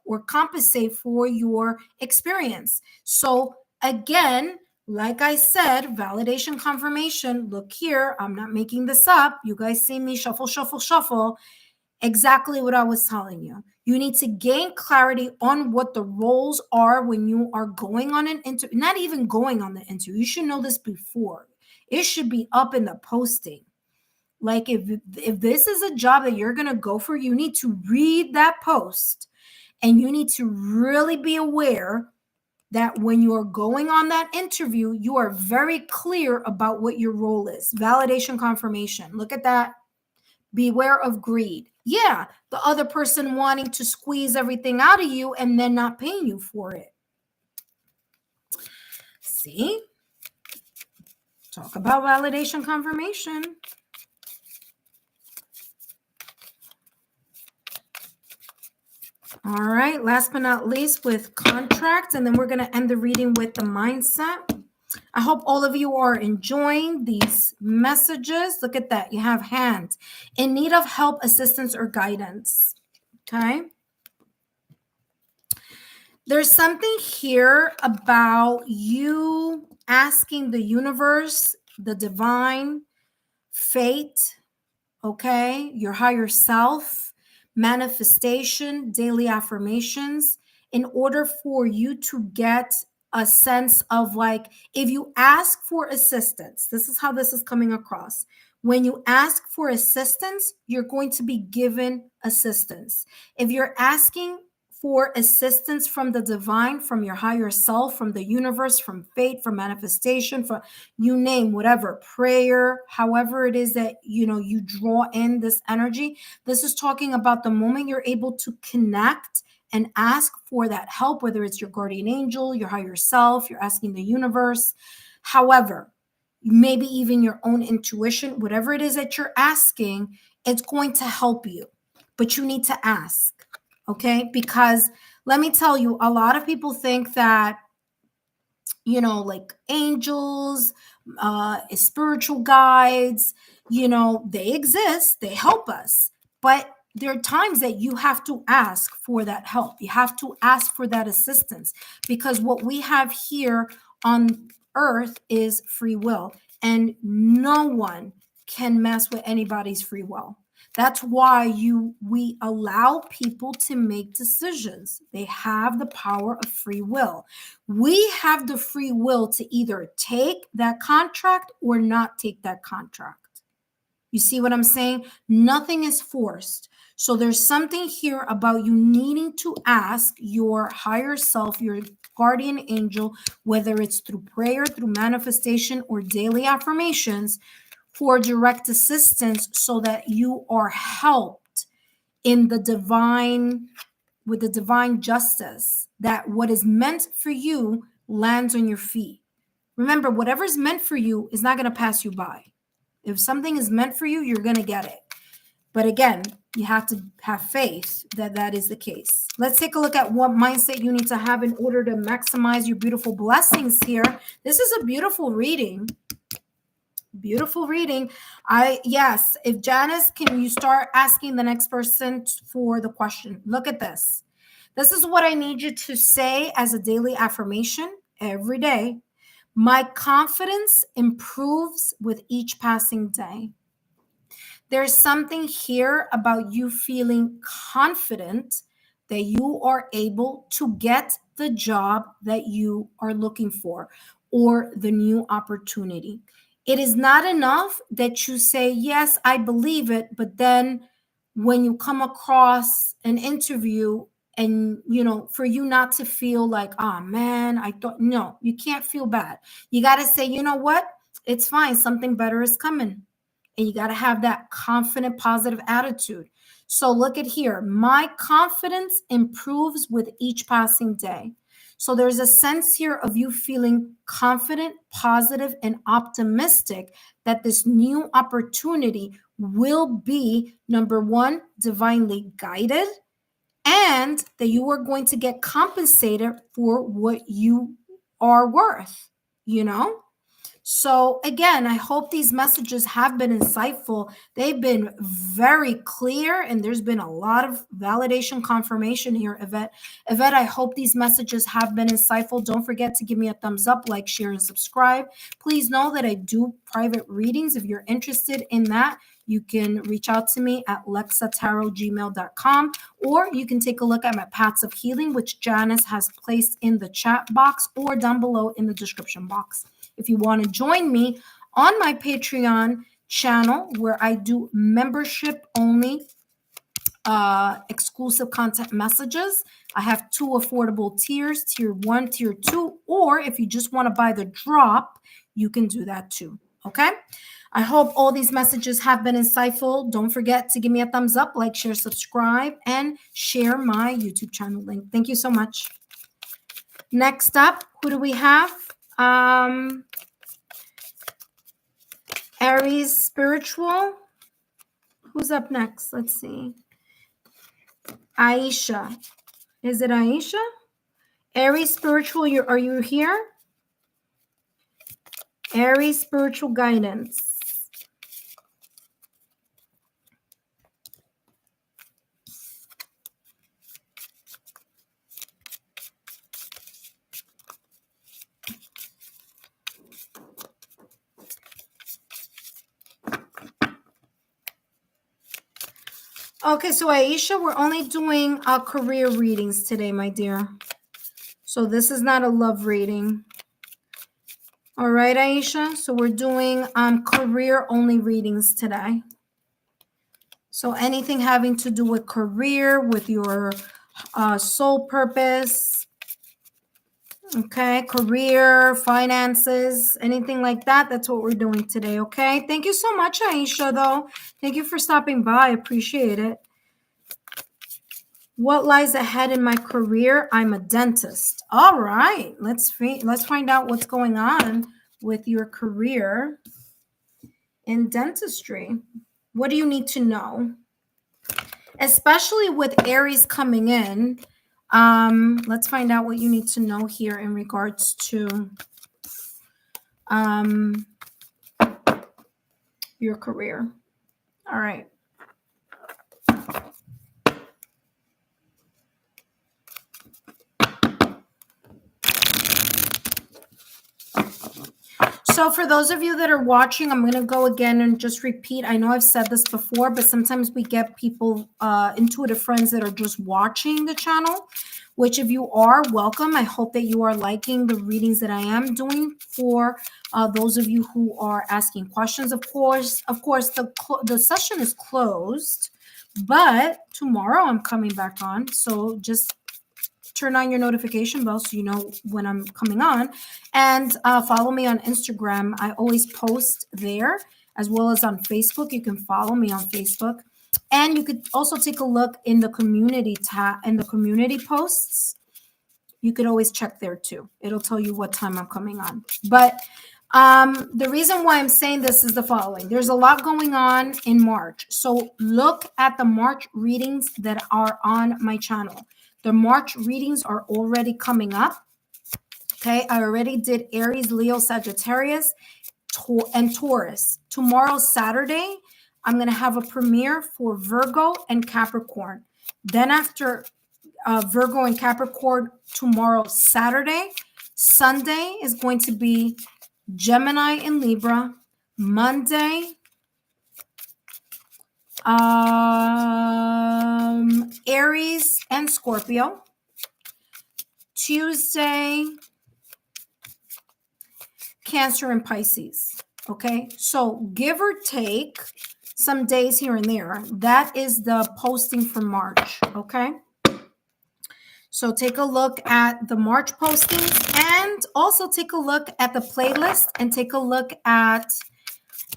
or compensate for your experience. So again, like I said, validation confirmation. Look here, I'm not making this up. You guys see me shuffle. Exactly what I was telling you. You need to gain clarity on what the roles are when you are going on an interview, not even going on the interview. You should know this before. It should be up in the posting. Like if this is a job that you're going to go for, you need to read that post and you need to really be aware that when you're going on that interview, you are very clear about what your role is. Validation confirmation. Look at that. Beware of greed. Yeah, the other person wanting to squeeze everything out of you and then not paying you for it. See? Talk about validation confirmation. All right, last but not least with contracts, and then we're going to end the reading with the mindset. I hope all of you are enjoying these messages. Look at that. You have hands. In need of help, assistance, or guidance. Okay. There's something here about you asking the universe, the divine, fate, okay, your higher self, manifestation, daily affirmations, in order for you to get a sense of like, if you ask for assistance, this is how this is coming across. When you ask for assistance, you're going to be given assistance. If you're asking for assistance from the divine, from your higher self, from the universe, from fate, from manifestation, from you name whatever, prayer, however it is that you draw in this energy. This is talking about the moment you're able to connect and ask for that help, whether it's your guardian angel, your higher self, you're asking the universe. However, maybe even your own intuition, whatever it is that you're asking, it's going to help you. But you need to ask, okay? Because let me tell you, a lot of people think that, like angels, spiritual guides, they exist, they help us. But there are times that you have to ask for that help. You have to ask for that assistance, because what we have here on earth is free will, and no one can mess with anybody's free will. That's why we allow people to make decisions. They have the power of free will. We have the free will to either take that contract or not take that contract. You see what I'm saying? Nothing is forced. So there's something here about you needing to ask your higher self, your guardian angel, whether it's through prayer, through manifestation, or daily affirmations, for direct assistance, so that you are helped in the divine, with the divine justice, that what is meant for you lands on your feet. Remember, whatever is meant for you is not going to pass you by. If something is meant for you, you're going to get it. But again, you have to have faith that that is the case. Let's take a look at what mindset you need to have in order to maximize your beautiful blessings here. This is a beautiful reading. Beautiful reading. Yes, if Janice, can you start asking the next person for the question? Look at this. This is what I need you to say as a daily affirmation every day. My confidence improves with each passing day. There's something here about you feeling confident that you are able to get the job that you are looking for or the new opportunity. It is not enough that you say, yes, I believe it, but then when you come across an interview and, for you not to feel like, oh man, I thought, no, you can't feel bad. You got to say, you know what? It's fine. Something better is coming. And you got to have that confident, positive attitude. So look at here. My confidence improves with each passing day. So there's a sense here of you feeling confident, positive, and optimistic that this new opportunity will be, number one, divinely guided, and that you are going to get compensated for what you are worth, So again, I hope these messages have been insightful. They've been very clear, and there's been a lot of validation confirmation here, Yvette. Yvette, I hope these messages have been insightful. Don't forget to give me a thumbs up, like, share, and subscribe. Please know that I do private readings. If you're interested in that, you can reach out to me at lexatarotgmail.com, or you can take a look at my Paths of Healing, which Janice has placed in the chat box or down below in the description box. If you want to join me on my Patreon channel, where I do membership only exclusive content messages, I have two affordable tiers, tier 1, tier 2, or if you just want to buy the drop, you can do that too. Okay. I hope all these messages have been insightful. Don't forget to give me a thumbs up, like, share, subscribe, and share my YouTube channel link. Thank you so much. Next up, who do we have? Aries Spiritual. Who's up next? Let's see. Aisha. Is it Aisha? Aries Spiritual, are you here? Aries Spiritual Guidance. Okay, so Aisha, we're only doing career readings today, my dear. So this is not a love reading. All right, Aisha. So we're doing career only readings today. So anything having to do with career, with your sole purpose, okay, career, finances, anything like that, that's what we're doing today, okay? Thank you so much, Aisha, though. Thank you for stopping by. I appreciate it. What lies ahead in my career? I'm a dentist. All right, let's find out what's going on with your career in dentistry. What do you need to know? Especially with Aries coming in. Let's find out what you need to know here in regards to your career. All right. So for those of you that are watching, I'm going to go again and just repeat. I know I've said this before, but sometimes we get people, intuitive friends that are just watching the channel, which if you are, welcome. I hope that you are liking the readings that I am doing for those of you who are asking questions. Of course, the session is closed, but tomorrow I'm coming back on. So just turn on your notification bell so you know when I'm coming on, and follow me on Instagram. I always post there, as well as on Facebook. You can follow me on Facebook, and you could also take a look in the community tab, in the community posts. You could always check there too. It'll tell you what time I'm coming on. But the reason why I'm saying this is the following. There's a lot going on in March. So look at the March readings that are on my channel. The March readings are already coming up. Okay, I already did Aries, Leo, Sagittarius, and Taurus. Tomorrow, Saturday, I'm going to have a premiere for Virgo and Capricorn. Then after Virgo and Capricorn, tomorrow, Saturday, Sunday is going to be Gemini and Libra. Monday, Aries and Scorpio. Tuesday, Cancer and Pisces. Okay, so give or take some days here and there. That is the posting for March. Okay, so take a look at the March postings, and also take a look at the playlist, and take a look at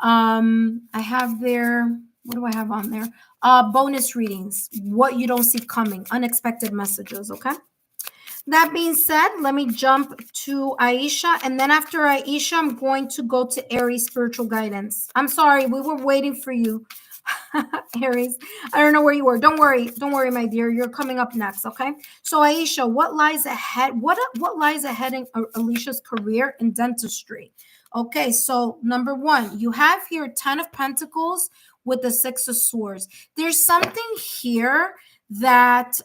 I have there, what do I have on there? Bonus readings, what you don't see coming, unexpected messages. Okay, that being said, let me jump to Aisha, and then after Aisha, I'm going to go to Aries spiritual guidance. I'm sorry, we were waiting for you. Aries, I don't know where you were. Don't worry, my dear. You're coming up next. Okay, so Aisha, what lies ahead? What lies ahead in Alicia's career in dentistry? Okay, so number one, you have here 10 of Pentacles with the 6 of Swords. There's something here that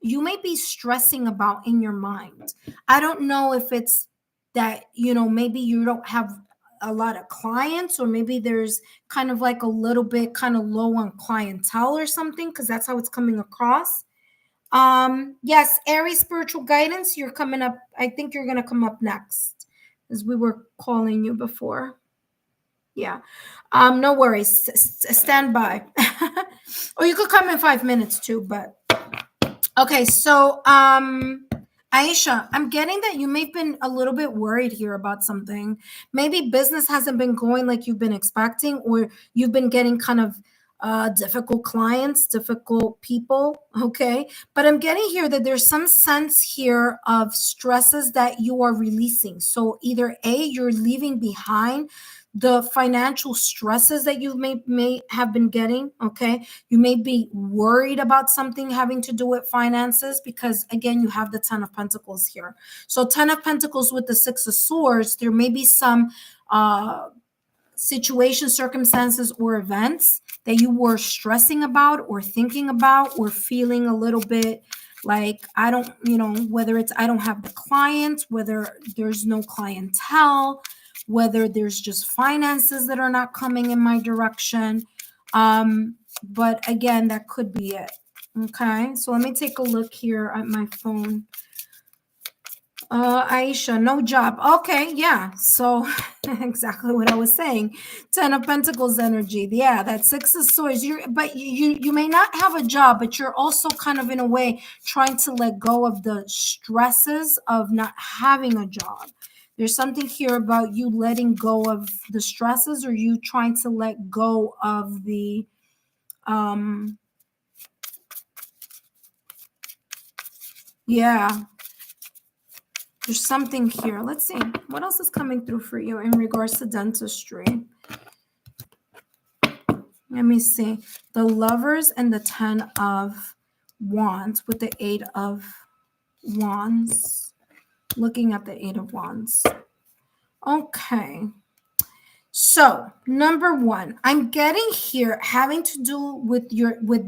you may be stressing about in your mind. I don't know if it's that, maybe you don't have a lot of clients, or maybe there's kind of like a little bit kind of low on clientele or something, because that's how it's coming across. Yes, Aries spiritual guidance, you're coming up. I think you're going to come up next, as we were calling you before. Yeah. No worries. Stand by. Or you could come in 5 minutes too, but okay. So, Aisha, I'm getting that you may have been a little bit worried here about something. Maybe business hasn't been going like you've been expecting, or you've been getting kind of difficult clients, difficult people. Okay. But I'm getting here that there's some sense here of stresses that you are releasing. So either A, you're leaving behind the financial stresses that you may have been getting. Okay, you may be worried about something having to do with finances, because again, you have the 10 of Pentacles here. So 10 of Pentacles with the 6 of Swords, there may be some situations, circumstances, or events that you were stressing about, or thinking about, or feeling a little bit like, I don't, whether it's I don't have the clients, whether there's no clientele, whether there's just finances that are not coming in my direction. But again, that could be it. Okay, so let me take a look here at my phone. Aisha, no job. Okay, yeah. So exactly what I was saying. Ten of Pentacles energy. Yeah, that Six of Swords. You may not have a job, but you're also kind of in a way trying to let go of the stresses of not having a job. There's something here about you letting go of the stresses, or you trying to let go of the yeah. There's something here. Let's see. What else is coming through for you in regards to dentistry? Let me see. The Lovers and the Ten of Wands with the Eight of Wands. Looking at the Eight of Wands. Okay. So, number one, I'm getting here having to do with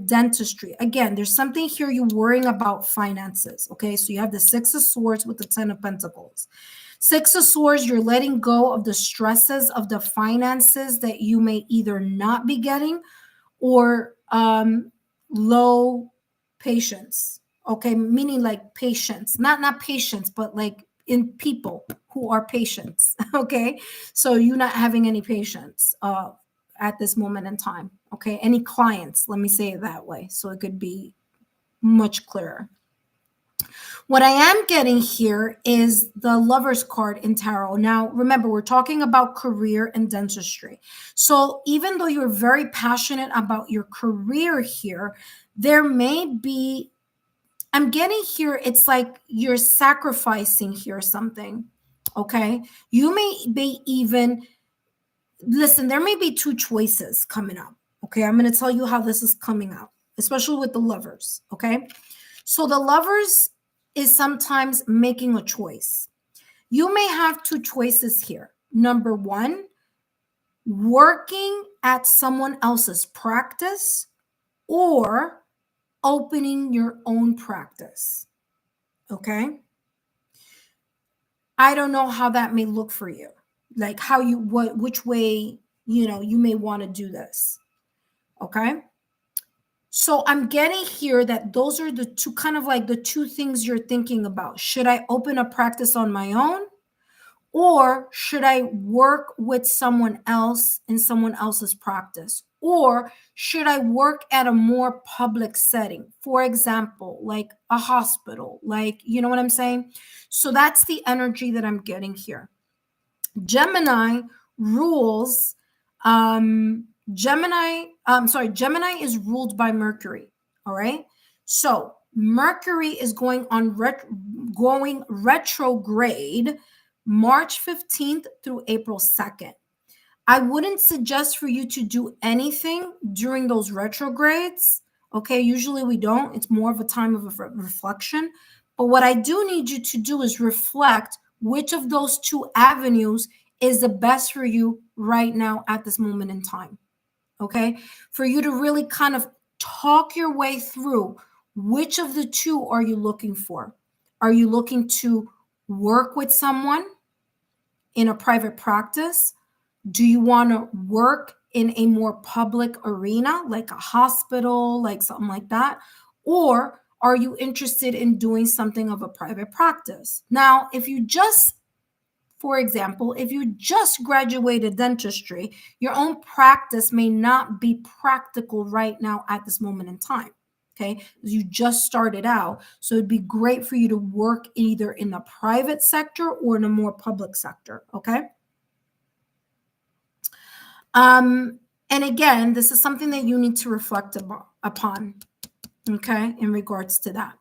dentistry. Again, there's something here you're worrying about finances. Okay, so you have the Six of Swords with the Ten of Pentacles. Six of Swords, you're letting go of the stresses of the finances that you may either not be getting or low patience. Okay, meaning like patience, not patience, but like in people who are patients. Okay, so you're not having any patience at this moment in time. Okay, any clients, let me say it that way, so it could be much clearer. What I am getting here is the Lover's card in tarot. Now, remember, we're talking about career and dentistry. So even though you're very passionate about your career here, there may be, I'm getting here, it's like you're sacrificing here something. Okay. You may be even, listen, there may be two choices coming up. Okay. I'm going to tell you how this is coming out, especially with the Lovers. Okay. So the Lovers is sometimes making a choice. You may have two choices here. Number one, working at someone else's practice or opening your own practice. Okay. I don't know how that may look for you. Like how you, which way, you may want to do this. Okay. So I'm getting here that those are the two kind of like the two things you're thinking about. Should I open a practice on my own? Or should I work with someone else in someone else's practice? Or should I work at a more public setting? For example, like a hospital, like, you know what I'm saying? So that's the energy that I'm getting here. Gemini rules, Gemini is ruled by Mercury. All right. So Mercury is going retrograde March 15th through April 2nd. I wouldn't suggest for you to do anything during those retrogrades. Okay. Usually we don't. It's more of a time of reflection. But what I do need you to do is reflect which of those two avenues is the best for you right now at this moment in time. Okay. For you to really kind of talk your way through which of the two are you looking for? Are you looking to work with someone in a private practice? Do you want to work in a more public arena, like a hospital, like something like that? Or are you interested in doing something of a private practice? Now, for example, if you just graduated dentistry, your own practice may not be practical right now at this moment in time. Okay, you just started out. So it'd be great for you to work either in the private sector or in a more public sector. Okay. And again, this is something that you need to reflect upon, okay, in regards to that.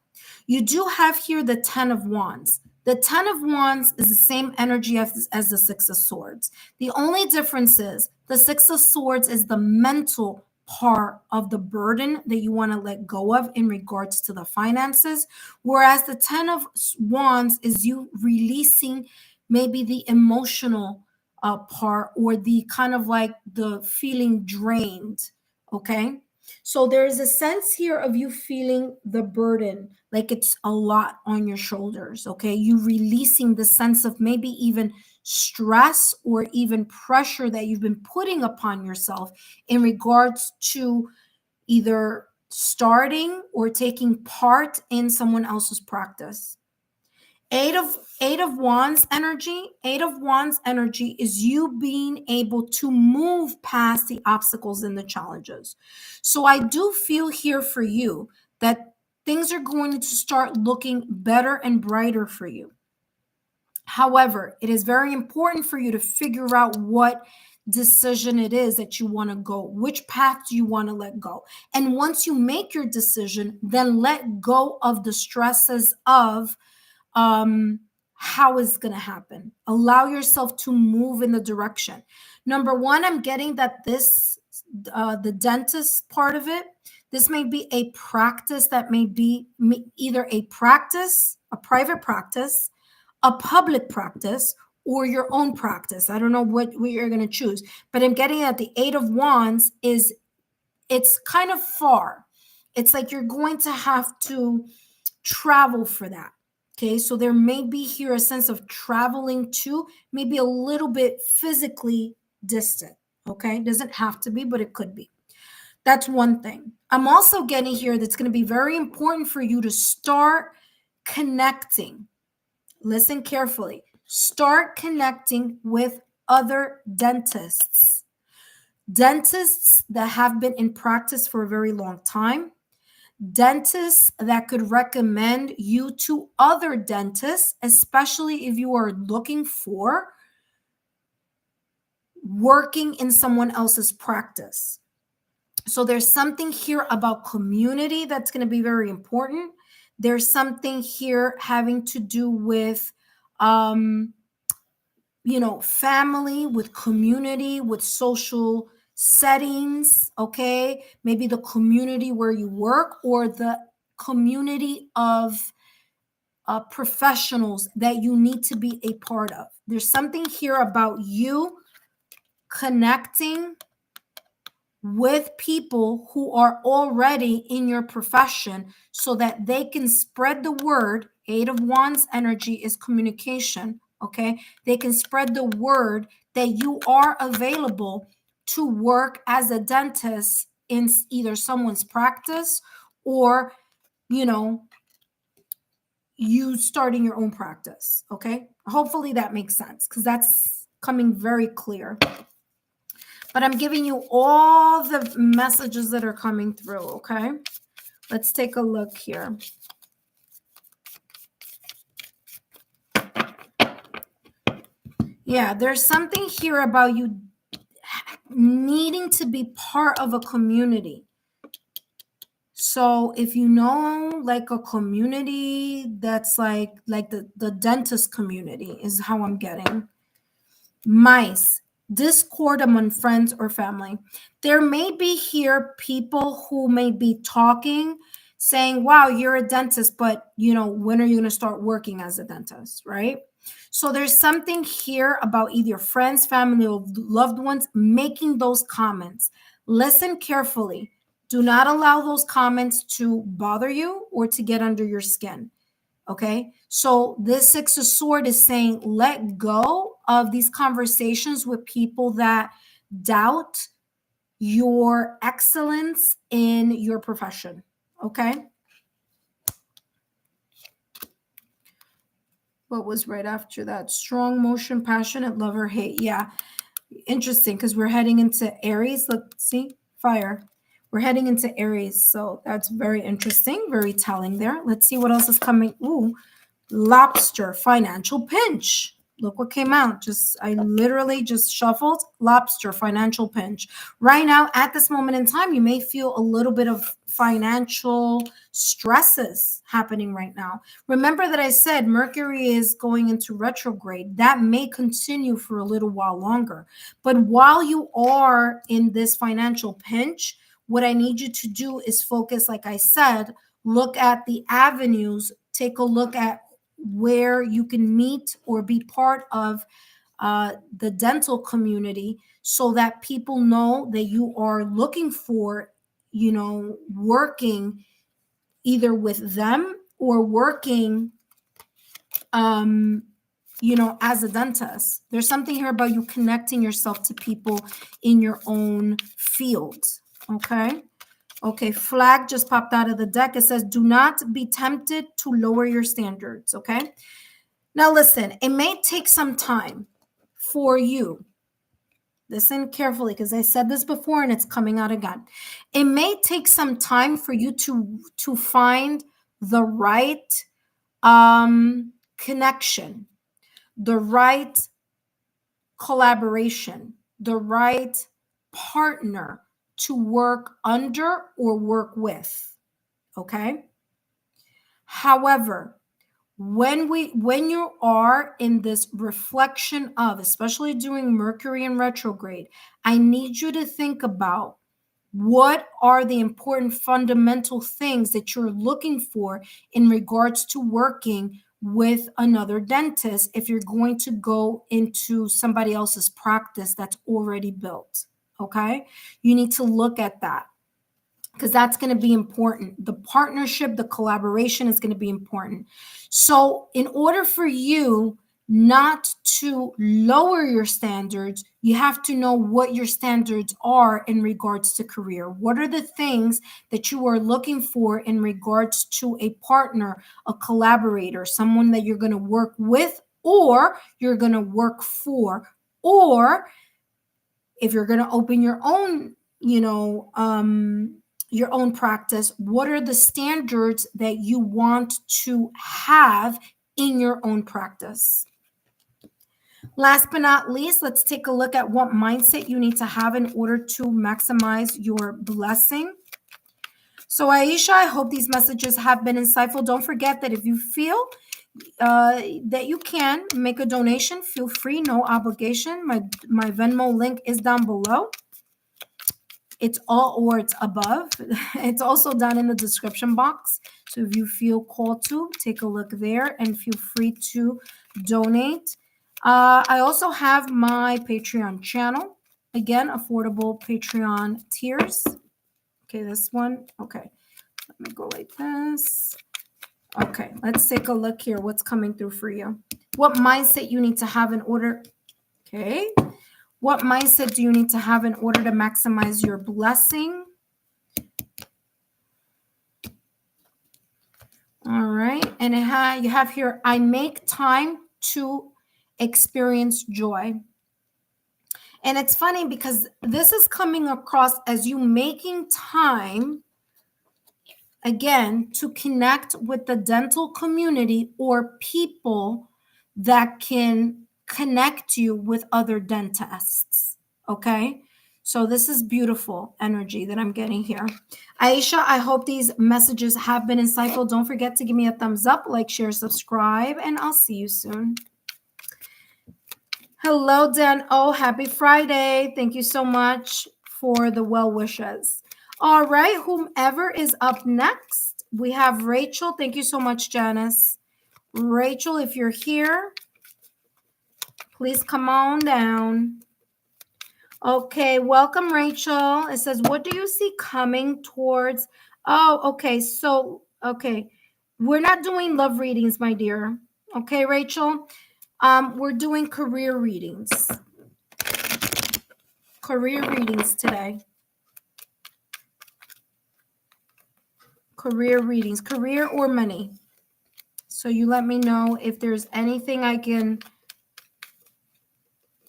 You do have here the Ten of Wands. The Ten of Wands is the same energy as the Six of Swords. The only difference is the Six of Swords is the mental part of the burden that you want to let go of in regards to the finances, whereas the Ten of Wands is you releasing maybe the emotional part or the kind of like the feeling drained. Okay. So there's a sense here of you feeling the burden, like it's a lot on your shoulders. Okay. You releasing the sense of maybe even stress or even pressure that you've been putting upon yourself in regards to either starting or taking part in someone else's practice. Eight of Wands energy. Eight of Wands energy is you being able to move past the obstacles and the challenges. So I do feel here for you that things are going to start looking better and brighter for you. However, it is very important for you to figure out what decision it is that you want to go, which path do you want to let go. And once you make your decision, then let go of the stresses of how is going to happen. Allow yourself to move in the direction. Number one, I'm getting that this, the dentist part of it, this may be a practice that may be either a practice, a private practice, a public practice, or your own practice. I don't know what you're going to choose, but I'm getting that the Eight of Wands is, it's kind of far. It's like you're going to have to travel for that. Okay, so there may be here a sense of traveling to, maybe a little bit physically distant. Okay, doesn't have to be, but it could be. That's one thing. I'm also getting here that's going to be very important for you to start connecting. Listen carefully. Start connecting with other dentists. Dentists that have been in practice for a very long time. Dentists that could recommend you to other dentists, especially if you are looking for working in someone else's practice. So there's something here about community that's going to be very important. There's something here having to do with, family, with community, with social settings, okay? Maybe the community where you work or the community of professionals that you need to be a part of. There's something here about you connecting with people who are already in your profession so that they can spread the word. Eight of Wands energy is communication, okay? They can spread the word that you are available to work as a dentist in either someone's practice or, you starting your own practice, okay? Hopefully that makes sense because that's coming very clear. But I'm giving you all the messages that are coming through, okay? Let's take a look here. Yeah, there's something here about you needing to be part of a community. So if you know like a community that's like the dentist community is how I'm getting. Mice. Discord among friends or family. There may be here people who may be talking, saying, wow, you're a dentist, but when are you going to start working as a dentist, right? So there's something here about either friends, family, or loved ones making those comments. Listen carefully. Do not allow those comments to bother you or to get under your skin. Okay, so this Six of Swords is saying let go of these conversations with people that doubt your excellence in your profession. Okay. What was right after that? Strong motion, passionate, love or hate. Yeah, interesting because we're heading into Aries. Let's see, fire. We're heading into Aries, so that's very interesting, very telling there. Let's see what else is coming. Ooh. Lobster, financial pinch. Look what came out. I literally just shuffled lobster, financial pinch. Right now, at this moment in time, you may feel a little bit of financial stresses happening right now. Remember that I said Mercury is going into retrograde. That may continue for a little while longer. But while you are in this financial pinch, what I need you to do is focus, like I said, look at the avenues, take a look at where you can meet or be part of the dental community so that people know that you are looking for, working either with them or working, as a dentist. There's something here about you connecting yourself to people in your own field. Okay, flag just popped out of the deck. It says, do not be tempted to lower your standards, okay? Now, listen, it may take some time for you. Listen carefully, because I said this before and it's coming out again. It may take some time for you to find the right connection, the right collaboration, the right partner to work under or work with. Okay. However, when you are in this reflection of, especially during Mercury in retrograde, I need you to think about what are the important fundamental things that you're looking for in regards to working with another dentist if you're going to go into somebody else's practice that's already built. Okay, you need to look at that, because that's going to be important. The partnership, the collaboration is going to be important. So in order for you not to lower your standards, you have to know what your standards are in regards to career. What are the things that you are looking for in regards to a partner, a collaborator, someone that you're going to work with or you're going to work for, or if you're going to open your own, your own practice, what are the standards that you want to have in your own practice? Last but not least, let's take a look at what mindset you need to have in order to maximize your blessing. So, Aisha, I hope these messages have been insightful. Don't forget that if you feel that you can make a donation, feel free, no obligation. My Venmo link is down below. It's all, or it's above. It's also down in the description box. So if you feel called to, take a look there and feel free to donate. I also have my Patreon channel. Again, affordable Patreon tiers. Okay, this one. Okay, let me go like this. Okay, let's take a look here. What's coming through for you? What mindset you need to have in order? Okay. What mindset do you need to have in order to maximize your blessing? All right. And you have here, I make time to experience joy. And it's funny because this is coming across as you making time, again, to connect with the dental community or people that can connect you with other dentists. Okay. So this is beautiful energy that I'm getting here. Aisha, I hope these messages have been insightful. Don't forget to give me a thumbs up, like, share, subscribe, and I'll see you soon. Hello, Dan. Oh, happy Friday. Thank you so much for the well wishes. All right, whomever is up next, we have Rachel. Thank you so much, Janice. Rachel, if you're here, please come on down. Okay, welcome, Rachel. It says, what do you see coming towards? Oh, okay. So, okay. We're not doing love readings, my dear. Okay, Rachel. We're doing career readings. Career readings today. Career readings, career or money. So you let me know if there's anything I can.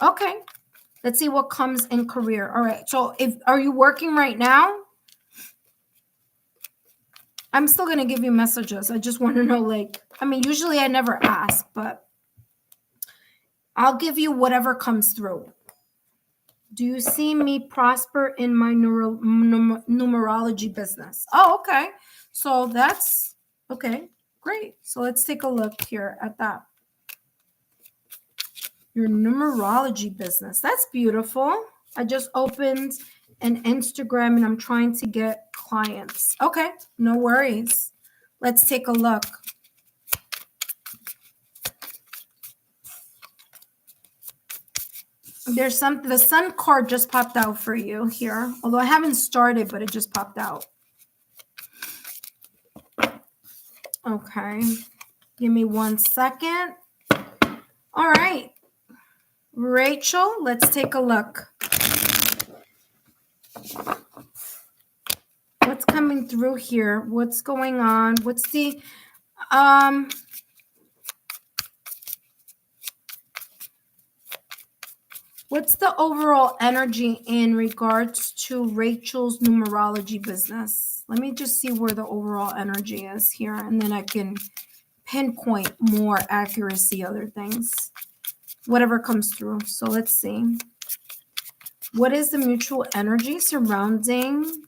Okay. Let's see what comes in career. All right. So are you working right now? I'm still going to give you messages. I just want to know, usually I never ask, but I'll give you whatever comes through. Do you see me prosper in my numerology business? Oh, okay. So that's okay. Great. So let's take a look here at that. Your numerology business. That's beautiful. I just opened an Instagram and I'm trying to get clients. Okay, no worries. Let's take a look. The sun card just popped out for you here. Although I haven't started, but it just popped out. Okay. Give me 1 second. All right. Rachel, let's take a look. What's coming through here? What's going on? What's the What's the overall energy in regards to Rachel's numerology business? Let me just see where the overall energy is here, and then I can pinpoint more accuracy, other things, whatever comes through. So let's see. What is the mutual energy surrounding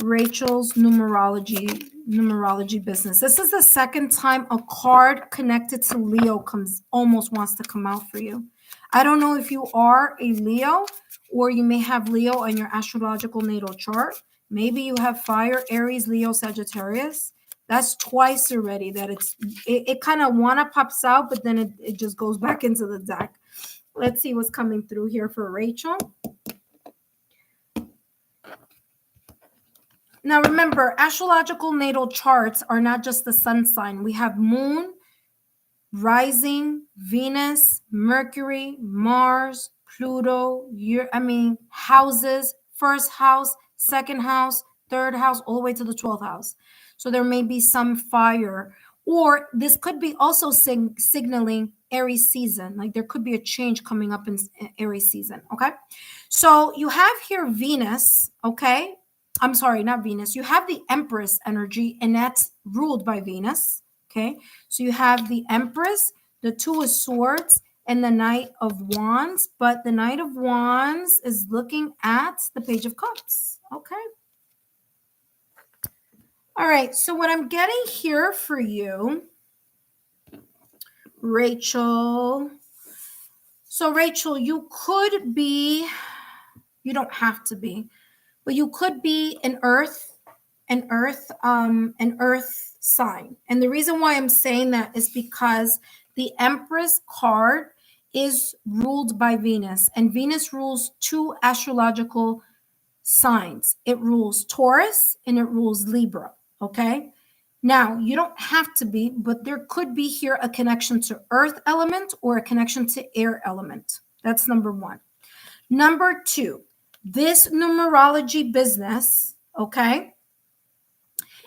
Rachel's numerology business? This is the second time a card connected to Leo almost wants to come out for you. I don't know if you are a Leo or you may have Leo in your astrological natal chart. Maybe you have fire, Aries, Leo, Sagittarius. That's twice already that it kind of pops out, but then it just goes back into the deck. Let's see what's coming through here for Rachel. Now, remember, astrological natal charts are not just the sun sign. We have moon, rising, Venus, Mercury, Mars, Pluto, houses, first house, second house, third house, all the way to the 12th house. So there may be some fire, or this could be also signaling Aries season. Like there could be a change coming up in Aries season, okay? So you have here Venus, okay? I'm sorry, not Venus. You have the Empress energy, and that's ruled by Venus. Okay, so you have the Empress, the Two of Swords, and the Knight of Wands. But the Knight of Wands is looking at the Page of Cups. Okay. All right, so what I'm getting here for you, Rachel. So Rachel, you could be, you don't have to be, but you could be an earth sign. And the reason why I'm saying that is because the Empress card is ruled by Venus, and Venus rules two astrological signs. It rules Taurus and it rules Libra. Okay. Now, you don't have to be, but there could be here a connection to earth element or a connection to air element. That's number one. Number two, this numerology business, okay,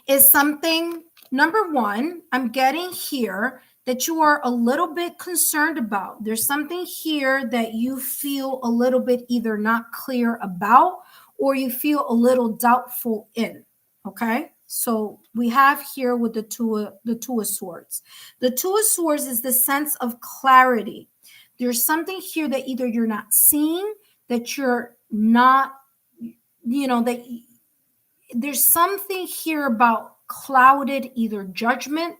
is something, number one, I'm getting here that you are a little bit concerned about. There's something here that you feel a little bit either not clear about or you feel a little doubtful in, okay? So we have here with the two of Swords. The Two of Swords is the sense of clarity. There's something here that either you're not seeing, that you're not, that there's something here about clouded either judgment,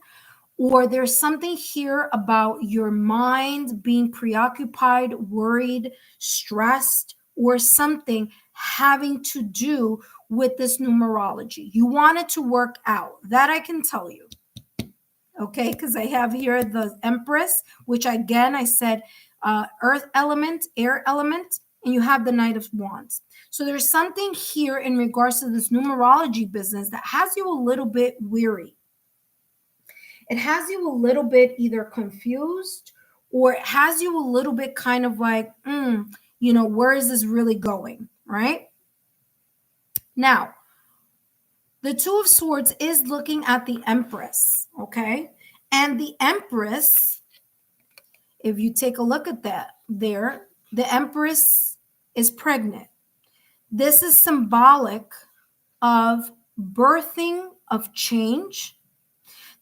or there's something here about your mind being preoccupied, worried, stressed, or something having to do with this numerology. You want it to work out. That I can tell you. Okay, because I have here the Empress, which again, I said earth element, air element, and you have the Knight of Wands. So there's something here in regards to this numerology business that has you a little bit weary. It has you a little bit either confused, or it has you a little bit kind of like, where is this really going, right? Now, the Two of Swords is looking at the Empress, okay? And the Empress, if you take a look at that there, the Empress is pregnant. This is symbolic of birthing, of change.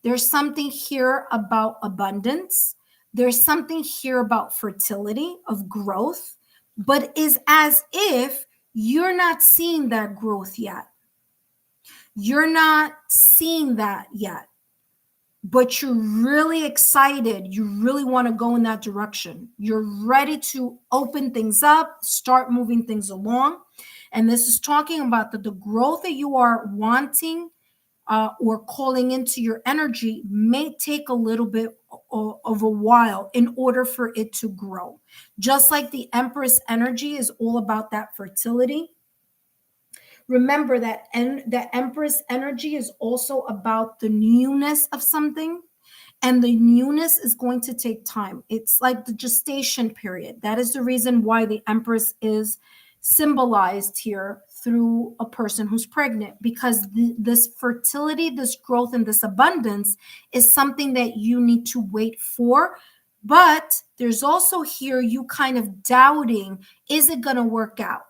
There's something here about abundance. There's something here about fertility, of growth, but is as if you're not seeing that growth yet. You're not seeing that yet, but you're really excited. You really want to go in that direction. You're ready to open things up, start moving things along. And this is talking about the growth that you are wanting or calling into your energy may take a little bit of a while in order for it to grow. Just like the Empress energy is all about that fertility. Remember that the Empress energy is also about the newness of something. And the newness is going to take time. It's like the gestation period. That is the reason why the Empress is symbolized here through a person who's pregnant, because this fertility, this growth, and this abundance is something that you need to wait for But there's also here you kind of doubting, is it going to work out?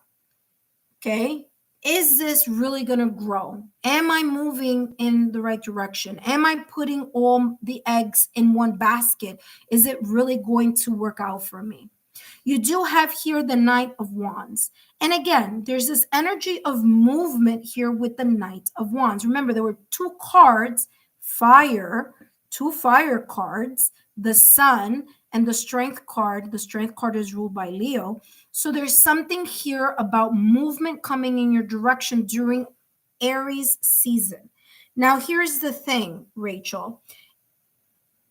Okay. Is this really going to grow? Am I moving in the right direction? Am I putting all the eggs in one basket? Is it really going to work out for me? You do have here the Knight of Wands. And again, there's this energy of movement here with the Knight of Wands. Remember, there were two cards, fire, two fire cards, the Sun and the Strength card. The Strength card is ruled by Leo. So there's something here about movement coming in your direction during Aries season. Now, here's the thing, Rachel.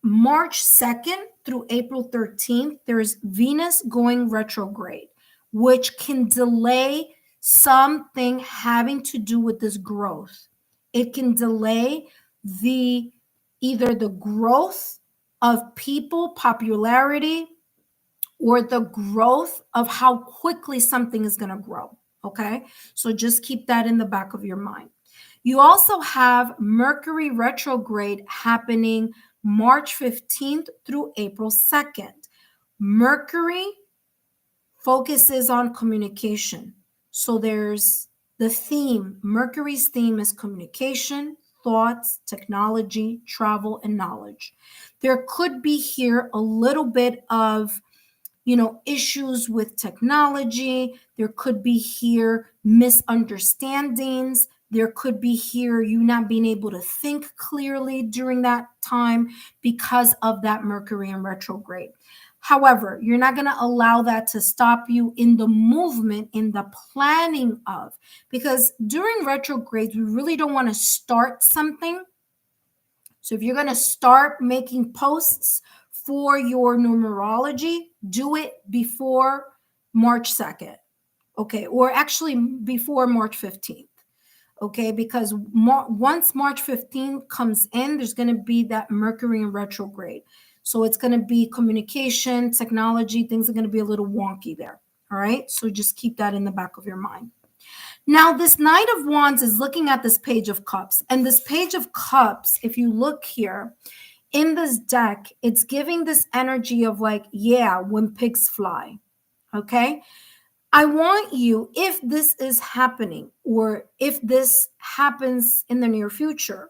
March 2nd through April 13th, there's Venus going retrograde, which can delay something having to do with this growth. It can delay the either the growth of people, popularity, or the growth of how quickly something is going to grow. Okay. So just keep that in the back of your mind. You also have Mercury retrograde happening March 15th through April 2nd. Mercury focuses on communication. So there's the theme. Mercury's theme is communication, thoughts, technology, travel, and knowledge. There could be here a little bit of issues with technology. There could be here misunderstandings. There could be here you not being able to think clearly during that time because of that Mercury in retrograde. However, you're not going to allow that to stop you in the movement, in the planning of, because during retrogrades, we really don't want to start something. So if you're going to start making posts for your numerology, do it before March 2nd. Okay. Or actually before March 15th. Okay. Because once March 15th comes in, there's going to be that Mercury in retrograde. So it's going to be communication, technology, things are going to be a little wonky there. All right. So just keep that in the back of your mind. Now, this Knight of Wands is looking at this Page of Cups. And this Page of Cups, if you look here in this deck, it's giving this energy of like, yeah, when pigs fly. Okay. I want you, if this is happening, or if this happens in the near future,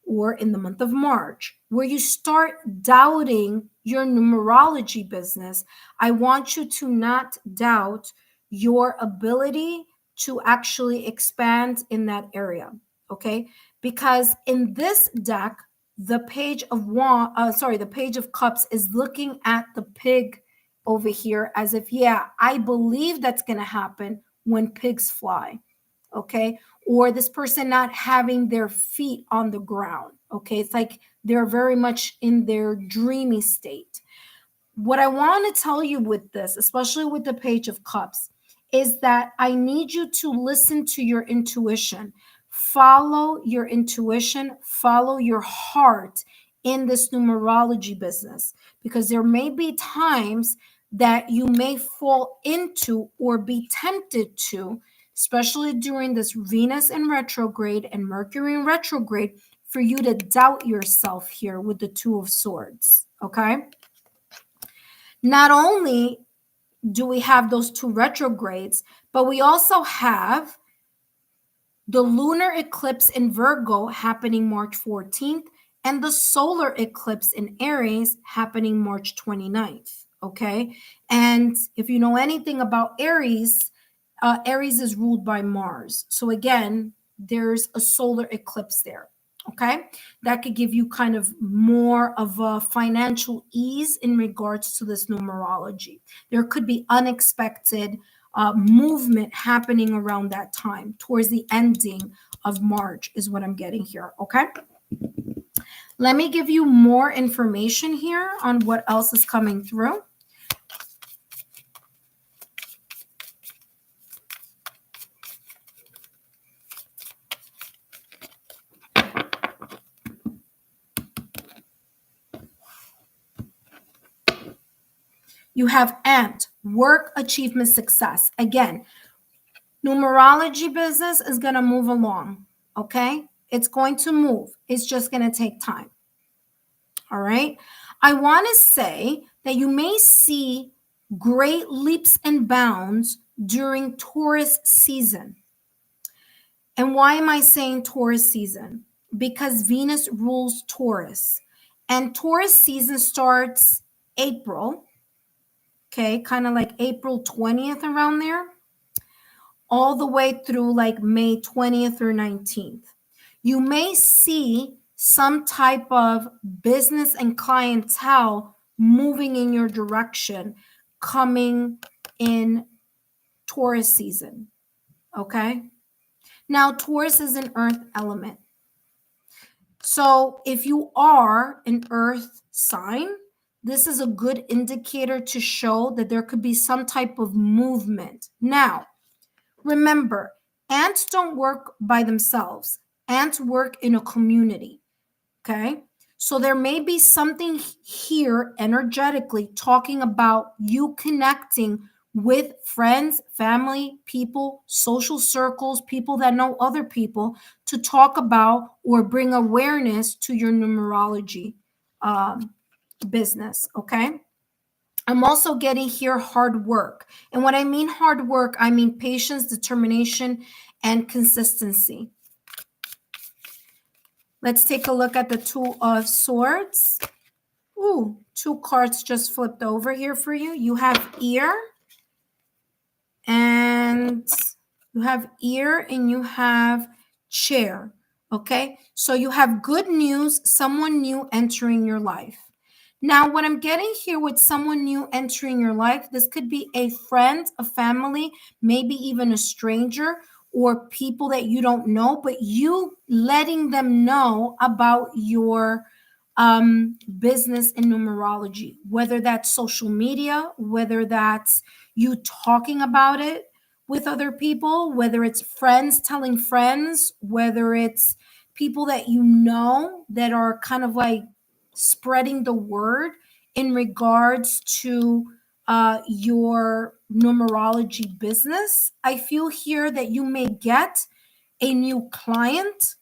or in the month of March, where you start doubting your numerology business, I want you to not doubt your ability to actually expand in that area. Okay. Because in this deck, the Page of the Page of Cups is looking at the pig over here as if, yeah, I believe that's going to happen when pigs fly. Okay. Or this person not having their feet on the ground. Okay. It's like they're very much in their dreamy state. What I want to tell you with this, especially with the Page of Cups, is that I need you to listen to your intuition. Follow your intuition, follow your heart in this numerology business, because there may be times that you may fall into or be tempted to, especially during this Venus in retrograde and Mercury in retrograde, for you to doubt yourself here with the Two of Swords. Okay. Not only do we have those two retrogrades, but we also have the lunar eclipse in Virgo happening March 14th and the solar eclipse in Aries happening March 29th. Okay. And if you know anything about Aries, Aries is ruled by Mars. So again, there's a solar eclipse there. Okay. That could give you kind of more of a financial ease in regards to this numerology. There could be unexpected movement happening around that time towards the ending of March is what I'm getting here. Okay. Let me give you more information here on what else is coming through. You have AMPed, work, achievement, success. Again, numerology business is going to move along, okay? It's going to move. It's just going to take time, all right? I want to say that you may see great leaps and bounds during Taurus season. And why am I saying Taurus season? Because Venus rules Taurus. And Taurus season starts April, okay, kind of like April 20th around there, all the way through like May 20th or 19th. You may see some type of business and clientele moving in your direction coming in Taurus season, okay? Now, Taurus is an earth element. So if you are an earth sign, this is a good indicator to show that there could be some type of movement. Now, remember, ants don't work by themselves. Ants work in a community, okay? So there may be something here energetically talking about you connecting with friends, family, people, social circles, people that know other people to talk about or bring awareness to your numerology business, okay? I'm also getting here hard work. And what I mean hard work, I mean patience, determination, and consistency. Let's take a look at the Two of Swords. Ooh, two cards just flipped over here for you. You have ear and you have chair. Okay, so you have good news, someone new entering your life. Now, what I'm getting here with someone new entering your life, this could be a friend, a family, maybe even a stranger, or people that you don't know, but you letting them know about your business in numerology, whether that's social media, whether that's you talking about it with other people, whether it's friends telling friends, whether it's people that you know that are kind of like spreading the word in regards to your numerology business. I feel here that you may get a new client.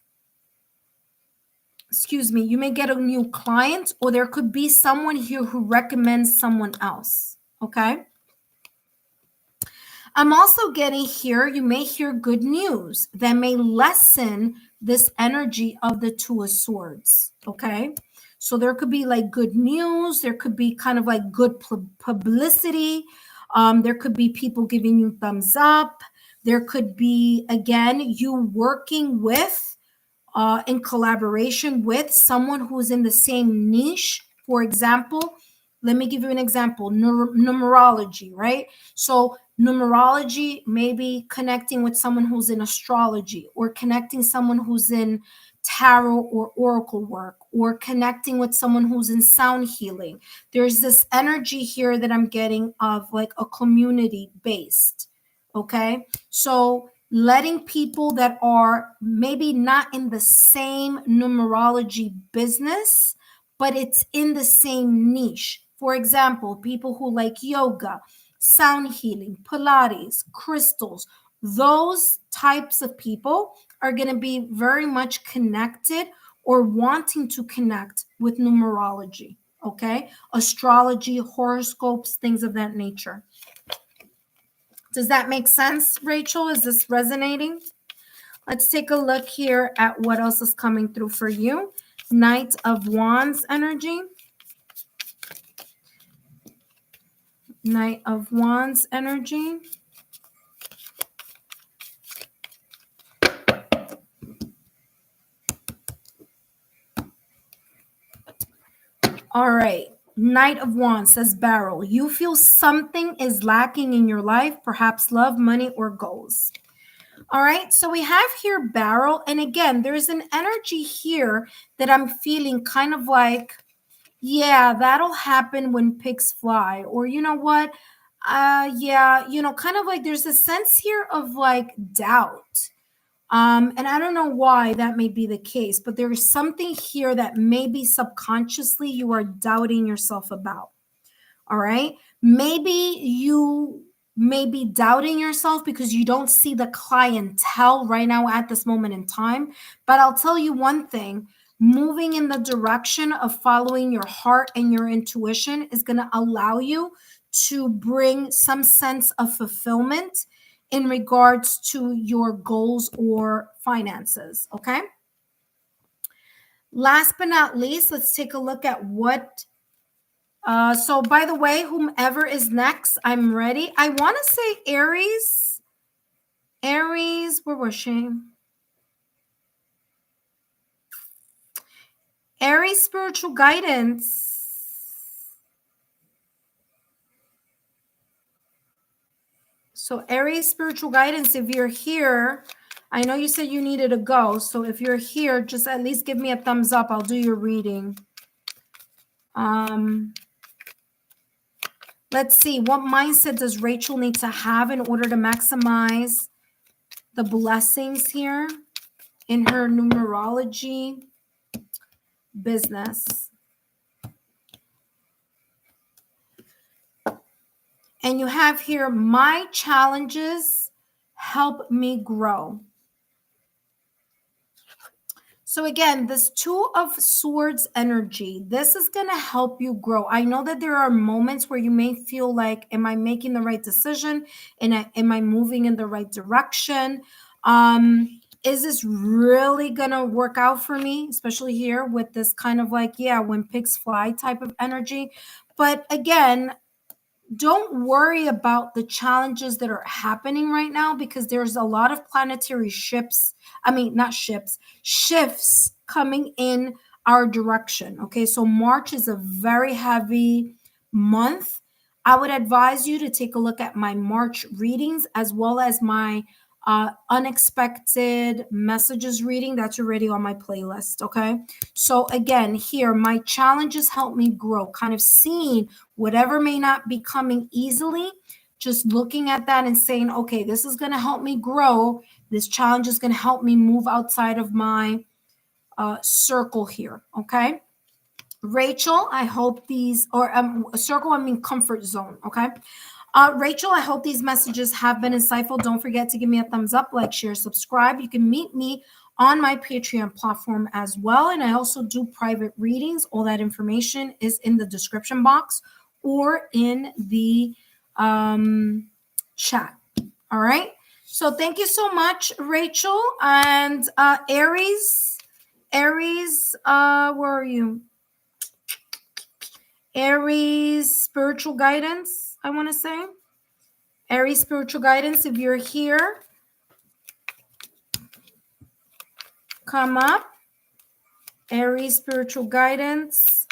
You may get a new client, or there could be someone here who recommends someone else. Okay. I'm also getting here, you may hear good news that may lessen this energy of the Two of Swords. Okay. So there could be like good news. There could be kind of like good publicity. There could be people giving you thumbs up. There could be, again, you working with, in collaboration with someone who's in the same niche. For example, let me give you an example, numerology, right? So numerology, maybe connecting with someone who's in astrology, or connecting someone who's in tarot or oracle work, or connecting with someone who's in sound healing. There's this energy here that I'm getting of like a community based. Okay. So letting people that are maybe not in the same numerology business, but it's in the same niche. For example, people who like yoga, sound healing, Pilates, crystals, those types of people are going to be very much connected or wanting to connect with numerology, okay? Astrology, horoscopes, things of that nature. Does that make sense, Rachel? Is this resonating? Let's take a look here at what else is coming through for you. Knight of Wands energy. Knight of Wands energy. All right. Knight of Wands says Beryl. You feel something is lacking in your life, perhaps love, money, or goals. All right. So we have here Beryl. And again, there's an energy here that I'm feeling kind of like, yeah, that'll happen when pigs fly. Or you know what? Yeah, kind of like there's a sense here of like doubt. And I don't know why that may be the case, but there is something here that maybe subconsciously you are doubting yourself about. All right. Maybe you may be doubting yourself because you don't see the clientele right now at this moment in time. But I'll tell you one thing. moving in the direction of following your heart and your intuition is going to allow you to bring some sense of fulfillment in regards to your goals or finances. Okay. Last but not least, let's take a look at what. So, by the way, whomever is next, I'm ready. I want to say Aries. Aries, where was she? Aries spiritual guidance. So Aries spiritual guidance, if you're here, I know you said you needed to go. So if you're here, just at least give me a thumbs up. I'll do your reading. Let's see. What mindset does Rachel need to have in order to maximize the blessings here in her numerology business? And you have here, my challenges help me grow. So again, this Two of Swords energy, this is going to help you grow. I know that there are moments where you may feel like, am I making the right decision? And am I moving in the right direction? Is this really going to work out for me? Especially here with this kind of like, yeah, when pigs fly type of energy. But again, don't worry about the challenges that are happening right now, because there's a lot of planetary shifts coming in our direction. Okay, so March is a very heavy month. I would advise you to take a look at my March readings as well as my unexpected messages reading that's already on my playlist. Okay, so again, here, my challenges help me grow, kind of seeing whatever may not be coming easily, just looking at that and saying, okay, this is going to help me grow. This challenge is going to help me move outside of my circle here. Okay, Rachel, I hope these, or circle, I mean comfort zone. Okay. Rachel, I hope these messages have been insightful. Don't forget to give me a thumbs up, like, share, subscribe. You can meet me on my Patreon platform as well. And I also do private readings. All that information is in the description box or in the chat. All right. So thank you so much, Rachel. And Aries, where are you? Aries spiritual guidance, I want to say. Aries spiritual guidance, if you're here, come up. Aries spiritual guidance.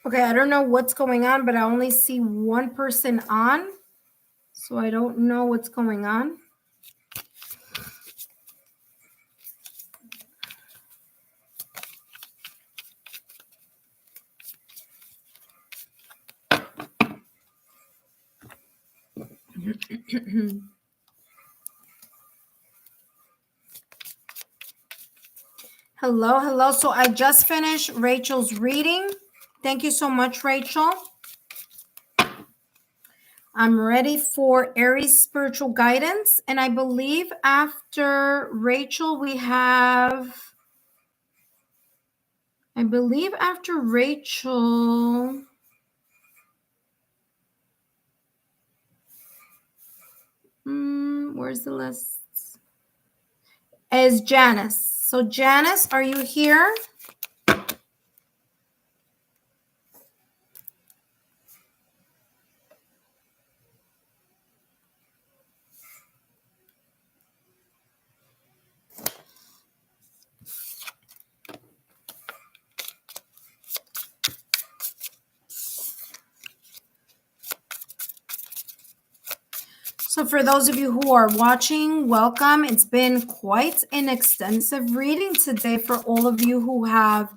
Okay, I don't know what's going on, but I only see one person on, so I don't know what's going on. Hello. So I just finished Rachel's reading. Thank you so much, Rachel. I'm ready for Aries spiritual guidance. And I believe after Rachel, we have, where's the list? Is Janice. So Janice, are you here? So for those of you who are watching, welcome. It's been quite an extensive reading today for all of you who have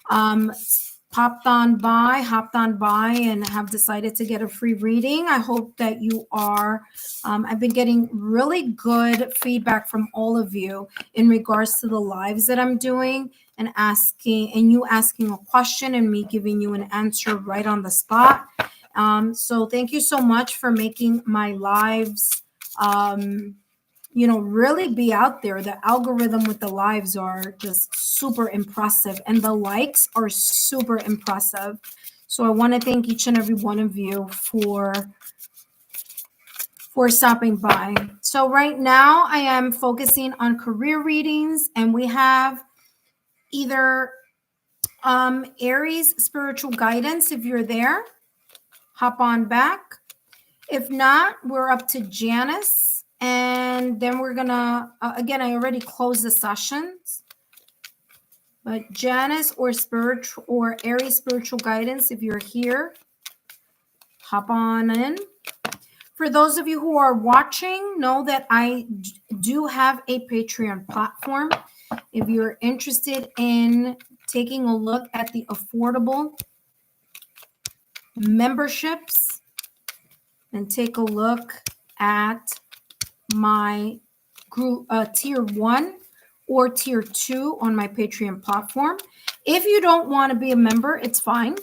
hopped on by and have decided to get a free reading. I hope that you are, I've been getting really good feedback from all of you in regards to the lives that I'm doing and you asking a question and me giving you an answer right on the spot. So thank you so much for making my lives, really be out there. The algorithm with the lives are just super impressive and the likes are super impressive. So I want to thank each and every one of you for stopping by. So right now I am focusing on career readings, and we have either Aries spiritual guidance. If you're there, hop on back. If not, we're up to Janice, and then we're gonna again, I already closed the sessions, but Janice or spiritual or Aries spiritual guidance, if you're here, hop on in. For those of you who are watching, know that I do have a Patreon platform. If you're interested in taking a look at the affordable memberships, and take a look at my group tier 1 or tier 2 on my Patreon platform. If you don't want to be a member, it's fine.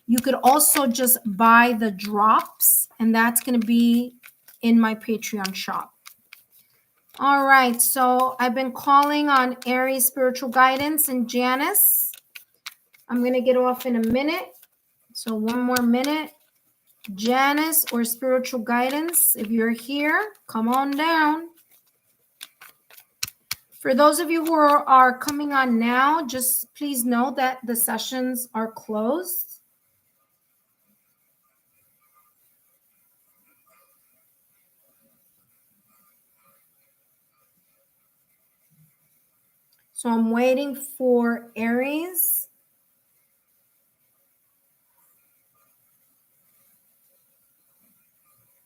You could also just buy the drops, and that's going to be in my Patreon shop. All right, so I've been calling on Aries spiritual guidance and Janice. I'm going to get off in a minute. So one more minute. Janice or spiritual guidance, if you're here, come on down. For those of you who are coming on now, just please know that the sessions are closed. So I'm waiting for Aries.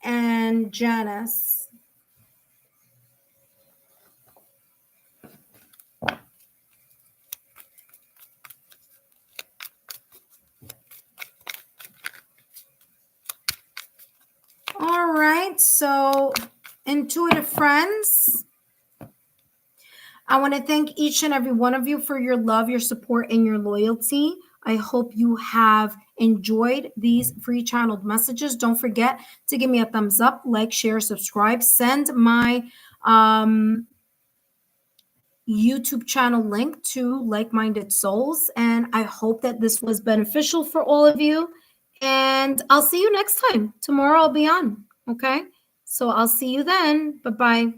And Janice. All right, so intuitive friends, I want to thank each and every one of you for your love, your support, and your loyalty. I hope you have enjoyed these free channeled messages. Don't forget to give me a thumbs up, like, share, subscribe. Send my YouTube channel link to Like-Minded Souls. And I hope that this was beneficial for all of you. And I'll see you next time. Tomorrow I'll be on. Okay? So I'll see you then. Bye-bye.